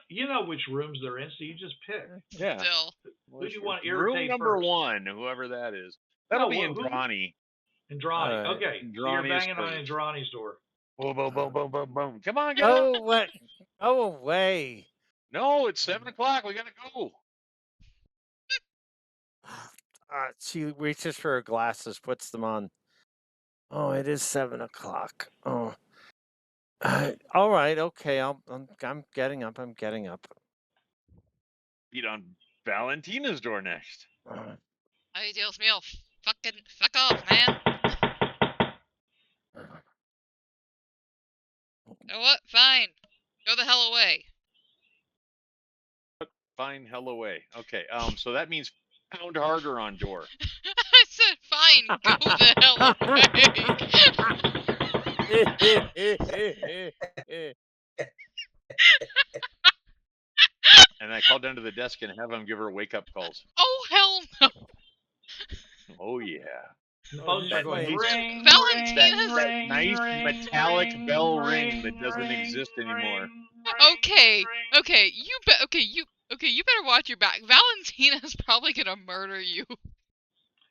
you know which rooms they're in, so you just pick. Yeah. Still. Who do you want to irritate room number first? 1, whoever that is. That'll be Indrani. Indrani. Okay. So you're banging on Indrani's door. Boom, boom, boom, boom, boom, boom. Come on, get up. Go away. No, it's 7 o'clock. We gotta go. She reaches for her glasses, puts them on. Oh, it is 7 o'clock. Oh. All right, okay. I'm getting up. I'm getting up. Beat on Valentina's door next. Ay, Dios mío. Fuck off, man. You know what? Fine. Go the hell away. Fine, hell away. Okay. So that means pound harder on door. I said fine. Go the hell away. And I called down to the desk and have them give her wake up calls. Oh hell no. Oh yeah. Valentina's nice metallic bell ring that doesn't exist anymore. Okay, you better watch your back. Valentina's probably gonna murder you.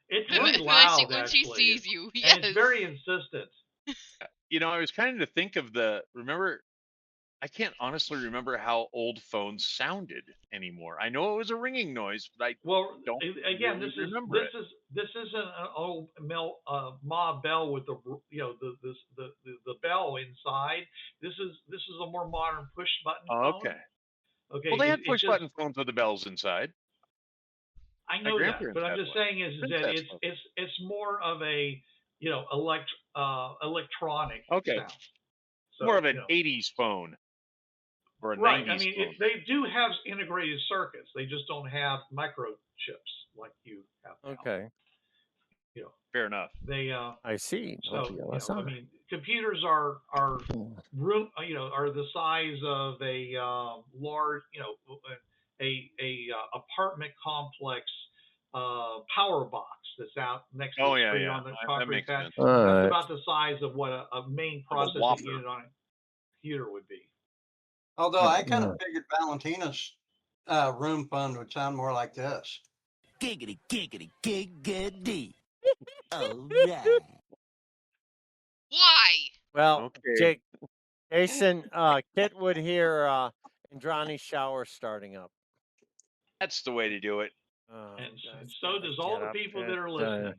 It's really loud when she sees you. And Yes. it's very insistent. You know, I was trying to think of remember, I can't honestly remember how old phones sounded anymore. I know it was a ringing noise, but I don't again, really remember this isn't an old Ma bell with the bell inside. This is a more modern push button phone. Okay. Well, they had push button phones with the bells inside. I know that, but I'm just saying is that it's more of a electronic Okay. sound. So, More of an 80s phone or a right. 90s I mean, phone. they do have integrated circuits. They just don't have microchips like you have now. Okay. Fair enough. They I see. No so I VLSI. mean, computers are room are the size of a large a apartment complex power box that's out next to Oh the yeah, street yeah. on the That concrete makes pad. sense. All That's right. about the size of what a main processing Whopper. unit on a computer would be. Although I kind of figured Valentina's room phone would sound more like this. Giggity, giggity, giggity. All right. Why? Well, Okay. Jason, Kit would hear Indrani's shower starting up. That's the way to do it. And so does all the people that are listening.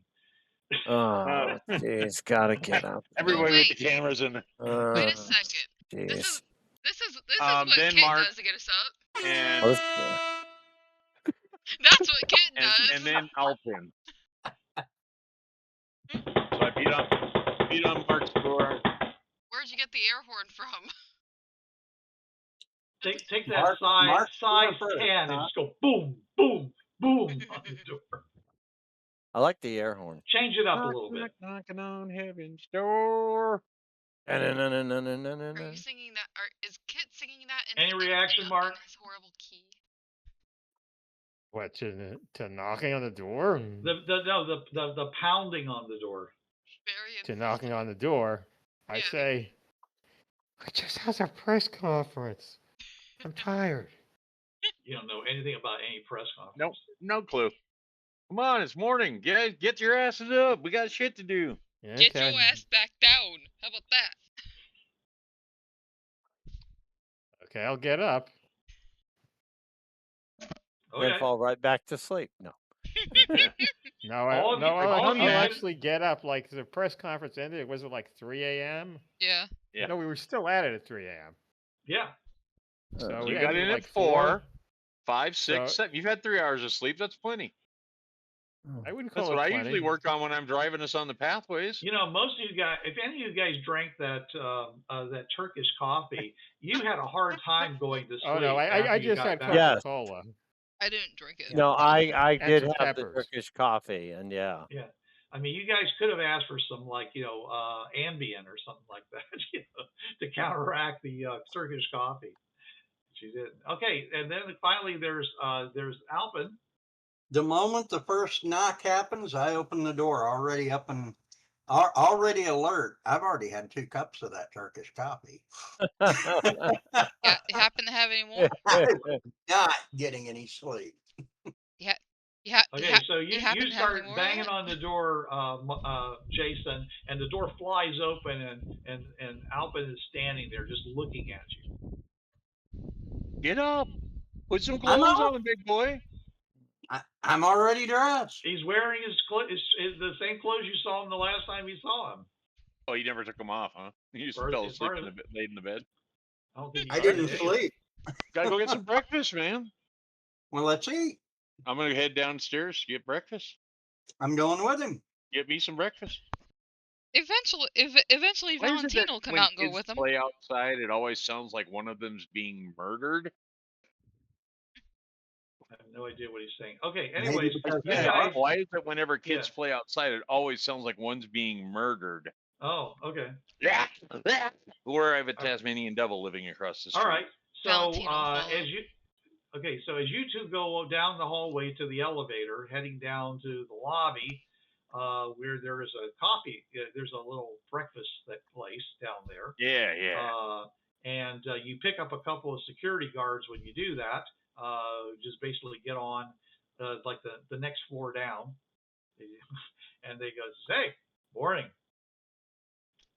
Oh, jeez, gotta get up. Everybody wait. with the cameras in. Wait a second. Jeez. This is what then Kit Mark- does to get us up. And That's what Kit does. and then Alpin. So I beat on Mark's door. Where'd you get the air horn from? Take that size 10 and just go boom, boom, boom on the door. I like the air horn. Change it up a little bit. Knocking on heaven's door. Are you singing that? Or is Kit singing that? Any reaction, Mark? In his horrible key. What, to knocking on the door? The pounding on the door. To knocking on the door, I say, we just had a press conference. I'm tired. You don't know anything about any press conference. Nope, no clue. Come on, it's morning. Get your asses up. We got shit to do. Okay. Get your ass back down. How about that? Okay, I'll get up. Then fall right back to sleep. No. I'll actually get up. Like the press conference ended. Was it like 3 a.m.? Yeah. No, we were still at it at 3 a.m. Yeah. So you got in at 4, 5, 6, 7. You've had 3 hours of sleep. That's plenty. I wouldn't call That's it what plenty. I usually work on when I'm driving us on the pathways. Most of you guys, if any of you guys drank that Turkish coffee, you had a hard time going to sleep. Oh no, I just had Coca-Cola. I didn't drink it. No, I did have peppers. the Turkish coffee, and yeah. Yeah. I mean, you guys could have asked for some Ambien or something like that, to counteract the Turkish coffee. She didn't. Okay, and then finally there's Alpin. The moment the first knock happens, I open the door, already up and already alert. I've already had 2 cups of that Turkish coffee. Yeah, you happen to have any more? Not getting any sleep. Okay, so you start banging on the door, Jason, and the door flies open, and Alpin is standing there just looking at you. Get up. Put some clothes on, big boy. I'm already dressed. He's wearing the same clothes you saw him the last time you saw him. Oh, you never took them off, huh? You just fell asleep laid in the bed. I didn't sleep. Gotta go get some breakfast, man. Well, let's eat. I'm gonna head downstairs to get breakfast. I'm going with him. Get me some breakfast. Eventually, Valentina will come out and go with them. Play outside. It always sounds like one of them's being murdered. I have no idea what he's saying. Okay, anyways. Why is it whenever kids play outside, it always sounds like one's being murdered? Oh, okay. Yeah. Or I have a Tasmanian devil living across the street. All right. So as you two go down the hallway to the elevator, heading down to the lobby, where there is a coffee, there's a little breakfast place down there. Yeah. And you pick up a couple of security guards when you do that. Just basically get on like the next floor down, and they go, "Hey, morning,"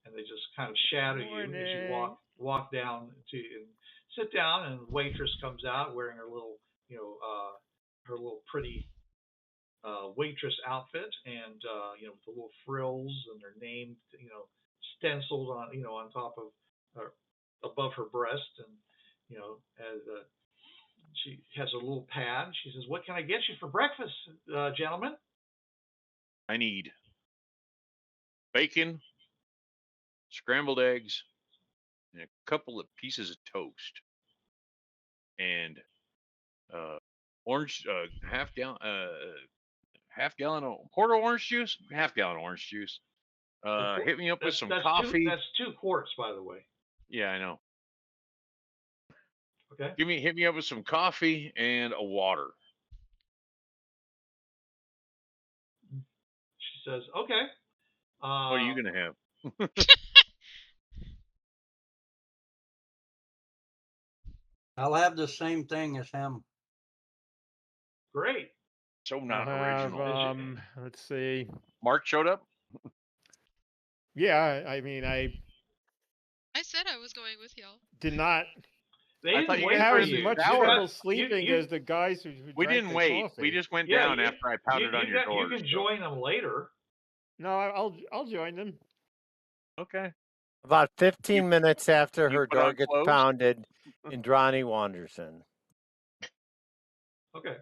and they just kind of shadow you as you walk down to and sit down, and the waitress comes out wearing her little her little pretty waitress outfit, and with the little frills and her name stenciled on on top of or above her breast, and as she has a little pad. She says, "What can I get you for breakfast, gentlemen?" I need bacon, scrambled eggs, and a couple of pieces of toast, and orange half gallon of quarter orange juice, half gallon orange juice. Hit me up with some coffee. That's 2 quarts, by the way. Yeah, I know. Okay. Hit me up with some coffee and a water. She says, okay. What are you gonna have? I'll have the same thing as him. Great. So not I'll have, original. let's see. Mark showed up? Yeah, I mean, I said I was going with y'all. did not They I thought didn't you wait guys for were have as in the you. much shower. trouble sleeping you- as the guys who We drank didn't the wait. coffee. We just went Yeah, down after I pounded on your door. You can join them later. No, I'll join them. Okay. About 15 minutes after you her put door on gets clothes? pounded, Indrani wanders in. Okay.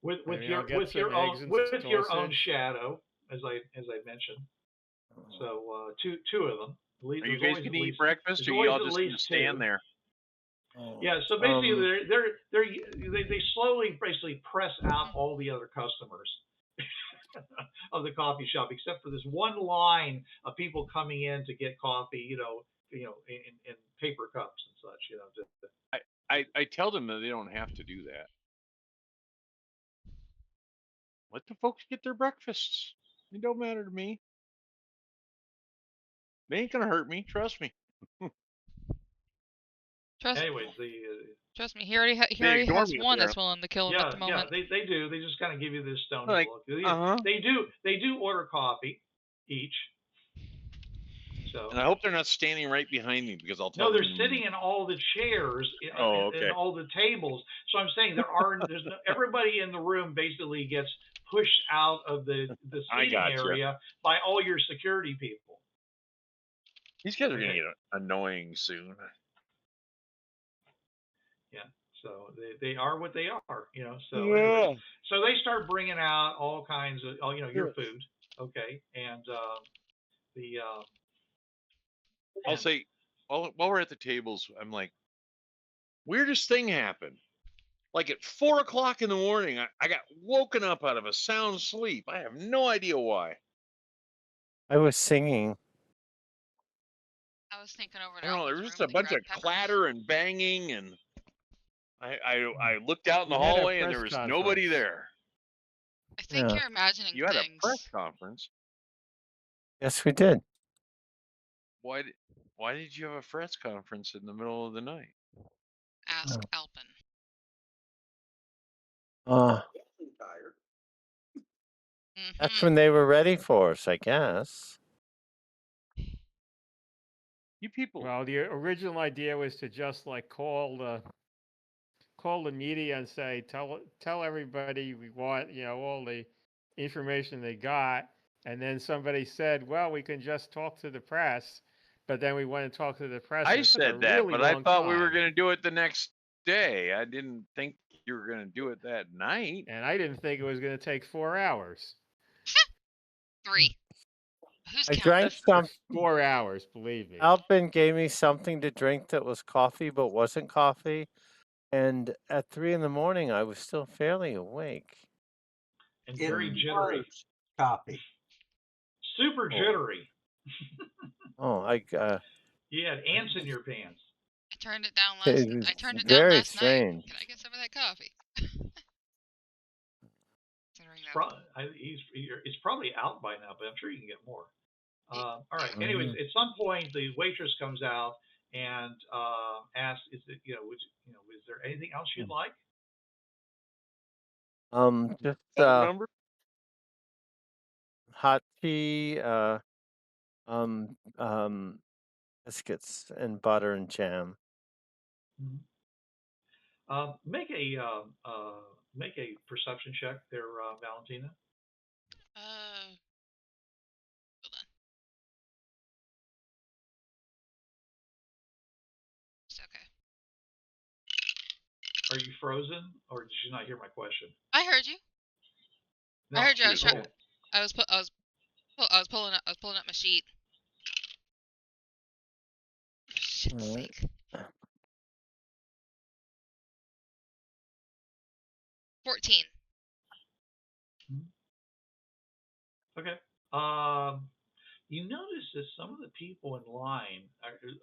With I mean, your I'll get with some your eggs own and with your own sausage. shadow, as I mentioned. So two of them. Are you guys gonna eat breakfast, or always y'all at just gonna least stand 2. there? Yeah, so basically they slowly basically press out all the other customers of the coffee shop, except for this one line of people coming in to get coffee, in paper cups and such, I tell them that they don't have to do that. Let the folks get their breakfasts. It don't matter to me. They ain't gonna hurt me. Trust me. Trust me, he already ignore has me up one there. that's willing to kill him yeah, at the moment. yeah, they do. They just kind of give you this stony Like, look. uh-huh. They do order coffee each. So. And I hope they're not standing right behind me, because I'll tell No, them. they're sitting in all the chairs and all the tables. So I'm saying everybody in the room basically gets pushed out of the seating area by all your security people. These guys are gonna get annoying soon. Yeah, so they are what they are, So Yeah. anyway, so they start bringing out all kinds of your food, okay, and I'll say, while we're at the tables, I'm like, weirdest thing happened. Like at 4 o'clock in the morning, I got woken up out of a sound sleep. I have no idea why. I was singing. I was thinking over to I don't know. There Alpin's was just room a to bunch grab of peppers. clatter and banging, and I looked out in the hallway and there was nobody there. I think you're imagining You had things. a press conference. Yes, we did. Why did you have a press conference in the middle of the night? Ask Alpin. That's when they were ready for us, I guess. You people. Well, the original idea was to just like call the media and say, tell everybody we want, all the information they got. And then somebody said, well, we can just talk to the press. But then we went and talked to the press. I and it took said a that, really but I long thought we were time. going to do it the next day. I didn't think you were going to do it that night. And I didn't think it was going to take 4 hours. 3. Who's I counting? drank some. 4 hours, believe me. Alpin gave me something to drink that was coffee but wasn't coffee. And at 3 a.m, I was still fairly awake. And very jittery. Coffee. Super jittery. You had ants in your pants. I turned it down It down was very last strange. night. Can I get some of that coffee? It's probably out by now, but I'm sure you can get more. All right. Anyways, at some point the waitress comes out and asks, "Is there anything else you'd like?" Just hot tea, biscuits and butter and jam. Make a perception check there, Valentina. Hold on. It's okay. Are you frozen, or did you not hear my question? I heard you. No, I heard you. okay. I was Oh, I was pulling up my sheet. For shit's All right. sake. 14. Okay. You notice that some of the people in line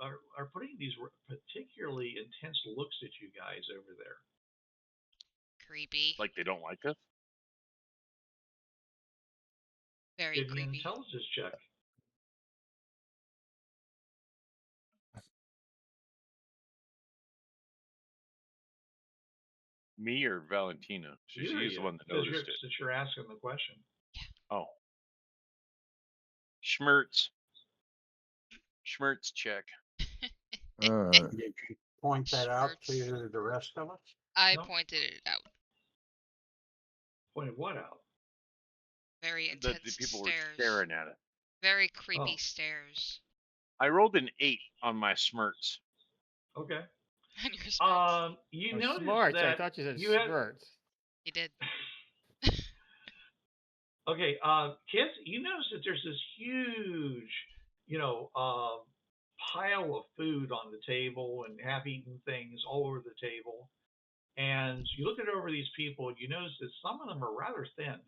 are putting these particularly intense looks at you guys over there. Creepy. Like they don't like us? Very Give me an creepy. intelligence check. Me or Valentina? She's the one that noticed it. Since you're asking the question. Oh. Schmertz check. Did you point that out Schmertz. to the rest of us? I No. pointed it out. Pointed what out? Very intense The people stares. were staring at it. Very creepy stares. I rolled an 8 on my Schmertz. Okay. And your smarts. You Oh, notice smarts. that I thought you said you had. smirts. You did. Okay, kids, you notice that there's this huge, pile of food on the table and half-eaten things all over the table. And you look at over these people and you notice that some of them are rather thin.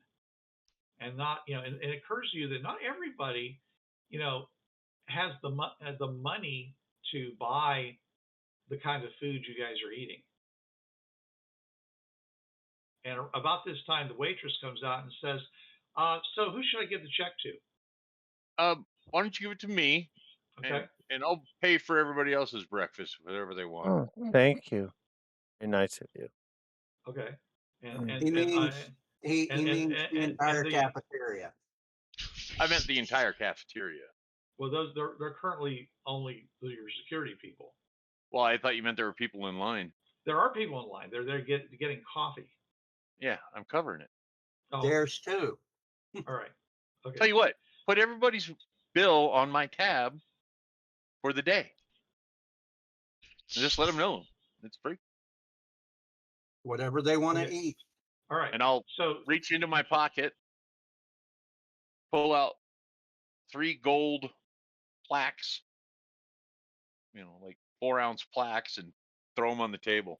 And not, and it occurs to you that not everybody, has the money to buy the kind of food you guys are eating. And about this time, the waitress comes out and says, so who should I give the check to? Why don't you give it to me? Okay. And I'll pay for everybody else's breakfast, whatever they want. Oh, thank you. Very nice of you. Okay. He means the entire cafeteria. I meant the entire cafeteria. Well, they're currently only your security people. Well, I thought you meant there were people in line. There are people in line. They're getting coffee. Yeah, I'm covering it. Oh, There's two. all right. Okay. Tell you what, put everybody's bill on my tab for the day. And just let them know it's free. Whatever they want to eat. All right. And I'll reach into my pocket, pull out 3 gold plaques, like 4-ounce plaques, and throw them on the table.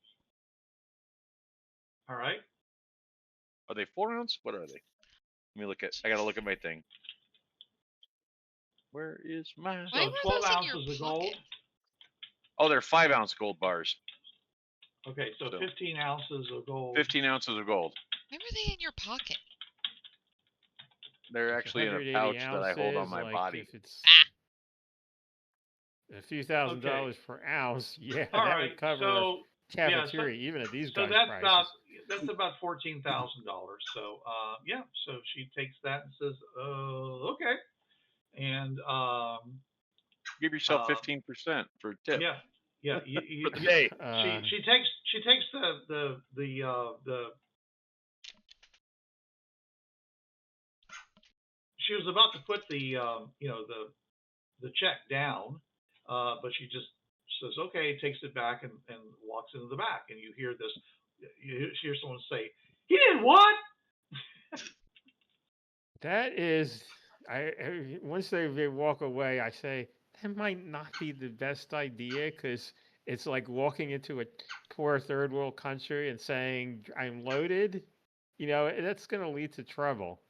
All right. Are they 4-ounce? What are they? Let me look at. I gotta look at my thing. Where is my? So 12 ounces of gold. Oh, they're 5-ounce gold bars. Okay, so 15 ounces of gold. 15 ounces of gold. Why were they in your pocket? They're actually in a pouch that I hold on my body. If it's a few $1,000s per ounce, yeah, all that right. would cover so, cafeteria even at these guys' that's prices. that's about $14,000. So so she takes that and says, okay, and give yourself 15% for a tip. Yeah. For the day. She takes the she was about to put the check down, but she just says okay, takes it back and walks into the back, and you hear this. You hear someone say, "He did what?" That is, once they walk away, I say that might not be the best idea because it's like walking into a poor third world country and saying I'm loaded. That's going to lead to trouble.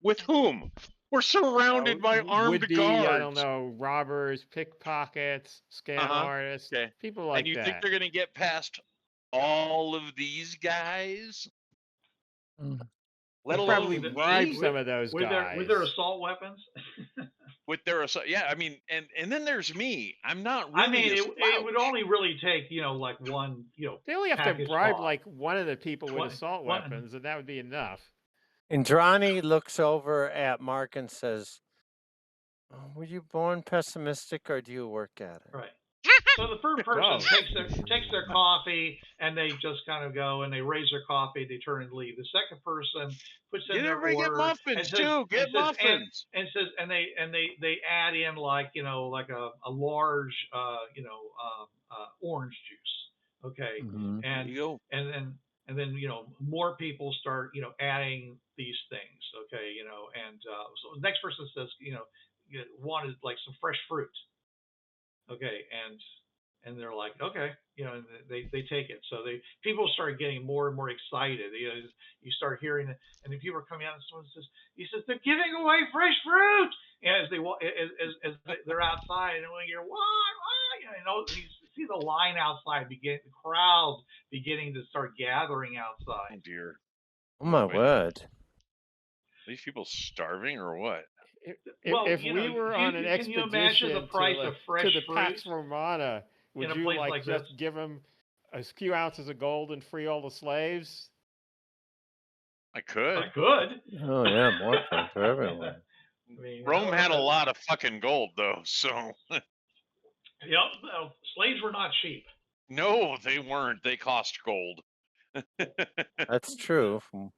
With whom? We're surrounded by armed guards. I don't know, robbers, pickpockets, scam artists, people like that. And you think they're going to get past all of these guys? Let alone probably bribe some of those guys with their assault weapons. With their assault, yeah. I mean, and then there's me. I'm not really. I mean, it would only really take like one. They only have to bribe like one of the people with assault weapons, and that would be enough. Indrani looks over at Mark and says, "Were you born pessimistic, or do you work at it?" Right. So the first person takes their coffee, and they just kind of go and they raise their coffee, they turn and leave. The second person puts in their order. Get muffins too. Get muffins. And says, and they add in like like a large orange juice. Okay. Mm-hmm. And then more people start adding these things. Okay. And so the next person says, wanted like some fresh fruit. Okay, and they're like, okay, and they take it. So people start getting more and more excited. You start hearing it, and then people are coming out, and someone says, they're giving away fresh fruit. And as they're outside, and when you're what, you see the line outside the crowd beginning to start gathering outside. Oh dear. Oh my Wait, word. these people starving or what? If we were on an can you imagine the expedition price of fresh to the fruit Pax Romana, would in a you place like like just this? give them a few ounces of gold and free all the slaves? I could. I could. Oh yeah, more fun for everyone. I mean, Rome had a lot of fucking gold though, so slaves were not cheap. no, they weren't. They cost gold. That's true. From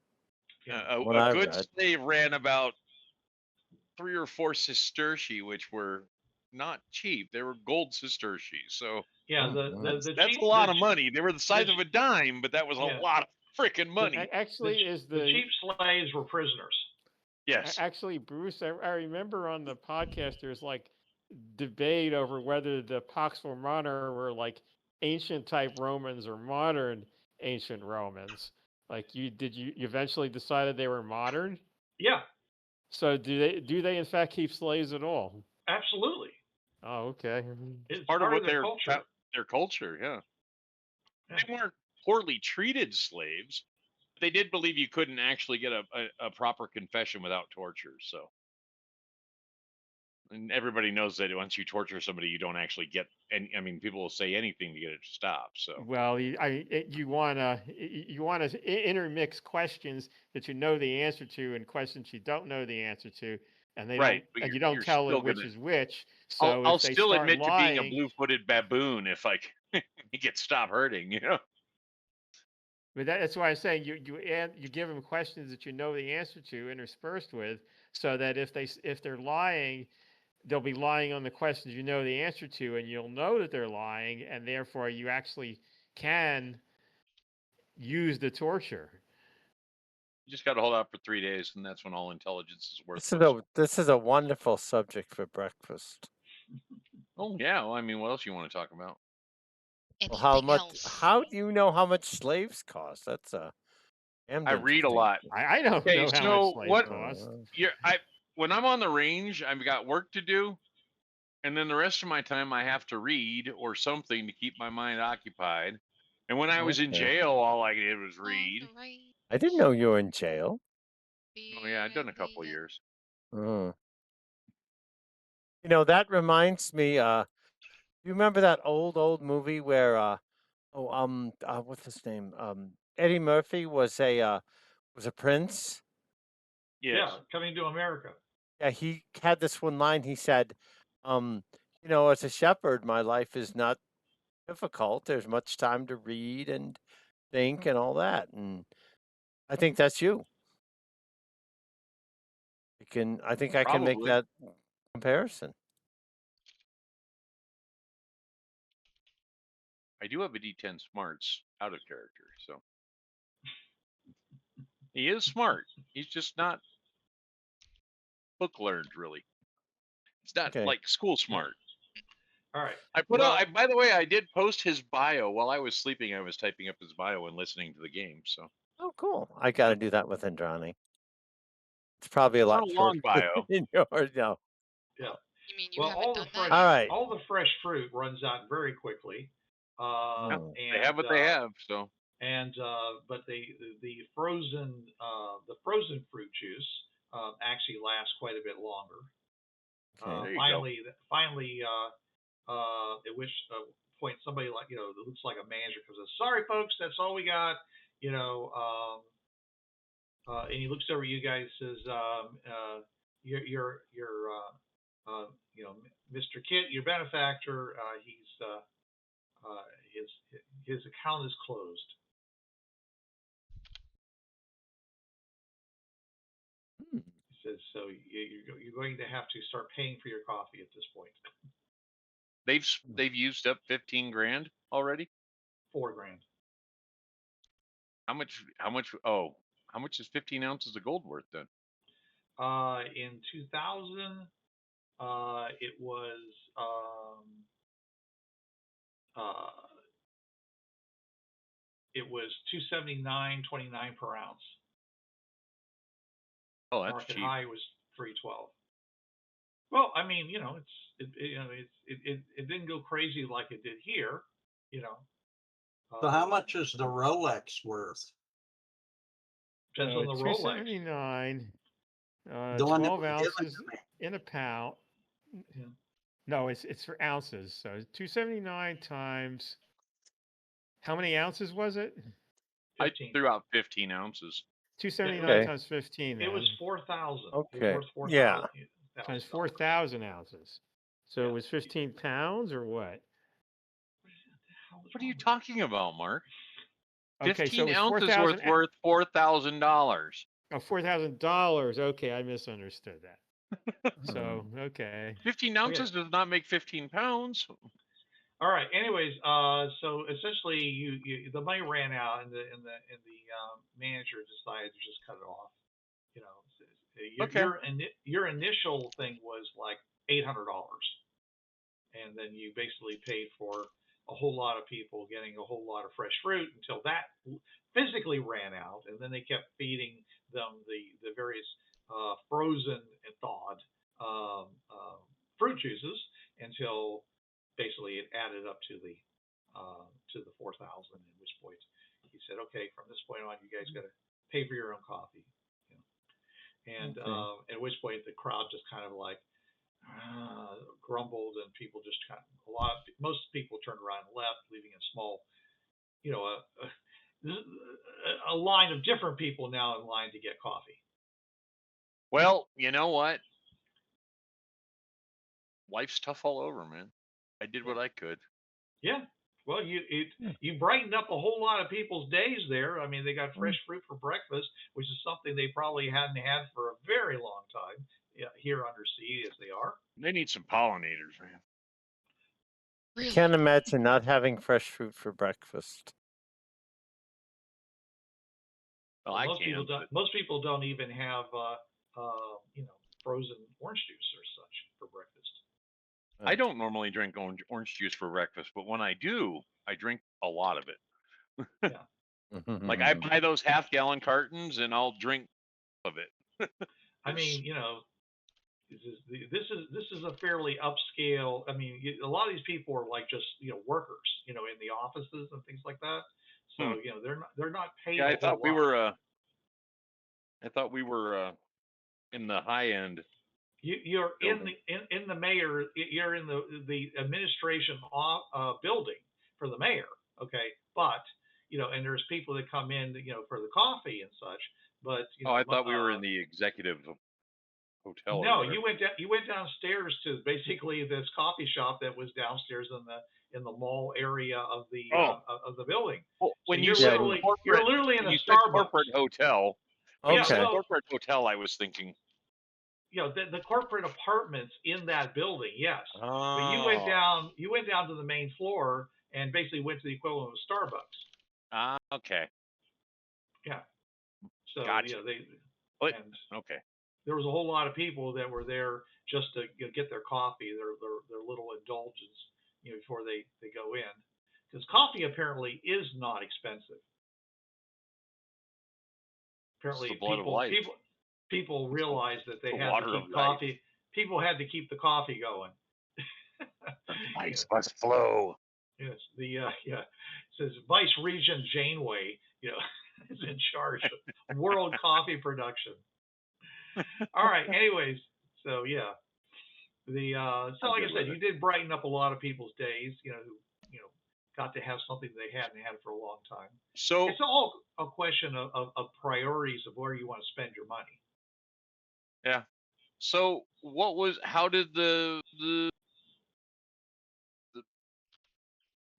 what A I good read. slave ran about 3 or 4 sestertii, which were not cheap. They were gold sestertii. So Yeah, Oh, that's a lot of money. They were the size of a dime, but that was a lot of freaking money. Actually, the cheap slaves were prisoners. Yes. Actually, Bruce, I remember on the podcast there's like debate over whether the Pax Romana were like ancient type Romans or modern ancient Romans. Like did you eventually decided they were modern? Yeah. So do they in fact keep slaves at all? Absolutely. Oh, okay. It's part of what their culture. Their culture, yeah. They weren't poorly treated slaves. They did believe you couldn't actually get a proper confession without torture. So, and everybody knows that once you torture somebody, you don't actually get any. I mean, people will say anything to get it to stop. So, well, you wanna intermix questions that you know the answer to and questions you don't know the answer to, and they right, don't, and you don't tell them which is which. So I'll if they still start admit lying, to being a blue-footed baboon if I get stop hurting, But that's why I'm saying you give them questions that you know the answer to interspersed with, so that if they're lying, they'll be lying on the questions you know the answer to, and you'll know that they're lying, and therefore you actually can use the torture. You just got to hold out for 3 days, and that's when all intelligence is worthless. This is a wonderful subject for breakfast. Oh yeah, well, I mean, what else you want to talk about? Well, how do you know how much slaves cost? That's I read a lot. I don't know how much slaves cost. When I'm on the range, I've got work to do, and then the rest of my time I have to read or something to keep my mind occupied. And when I was in jail, all I did was read. I didn't know you were in jail. Oh yeah, I've done a couple of years. Oh. That reminds me. You remember that old movie where what's his name? Eddie Murphy was a prince. Yes. Yeah, coming to America. Yeah, he had this one line. He said, as a shepherd, my life is not difficult. There's much time to read and think and all that. And I think that's you. I think I can make that comparison. I do have a D10 smarts out of character, so he is smart. He's just not book learned, really. It's not like school smart. All right. By the way, I did post his bio while I was sleeping. I was typing up his bio and listening to the game. So. Oh, cool! I got to do that with Indrani. It's probably a lot shorter bio. than yours. No. Yeah. You mean you haven't done that? All right. All the fresh fruit runs out very quickly. And they have what they have. So. And but the frozen fruit juice actually lasts quite a bit longer. Finally, at which point somebody that looks like a manager comes and says, "Sorry, folks, that's all we got." And he looks over at you guys and says, "You're Mr. Kit, your benefactor. His account is closed." He says, "So you're going to have to start paying for your coffee at this point." They've used up 15 grand already. 4 grand. How much? Oh, how much is 15 ounces of gold worth then? In 2000, it was $279.29 per ounce. Oh, that's Market cheap. high was $312. Well, I mean, it didn't go crazy like it did here, So how much is the Rolex worth? Depends on the Rolex. $279. The one that 12 was given ounces to me. in a pound. Yeah. No, it's for ounces. So 279 times. How many ounces was it? 15. I threw out 15 ounces. 279 Okay. times 15. It was Then. 4,000. It was Okay. worth 4,000. Yeah. Times 4,000 ounces. So Yeah. it was 15 pounds or what? What are you talking about, Mark? Okay, 15 so it was ounces 4,000. worth $4,000. Oh, $4,000. Okay, I misunderstood that. So okay. 15 ounces does not make 15 pounds. All right. Anyways, so essentially, the money ran out, and the manager decided to just cut it off. Your initial thing was like $800, and then you basically paid for a whole lot of people getting a whole lot of fresh fruit until that physically ran out, and then they kept feeding them the various frozen and thawed fruit juices until basically it added up to the 4,000. At which point he said, "Okay, from this point on, you guys got to pay for your own coffee." And at which point the crowd just kind of like grumbled, and people just most people turned around and left, leaving a small, a line of different people now in line to get coffee. Well, you know what? Life's tough all over, man. I did what I could. Yeah. Well, you brightened up a whole lot of people's days there. I mean, they got fresh fruit for breakfast, which is something they probably hadn't had for a very long time here undersea as they are. They need some pollinators, man. Really? I can't imagine not having fresh fruit for breakfast. Well, most people don't even have frozen orange juice or such for breakfast. I don't normally drink orange juice for breakfast, but when I do, I drink a lot of it. Yeah. Like I buy those half-gallon cartons and I'll drink of it. I mean, this is a fairly upscale. I mean, a lot of these people are like just workers, in the offices and things like that. So they're not paid. Yeah, I thought we were in the high end. You're in the mayor. You're in the administration building for the mayor. Okay, but and there's people that come in, for the coffee and such. But I thought we were in the executive hotel. No, you went downstairs to basically this coffee shop that was downstairs in the mall area of the building. Well, when so you're literally in a Starbucks corporate hotel. Okay. Yeah, corporate hotel, I was thinking. The corporate apartments in that building, yes. Oh. But you went down to the main floor and basically went to the equivalent of Starbucks. Okay. Yeah. So gotcha. Okay. There was a whole lot of people that were there just to get their coffee, their little indulgence, before they go in, because coffee apparently is not expensive. Apparently, people realized that they had to keep coffee. People had to keep the coffee going. Ice must flow. Yes, it says Vice Regent Janeway, is in charge of world coffee production. All right. Anyways, so yeah, so like I said, you did brighten up a lot of people's days. Who got to have something they hadn't had for a long time. So it's all a question of priorities of where you want to spend your money. Yeah. So how did the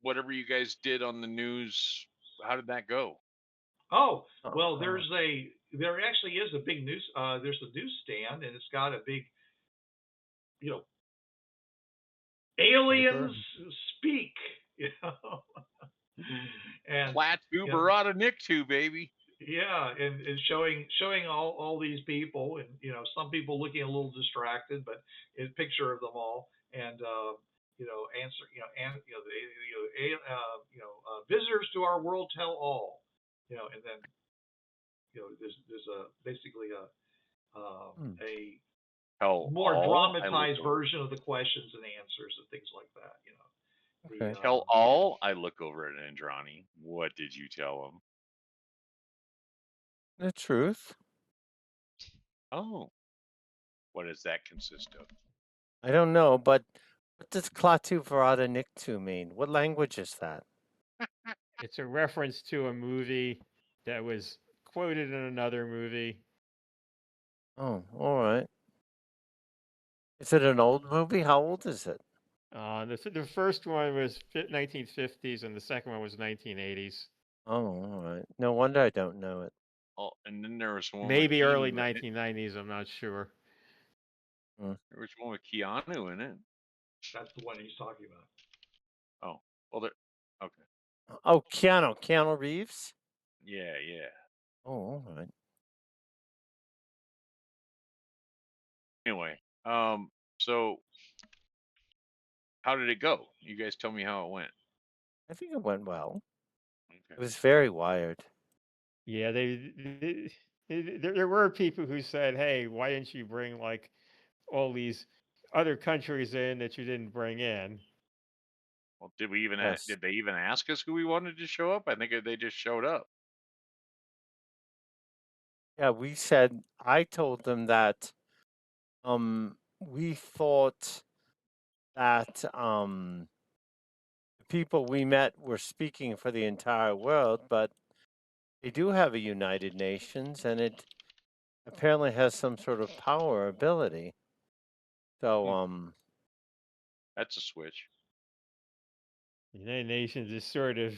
whatever you guys did on the news, how did that go? Oh, well, there actually is a big news. There's a newsstand, and it's got a big, aliens speak, and Flat tube or out of Nick tube, baby. Yeah, and showing all these people, and some people looking a little distracted, but a picture of them all, and answer, and visitors to our world tell all, and then there's a basically Hmm. a Tell more all. dramatized version of the questions and answers and things like that. Okay. Tell all. I look over at Indrani. What did you tell him? The truth. Oh, what does that consist of? I don't know, but what does Klaatu Verada Niktu mean? What language is that? It's a reference to a movie that was quoted in another movie. Oh, all right. Is it an old movie? How old is it? The first one was 1950s, and the second one was 1980s. Oh, all right. No wonder I don't know it. Oh, and then there was one Maybe with early Keanu in it. 1990s. I'm not sure. There was one with Keanu in it. That's the one he's talking about. Oh, well, there. Okay. Oh, Keanu Reeves. Yeah. Oh, all right. Anyway, so how did it go? You guys tell me how it went. I think it went well. Okay. It was very wired. Yeah, there were people who said, "Hey, why didn't you bring like all these other countries in that you didn't bring in?" Well, did we even Yes. did they even ask us who we wanted to show up? I think they just showed up. Yeah, I told them that we thought that the people we met were speaking for the entire world, but they do have a United Nations, and it apparently has some sort of power ability. So That's a switch. The United Nations is sort of,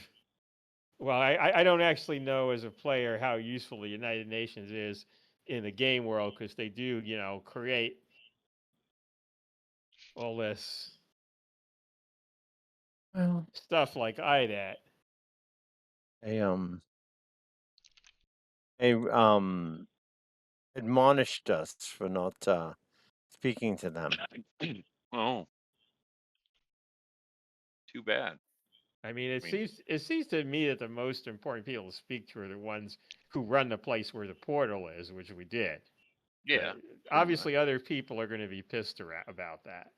well, I don't actually know as a player how useful the United Nations is in the game world, because they do, create all this well, stuff like IDET. they admonished us for not speaking to them. Oh, too bad. I mean, it seems to me that the most important people to speak to are the ones who run the place where the portal is, which we did. Yeah. Obviously, other people are going to be pissed about that.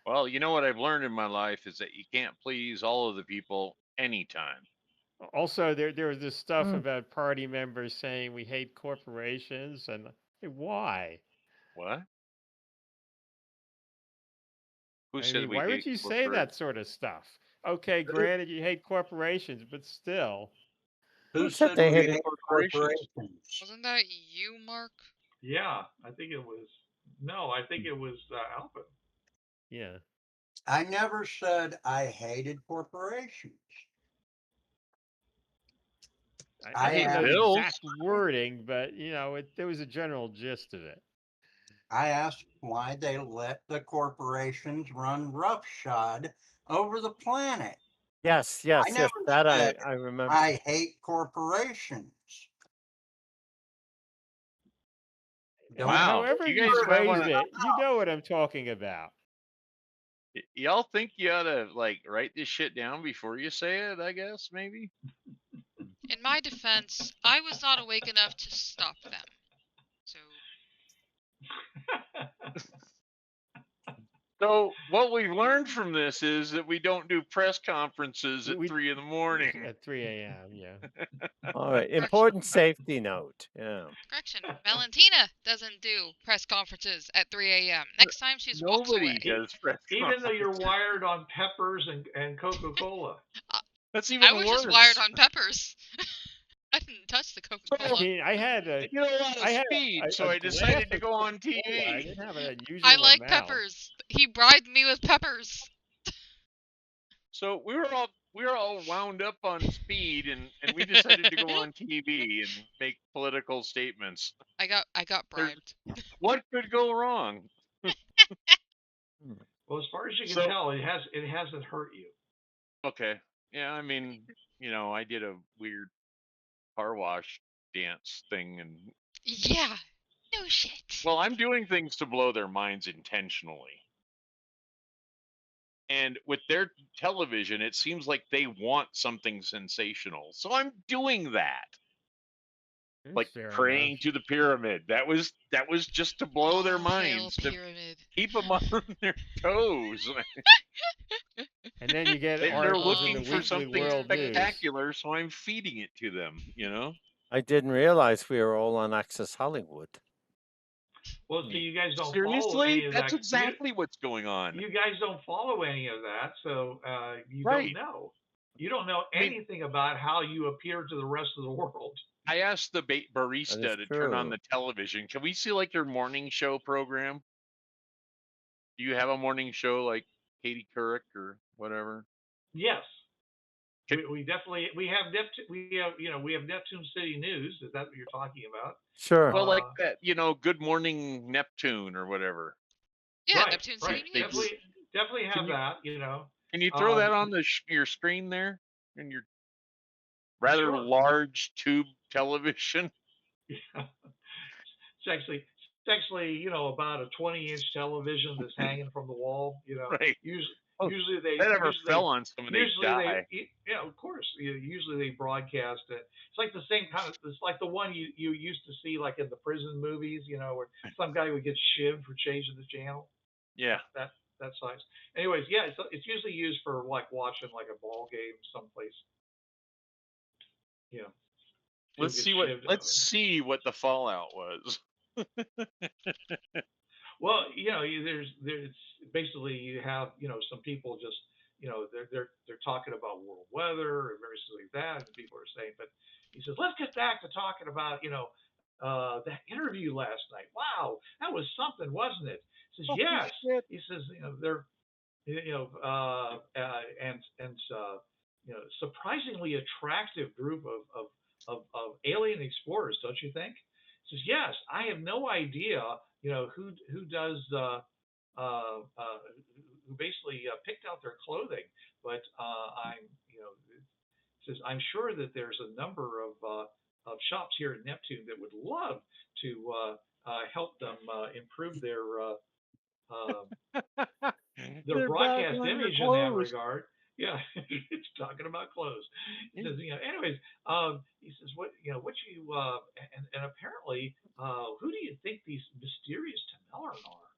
Well, you know what I've learned in my life is that you can't please all of the people anytime. Also, there was this stuff about party members saying we hate corporations, and why? What? Who I said mean, we why would hate you say corporate? that sort of stuff? Okay, granted, you hate corporations, but still. Who said said they we hated hate corporations? corporations? Wasn't that you, Mark? Yeah, I think it was. No, I think it was Alpin. Yeah. I never said I hated corporations. I hate don't know the bills. exact wording, but there was a general gist of it. I asked why they let the corporations run roughshod over the planet. Yes. I never That said I remember. I hate corporations. Wow. However You you guys might want phrased it, you know what I'm talking about. to. Y'all think you ought to write this shit down before you say it? I guess maybe. In my defense, I was not awake enough to stop them. So So what we've learned from this is that we don't do press conferences at 3 in the morning. At 3 a.m., yeah. All right. Important safety note. Yeah. Correction, Valentina doesn't do press conferences at 3 a.m. Next time she walks away. Nobody does press Even though you're conferences. wired on peppers and Coca-Cola. That's even I was worse. just wired on peppers. I didn't touch the Coca-Cola. I mean, I had I get a lot of speed, so I decided to go on TV. I didn't have an unusual I like amount. peppers. He bribed me with peppers. So we were all wound up on speed, and we decided to go on TV and make political statements. I got bribed. What could go wrong? Well, as far as you can tell, it hasn't hurt you. Okay. Yeah, I mean, I did a weird car wash dance thing, and Yeah. No shit. well, I'm doing things to blow their minds intentionally. And with their television, it seems like they want something sensational. So I'm doing that. Like Fair praying enough. to the pyramid. That was just to blow their All hail minds, to pyramid. keep them on their toes. And then you get They're articles in the looking for Weekly something World News. spectacular, so I'm feeding it to them, you know? I didn't realize we were all on Access Hollywood. Well, so you guys don't follow Seriously? any of That's that. exactly what's going on. You guys don't follow any of that, so you Right. don't know. You don't know I mean- anything about how you appear to the rest of the world. I asked the barista That to is turn on true. the television. Can we see like their morning show program? Do you have a morning show like Katie Couric or whatever? Yes. Can- We definitely we have Neptune City News. Is that what you're talking about? Sure. Well, like that, Good Morning Neptune or whatever. Yeah, right, Neptune right. City News. Definitely have Can you- that. Can you throw that Um, on your screen there in your rather Sure. large tube television? It's actually about a 20-inch television that's hanging from the wall. Right. Usually they That ever usually fell on someone, they die. of course. Usually they broadcast it. It's like the same kind of. It's like the one you used to see like in the prison movies. Where some guy would get shivved for changing the channel. Yeah. That size. Anyways, yeah, it's usually used for like watching like a ball game someplace. People Let's get see shivved. see what the fallout was. Well, there's basically you have some people just they're talking about world weather and various things like that, and people are saying, but he says let's get back to talking about that interview last night. Wow, that was something, wasn't it? He says yes. He says they're surprisingly attractive group of alien explorers, don't you think? He says yes. I have no idea who does who basically picked out their clothing, but says I'm sure that there's a number of shops here at Neptune that would love to help them improve their They're broadcast back on image your in that clothes. regard. Yeah, it's talking about clothes. He says, anyways, he says, what you and apparently, who do you think these mysterious Tamellar are?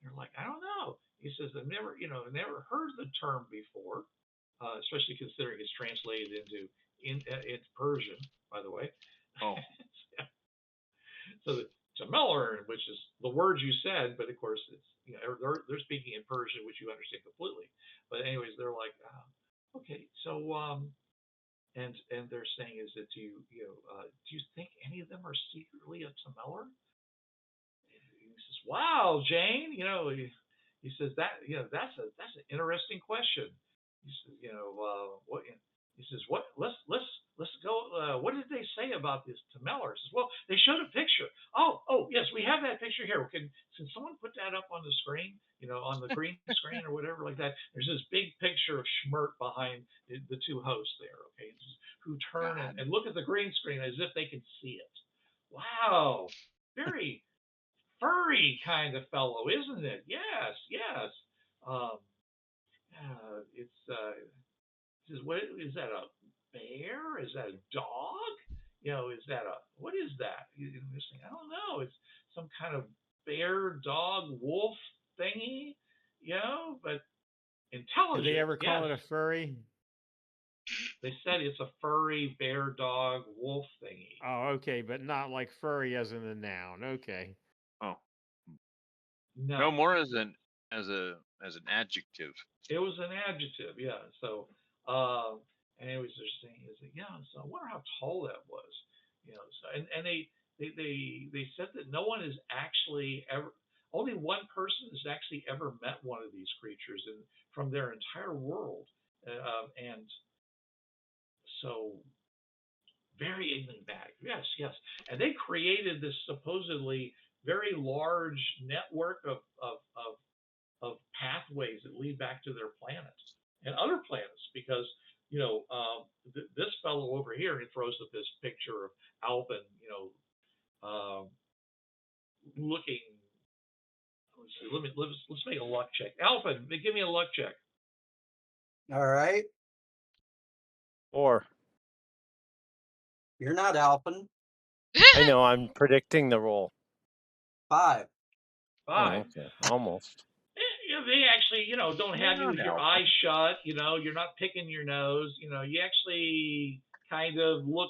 They're like, I don't know. He says, I've never heard the term before, especially considering it's translated into Persian, by the way. Oh. So the Tamellar, which is the words you said, but of course it's they're speaking in Persian, which you understand completely. But anyways, they're like, okay, so and they're saying is that do you think any of them are secretly a Tamellar? He says, wow, Jane, he says that's an interesting question. He says, what? He says, what? Let's go. What did they say about this Tamellar? He says, well, they showed a picture. Oh, yes, we have that picture here. Can someone put that up on the screen? On the green screen or whatever like that. There's this big picture of Schmirt behind the two hosts there. Okay, who turn and look at the green screen as if they can see it. Wow, very furry kind of fellow, isn't it? Yes. Says, what is that? A bear? Is that a dog? Is that what is that? I don't know. It's some kind of bear, dog, wolf thingy. But intelligent. Did they ever call yes. it a furry? They said it's a furry bear, dog, wolf thingy. Oh, okay, but not like furry as in the noun. Okay. Oh. No, more as an adjective. It was an adjective, yeah. So, anyways, they're saying is that So I wonder how tall that was, So and they said that no one has actually ever, only one person has actually ever met one of these creatures from their entire world, and so very enigmatic. Yes, and they created this supposedly very large network of pathways that lead back to their planet and other planets, because this fellow over here, he throws up this picture of Alpin, looking. Let's see. Let's make a luck check. Alpin, give me a luck check. All right. Or You're not Alpin. I know I'm predicting the roll. 5. Five. Oh, okay. Almost. They actually, don't have you with your Alpin. eyes shut. You're not picking your nose. You actually kind of look,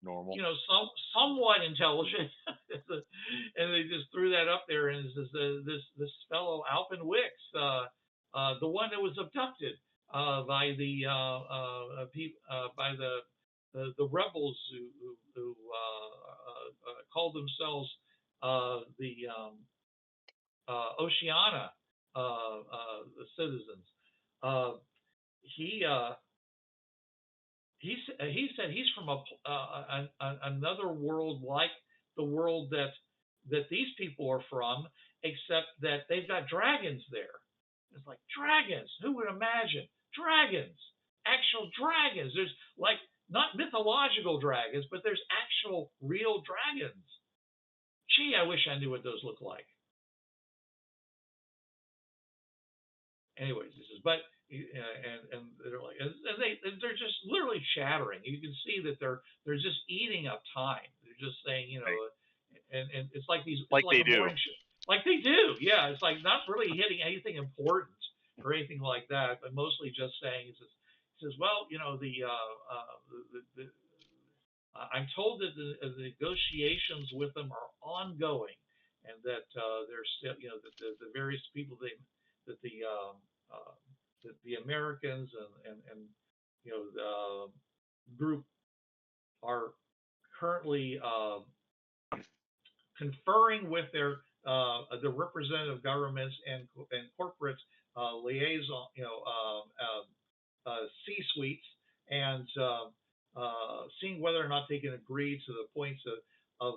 Normal. somewhat intelligent. And they just threw that up there, and this fellow Alpin Wixx, the one that was abducted by the by the rebels who called themselves the Oceania citizens. He said he's from another world like the world that these people are from, except that they've got dragons there. It's like dragons. Who would imagine dragons? Actual dragons. There's like not mythological dragons, but there's actual real dragons. Gee, I wish I knew what those look like. Anyways, he says, but and they're like, and they're just literally chattering. You can see that they're just eating up time. They're just saying, and it's like these, Like they a do. morning show. Like they do, yeah. It's like not really hitting anything important or anything like that, but mostly just saying, he says, well, I'm told that the negotiations with them are ongoing, and that there's still, that the various people that the Americans and the group are currently conferring with the representative governments and corporate liaison, C-suites, and seeing whether or not they can agree to the points of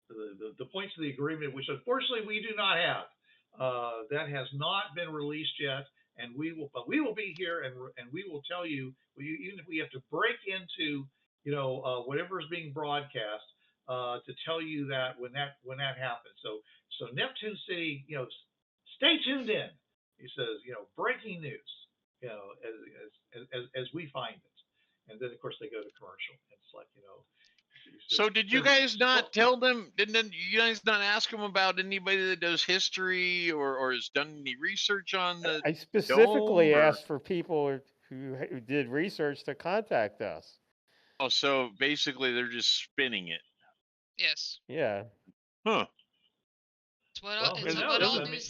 the points of the agreement, which unfortunately we do not have. That has not been released yet, and but we will be here, and we will tell you, even if we have to break into, whatever is being broadcast, to tell you that when that happens. So Neptune City, stay tuned in. He says, breaking news, as we find it, and then of course they go to commercial. It's like, So did you guys not tell them? Didn't you guys not ask them about anybody that does history or has done any research on the? I specifically dome, or- asked for people who did research to contact us. Oh, so basically they're just spinning it. Yes. Yeah. Huh. It's what Well, all, who it's knows? what all I mean, news.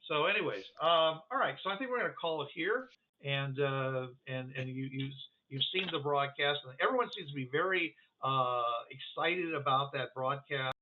So anyways, all right. So I think we're going to call it here, and you've seen the broadcast, and everyone seems to be very excited about that broadcast.